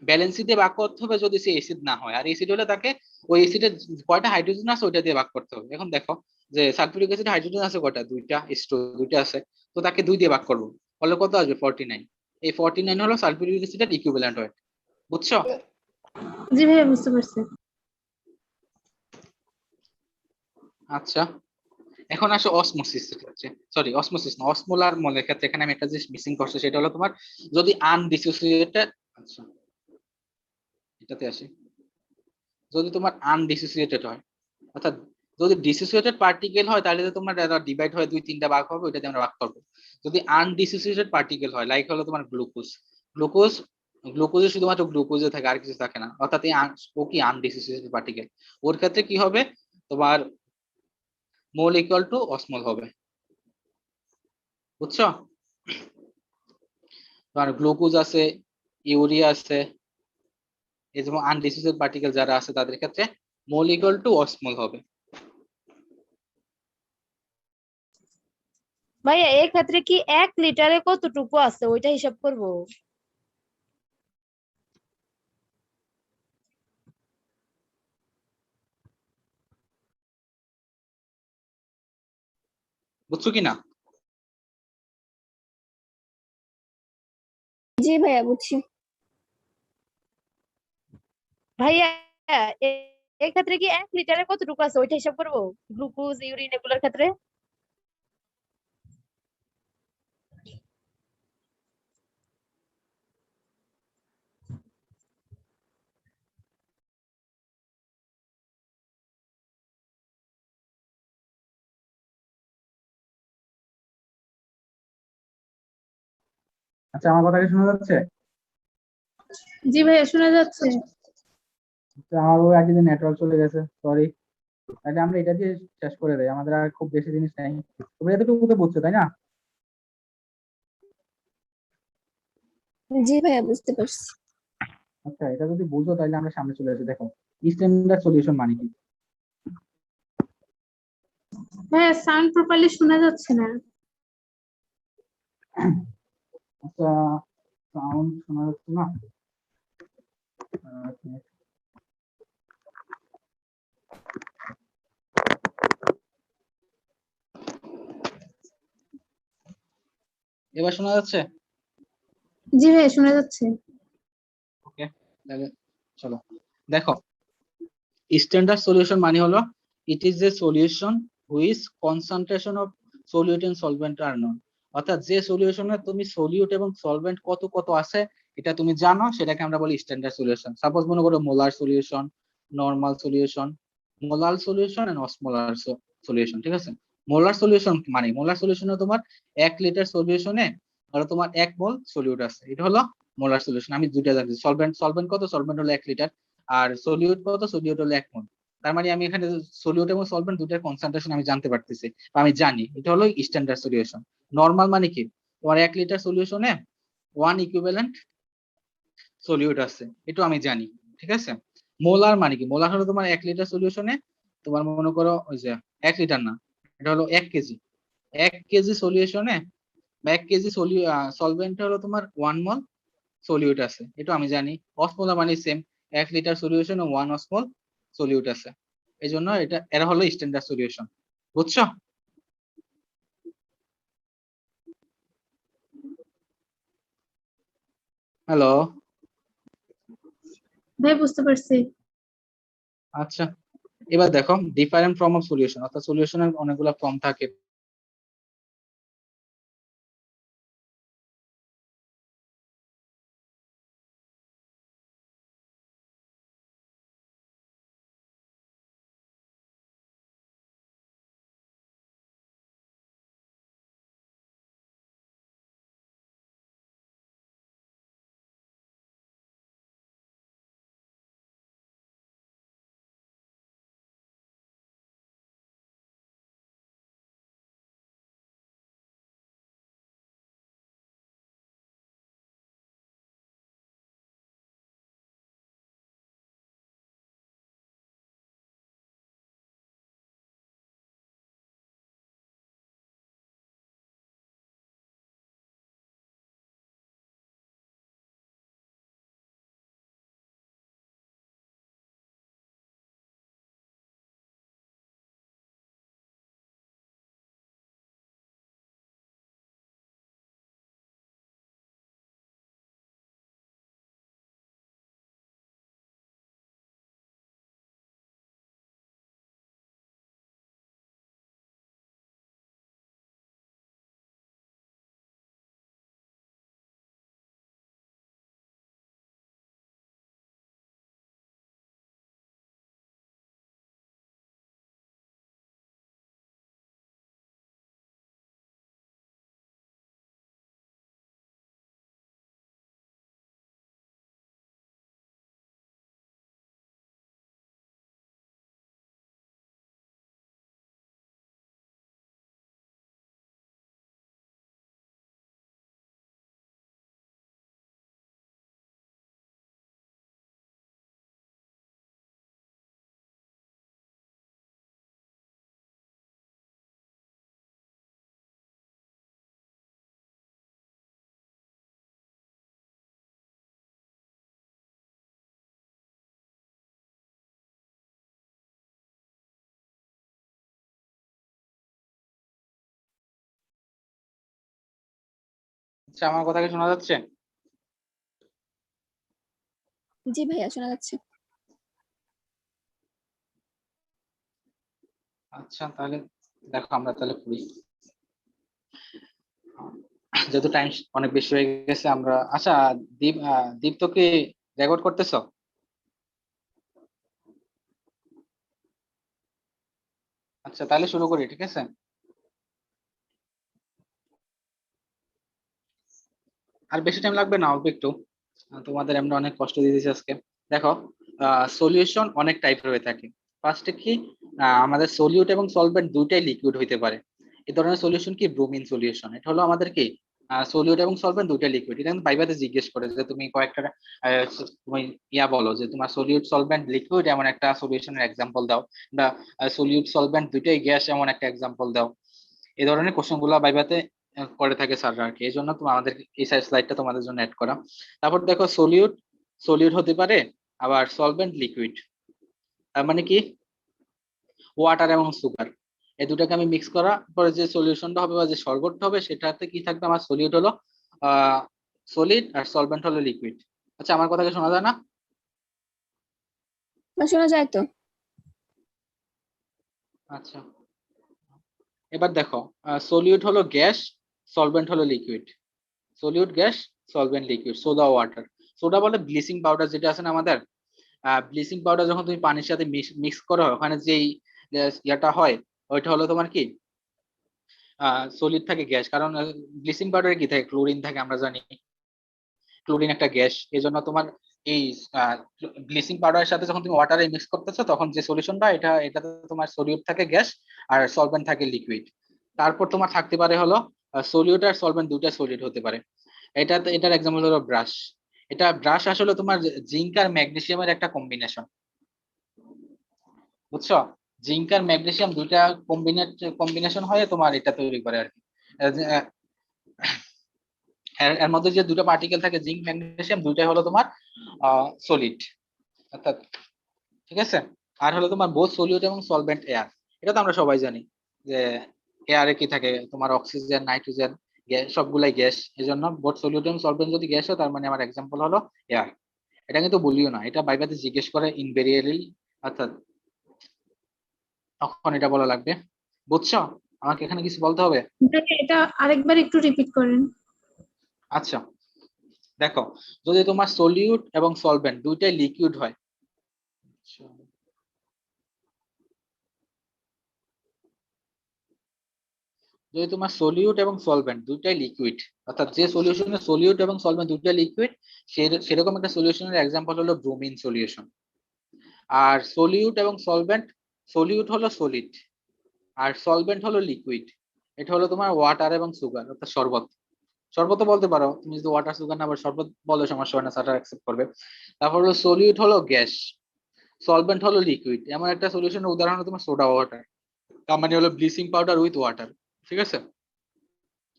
ব্যালেন্সি দিয়ে ভাগ করতে হবে, যদি সে এসিড না হয়। আর এসিড হলে তাকে ওই এসিডের কয়টা হাইড্রোজেন আছে ওইটা দিয়ে ভাগ করতে হবে। এখন দেখো যে সালফিউরিক অ্যাসিড হাইড্রোজেন আছে কয়টা? দুইটা, দুইটা আছে, তো তাকে 2 দিয়ে ভাগ করবো, ফলে কত আসবে? 49। এই 49 হলো সালফিউরিক অ্যাসিডের ইকুইভ্যালেন্ট ওয়েট, বুঝছো? জি ভাইয়া, বুঝতে পারছি। আচ্ছা, এখন আসো অসমোসিস ক্ষেত্রে, সরি অসমোসিস না, অসমোলার মলের ক্ষেত্রে এখানে আমি একটা জিনিস মিসিং করছি, সেটা হলো তোমার যদি আনডিসোসিয়েটেড, আচ্ছা এটাতে আসি, যদি তোমার আনডিসোসিয়েটেড হয়, অর্থাৎ যদি ডিসোসিয়েটেড পার্টিকেল হয় তাহলে তো তোমার ডিভাইড হয় 2-3টা ভাগ হবে, ওইটাতে আমরা ভাগ করবো। যদি আনডিসোসিয়েটেড পার্টিকেল হয়, লাইক হলো তোমার গ্লুকোজ গ্লুকোজে শুধুমাত্র গ্লুকোজে থাকে, আর কিছু থাকে না, অর্থাৎ ও কি আনডিসোসিয়েটেড পার্টিকেল, ওর ক্ষেত্রে কি হবে? তোমার মোল ইকুয়াল টু অসমোল হবে, বুঝছো? তোমার গ্লুকোজ আছে, ইউরিয়া আছে, এই যেমন আনডিসোসিয়েটেড পার্টিকেল যারা আছে তাদের ক্ষেত্রে মোল ইকুয়াল টু অসমোল হবে। ভাইয়া এই ক্ষেত্রে কি 1 লিটারে কতটুকু আছে ওইটা হিসাব করব? বুঝছো কি না? জি ভাইয়া বুঝছি। ভাইয়া এ- এই ক্ষেত্রে কি 1 লিটারে কতটুকু আছে ওইটা হিসাব করব? গ্লুকোজ ইউরিন এগুলোর ক্ষেত্রে? আচ্ছা, আমার কথা কি শোনা যাচ্ছে? জি ভাইয়া শোনা যাচ্ছে। আচ্ছা, আমার ওই আগে যে নেটওয়ার্ক চলে গেছে, সরি। তাহলে আমরা এটা দিয়ে শেষ করে দেই, আমাদের আর খুব বেশি জিনিস নাই। তুমি এতটুকু তো বুঝছো, তাই না? জি ভাইয়া বুঝতে পারছি। আচ্ছা, এটা যদি বুঝো তাহলে আমরা সামনে চলে আসি। দেখো, স্ট্যান্ডার্ড সলিউশন মানে কি? ভাইয়া সাউন্ড প্রপারলি শোনা যাচ্ছে না। আচ্ছা, সাউন্ড শোনা যাচ্ছে না? আচ্ছা, এবার শোনা যাচ্ছে? জি ভাইয়া শোনা যাচ্ছে। ওকে, তাহলে চলো দেখো, স্ট্যান্ডার্ড সলিউশন মানে হলো it is a solution which concentration of solute and solvent are known. অর্থাৎ যে সলিউশনে তুমি সলিউট এবং সলভেন্ট কত কত আছে এটা তুমি জানো, সেটাকে আমরা বলি স্ট্যান্ডার্ড সলিউশন। সাপোজ মনে করো molar solution, normal solution, molar solution and osmolar solution, ঠিক আছে? মোলার সলিউশন মানে মোলার সলিউশনে তোমার 1 লিটার সলিউশনে ধরো তোমার 1 মোল সলিউট আছে, এটা হলো মোলার সলিউশন। আমি দুইটা জানি, সলভেন্ট সলভেন্ট কত, সলভেন্ট হলো 1 লিটার, আর সলিউট কত, সলিউট হলো 1 মোল। তার মানে আমি এখানে সলিউট এবং সলভেন্ট দুইটার কনসেন্ট্রেশন আমি জানতে পারতেছি, বা আমি জানি, এটা হলো স্ট্যান্ডার্ড সলিউশন। নর্মাল মানে কি, তোমার 1 লিটার সলিউশনে 1 ইকুইভ্যালেন্ট সলিউট আছে, এটা আমি জানি, ঠিক আছে? মোলার মানে কি, মোলার হলো তোমার 1 লিটার সলিউশনে তোমার মনে করো ওই যে 1 লিটার না, এটা হলো 1 কেজি। 1 কেজি সলিউশনে বা 1 কেজি সলভেন্ট হলো তোমার 1 মোল সলিউট আছে, এটা আমি জানি। অসমোলার মানে সেম, 1 লিটার সলিউশনে 1 অসমোল সলিউট আছে। এই জন্য এটা এরা হলো স্ট্যান্ডার্ড সলিউশন। বুঝছো? হ্যালো? ভাই বুঝতে পারছি। আচ্ছা, এবার দেখো ডিফারেন্ট ফর্ম অফ সলিউশন, অর্থাৎ সলিউশনের অনেকগুলো ফর্ম থাকে। আচ্ছা, আমার কথা কি শোনা যাচ্ছে? জি ভাইয়া শোনা যাচ্ছে। আচ্ছা, তাহলে দেখো আমরা তাহলে করি, যেহেতু টাইম অনেক বেশি হয়ে গেছে আমরা। আচ্ছা, দীপ তো কি রেকর্ড করতেছো? আচ্ছা, তাহলে শুরু করি, ঠিক আছে? আর বেশি টাইম লাগবে না, অল্প একটু। তোমাদের এমনি অনেক কষ্ট দিয়ে দিয়েছি আজকে। দেখো, সলিউশন অনেক টাইপের হয়ে থাকে। ফার্স্টে কি, আমাদের সলিউট এবং সলভেন্ট দুইটাই লিকুইড হইতে পারে। এই ধরনের সলিউশন কি ব্রোমিন সলিউশন। এটা হলো আমাদের কি সলিউট এবং সলভেন্ট দুইটা লিকুইড। এটা কিন্তু বাইবাতে জিজ্ঞেস করে যে তুমি কয়েকটা তুমি বলো যে তোমার সলিউট সলভেন্ট লিকুইড এমন একটা সলিউশনের এক্সাম্পল দাও, বা সলিউট সলভেন্ট দুইটাই গ্যাস এমন একটা এক্সাম্পল দাও। এই ধরনের কোশ্চেন গুলা বাইবাতে করে থাকে স্যাররা আর কি। এই জন্য আমাদের এই স্লাইডটা তোমাদের জন্য অ্যাড করা। তারপর দেখো, সলিউট সলিউট হতে পারে, আবার সলভেন্ট লিকুইড। তার মানে কি, ওয়াটার এবং সুগার এই দুটাকে আমি মিক্স করা পরে যে সলিউশনটা হবে বা যে শরবতটা হবে সেটাতে কি থাকবে, আমার সলিউট হলো সলিড আর সলভেন্ট হলো লিকুইড। আচ্ছা, আমার কথা কি শোনা যায় না? শোনা যায় তো। আচ্ছা, এবার দেখো, সলিউট হলো গ্যাস, সলভেন্ট হলো liquid. Solute gas, solvent liquid, soda water. Soda বলে ব্লিচিং পাউডার যেটা আছে না আমাদের। ব্লিচিং পাউডার যখন তুমি পানির সাথে মিক্স করো, ওখানে যেই ইয়াটা হয় ওইটা হলো তোমার কি সলিড থাকে গ্যাস। কারণ ব্লিচিং পাউডারে কি থাকে, ক্লোরিন থাকে, আমরা জানি ক্লোরিন একটা গ্যাস। এই জন্য তোমার এই ব্লিচিং পাউডারের সাথে যখন তুমি ওয়াটারে মিক্স করতেছো তখন যে সলিউশনটা এটাতে তোমার সলিউট থাকে গ্যাস আর সলভেন্ট থাকে লিকুইড। তারপর তোমার থাকতে পারে হলো সলিউট আর সলভেন্ট দুইটা সলিড হতে পারে। এটার এক্সাম্পল হলো ব্রাশ। এটা ব্রাশ আসলে তোমার জিঙ্ক আর ম্যাগনেসিয়ামের একটা কম্বিনেশন, বুঝছো? জিঙ্ক আর ম্যাগনেসিয়াম দুইটা কম্বিনেশন হয়ে তোমার এটা তৈরি করে আর কি। এর মধ্যে যে দুটো পার্টিকেল থাকে জিঙ্ক ম্যাগনেসিয়াম দুইটাই হলো তোমার সলিড, অর্থাৎ, ঠিক আছে? আর হলো তোমার বোথ সলিউট এবং সলভেন্ট এয়ার। এটা তো আমরা সবাই জানি যে এয়ারে কি থাকে, তোমার অক্সিজেন, নাইট্রোজেন, গ্যাস, সবগুলাই গ্যাস। এই জন্য বোথ সলিউট এবং সলভেন্ট যদি গ্যাস হয় তার মানে আমার এক্সাম্পল হলো এয়ার। এটা কিন্তু বলিও না, এটা বাইবাতে জিজ্ঞেস করে ইনভেরিয়েবলি, অর্থাৎ তখন এটা বলা লাগবে। বুঝছো? আমাকে এখানে কিছু বলতে হবে? এটা আরেকবার একটু রিপিট করেন। আচ্ছা, দেখো, যদি তোমার সলিউট এবং সলভেন্ট দুইটাই লিকুইড হয়, যদি তোমার সলিউট এবং সলভেন্ট দুইটাই লিকুইড, অর্থাৎ যে সলিউশনে সলিউট এবং সলভেন্ট দুইটাই লিকুইড, সেরকম একটা সলিউশনের এক্সাম্পল হলো ব্রোমিন সলিউশন। আর সলিউট এবং সলভেন্ট, সলিউট হলো সলিড আর সলভেন্ট হলো লিকুইড। এটা হলো তোমার ওয়াটার এবং সুগার, অর্থাৎ শরবত। শরবত বলতে পারো তুমি, যদি ওয়াটার সুগার না আবার শরবত বলে সমস্যা হয় না, স্যার অ্যাকসেপ্ট করবে। তারপর হলো সলিউট হলো গ্যাস, সলভেন্ট হলো লিকুইড। এমন একটা সলিউশনের উদাহরণ হলো তোমার সোডা ওয়াটার, তার মানে হলো ব্লিচিং পাউডার উইথ ওয়াটার, ঠিক আছে?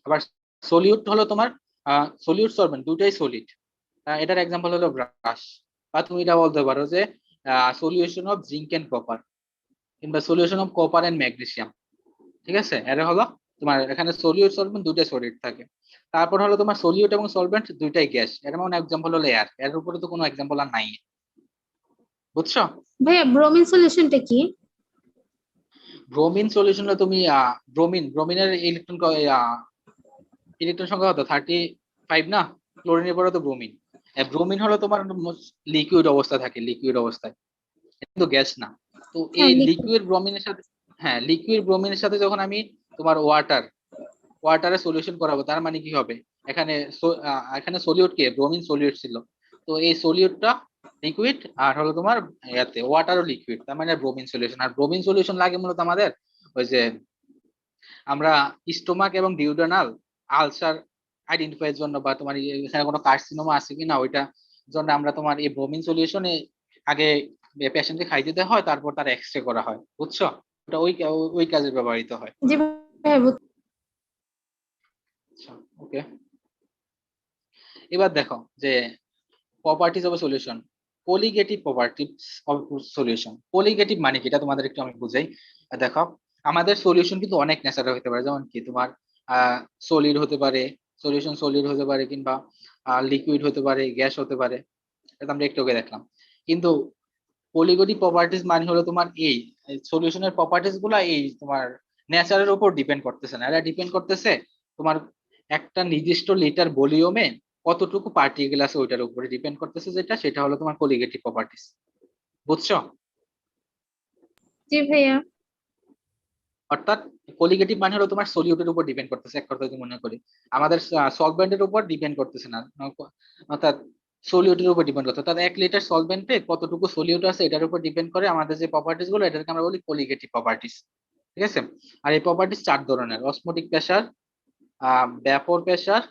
আবার সলিউট হলো তোমার সলিউট সলভেন্ট দুটাই সলিড, এটার এক্সাম্পল হলো ব্রাশ। বা তুমি এটা বলতে পারো যে solution of zinc and copper, কিংবা solution of copper and magnesium, ঠিক আছে? এরা হলো তোমার এখানে সলিউট সলভেন্ট দুইটাই সলিড থাকে। তারপর হলো তোমার সলিউট এবং সলভেন্ট দুইটাই গ্যাস, এর মানে এক্সাম্পল হলো এয়ার। এর উপরে তো কোনো এক্সাম্পল আর নাই, বুঝছো? ভাইয়া ব্রোমিন সলিউশনটা কি? ব্রোমিন সলিউশনে তুমি ব্রোমিনের ইলেকট্রন সংখ্যা কত, 35 না? ক্লোরিনের পরে তো ব্রোমিন। ব্রোমিন হলো তোমার লিকুইড অবস্থা থাকে, লিকুইড অবস্থায়, কিন্তু গ্যাস না। তো এই হ্যাঁ, liquid। লিকুইড ব্রোমিনের সাথে, হ্যাঁ, লিকুইড ব্রোমিনের সাথে যখন আমি তোমার ওয়াটারে সলিউশন করাবো, তার মানে কি হবে, এখানে এখানে সলিউট কে, ব্রোমিন সলিউট ছিল। তো এই সলিউটটা লিকুইড আর হলো তোমার ইয়াতে ওয়াটারও লিকুইড, তার মানে ব্রোমিন সলিউশন। আর ব্রোমিন সলিউশন লাগে মূলত আমাদের ওই যে আমরা স্টোমাক এবং ডিউডেনাল আলসার আইডেন্টিফাই এর জন্য, বা তোমার এখানে কোনো কার্সিনোমা আছে কিনা ওইটা জন্য আমরা তোমার এই ব্রোমিন সলিউশনে আগে পেশেন্টকে খাই দিতে হয়, তারপর তার এক্সরে করা হয়, বুঝছো? ওটা ওই কাজে ব্যবহৃত হয়। জি ভাইয়া ওকে, এবার দেখো যে properties of solution, colligative properties of solution. Colligative মানে কি এটা তোমাদের একটু আমি বুঝাই। দেখো, আমাদের সলিউশন কিন্তু অনেক ন্যাচারাল হতে পারে, যেমন কি তোমার সলিড হতে পারে, সলিউশন সলিড হতে পারে কিংবা লিকুইড হতে পারে, গ্যাস হতে পারে, এটা আমরা একটু আগে দেখলাম। কিন্তু পলিগনি প্রপার্টিজ মানে হলো তোমার এই সলিউশনের প্রপার্টিজ গুলা এই তোমার নেচারের উপর ডিপেন্ড করতেছে না, এটা ডিপেন্ড করতেছে তোমার একটা নির্দিষ্ট লিটার ভলিউমে কতটুকু পার্টিকেল আছে ওইটার উপরে ডিপেন্ড করতেছে, যেটা সেটা হলো তোমার কলিগেটিভ প্রপার্টিজ। বুঝছো? জি ভাইয়া। অর্থাৎ কলিগেটিভ মানে হলো তোমার সলিউটের উপর ডিপেন্ড করতেছে, এক কথা যদি মনে করি আমাদের সলভেন্টের উপর ডিপেন্ড করতেছে না, অর্থাৎ সলিউটের উপর ডিপেন্ড করতে, অর্থাৎ 1 লিটার সলভেন্টে কতটুকু সলিউট আছে এটার উপর ডিপেন্ড করে আমাদের যে প্রপার্টিজ গুলো, এটাকে আমরা বলি কলিগেটিভ প্রপার্টিজ। ঠিক আছে? আর এই প্রপার্টিজ 4 ধরনের: osmotic pressure, vapour pressure,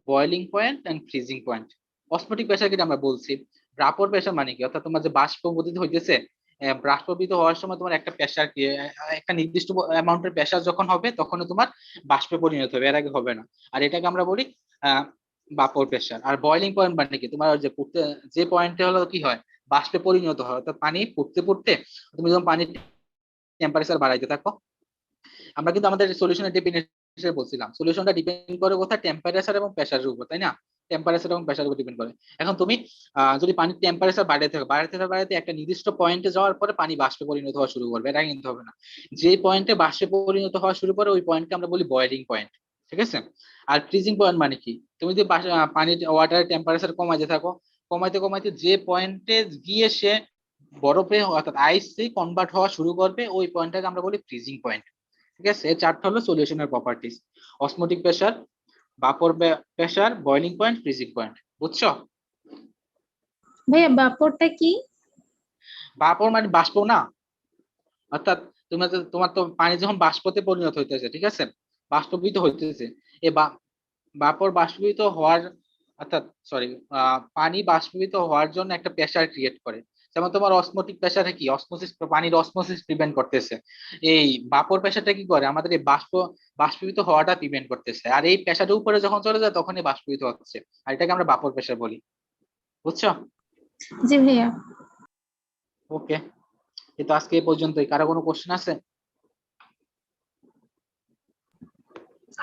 boiling point and freezing point. Osmotic pressure যেটা আমরা বলছি, ভ্যাপর প্রেসার মানে কি, অর্থাৎ তোমার যে বাষ্প পতিত হইতেছে, বাষ্পীভূত হওয়ার সময় তোমার একটা প্রেসার কি একটা নির্দিষ্ট অ্যামাউন্টের প্রেসার যখন হবে তখন তোমার বাষ্পে পরিণত হবে, এর আগে হবে না। আর এটাকে আমরা বলি বাপর প্রেসার। আর বয়লিং পয়েন্ট মানে কি, তোমার যে পয়েন্টে হলো কি হয়, বাষ্পে পরিণত হয়, অর্থাৎ পানি ফুটতে ফুটতে তুমি যখন পানির টেম্পারেচার বাড়াইতে থাকো, আমরা কিন্তু আমাদের সলিউশনের ডেফিনিশন বলছিলাম, সলিউশনটা ডিপেন্ড করে কোথায়, টেম্পারেচার এবং প্রেসারের উপর, তাই না? টেম্পারেচার এবং প্রেসারের উপর ডিপেন্ড করে। এখন তুমি যদি পানির টেম্পারেচার বাড়াতে একটা নির্দিষ্ট পয়েন্টে যাওয়ার পরে পানি বাষ্পে পরিণত হওয়া শুরু করবে, এটা কিন্তু হবে না। যে পয়েন্টে বাষ্পে পরিণত হওয়া শুরু করে ওই পয়েন্টকে আমরা বলি বয়লিং পয়েন্ট। ঠিক আছে? আর ফ্রিজিং পয়েন্ট মানে কি, তুমি যদি পানির ওয়াটারের টেম্পারেচার কমাইতে থাকো, কমাইতে কমাইতে যে পয়েন্টে গিয়ে সে বরফে অর্থাৎ আইসে কনভার্ট হওয়া শুরু করবে, ওই পয়েন্টটাকে আমরা বলি ফ্রিজিং পয়েন্ট। ঠিক আছে? এই 4টা হলো সলিউশনের properties: osmotic pressure, vapour pressure, boiling point, freezing point. বুঝছো? ভাইয়া বাপরটা কি? ভাপর মানে বাষ্প না, অর্থাৎ তোমার তো পানি যখন বাষ্পতে পরিণত হইতেছে, ঠিক আছে, বাষ্পীভূত হইতেছে, এই ভাপর বাষ্পীভূত হওয়ার অর্থাৎ সরি পানি বাষ্পীভূত হওয়ার জন্য একটা প্রেসার ক্রিয়েট করে। যেমন তোমার অসমোটিক প্রেসারে কি, অসমোসিস, পানির অসমোসিস প্রিভেন্ট করতেছে। এই ভাপর প্রেসারটা কি করে, আমাদের এই বাষ্পীভূত হওয়াটা প্রিভেন্ট করতেছে। আর এই প্রেসারের উপরে যখন চলে যায় তখনই বাষ্পীভূত হচ্ছে, আর এটাকে আমরা ভাপর প্রেসার বলি। বুঝছো? জি ভাইয়া। ওকে, তো আজকে এই পর্যন্তই। কারো কোনো কোশ্চেন আছে?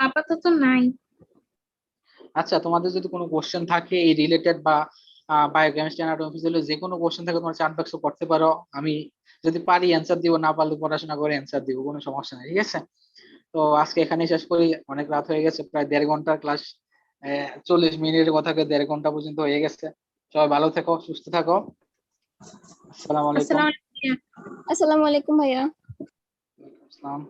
আপাতত নাই। আচ্ছা, তোমাদের যদি কোনো কোশ্চেন থাকে এই রিলেটেড বা বায়োকেমিস্ট্রি অ্যানাটমি ফিজিওলজি যে কোনো কোশ্চেন থাকে তোমার চ্যাট বক্সে করতে পারো, আমি যদি পারি অ্যান্সার দিব, না পারলে পড়াশোনা করে অ্যান্সার দিব, কোনো সমস্যা নেই। ঠিক আছে? তো আজকে এখানেই শেষ করি, অনেক রাত হয়ে গেছে, প্রায় 1.5 ঘন্টার ক্লাস, 40 মিনিটের কথাকে 1.5 ঘন্টা পর্যন্ত হয়ে গেছে। সবাই ভালো থেকো, সুস্থ থাকো। আসসালামু আলাইকুম। আসসালামু আলাইকুম। আসসালামু আলাইকুম ভাইয়া। আসসালাম।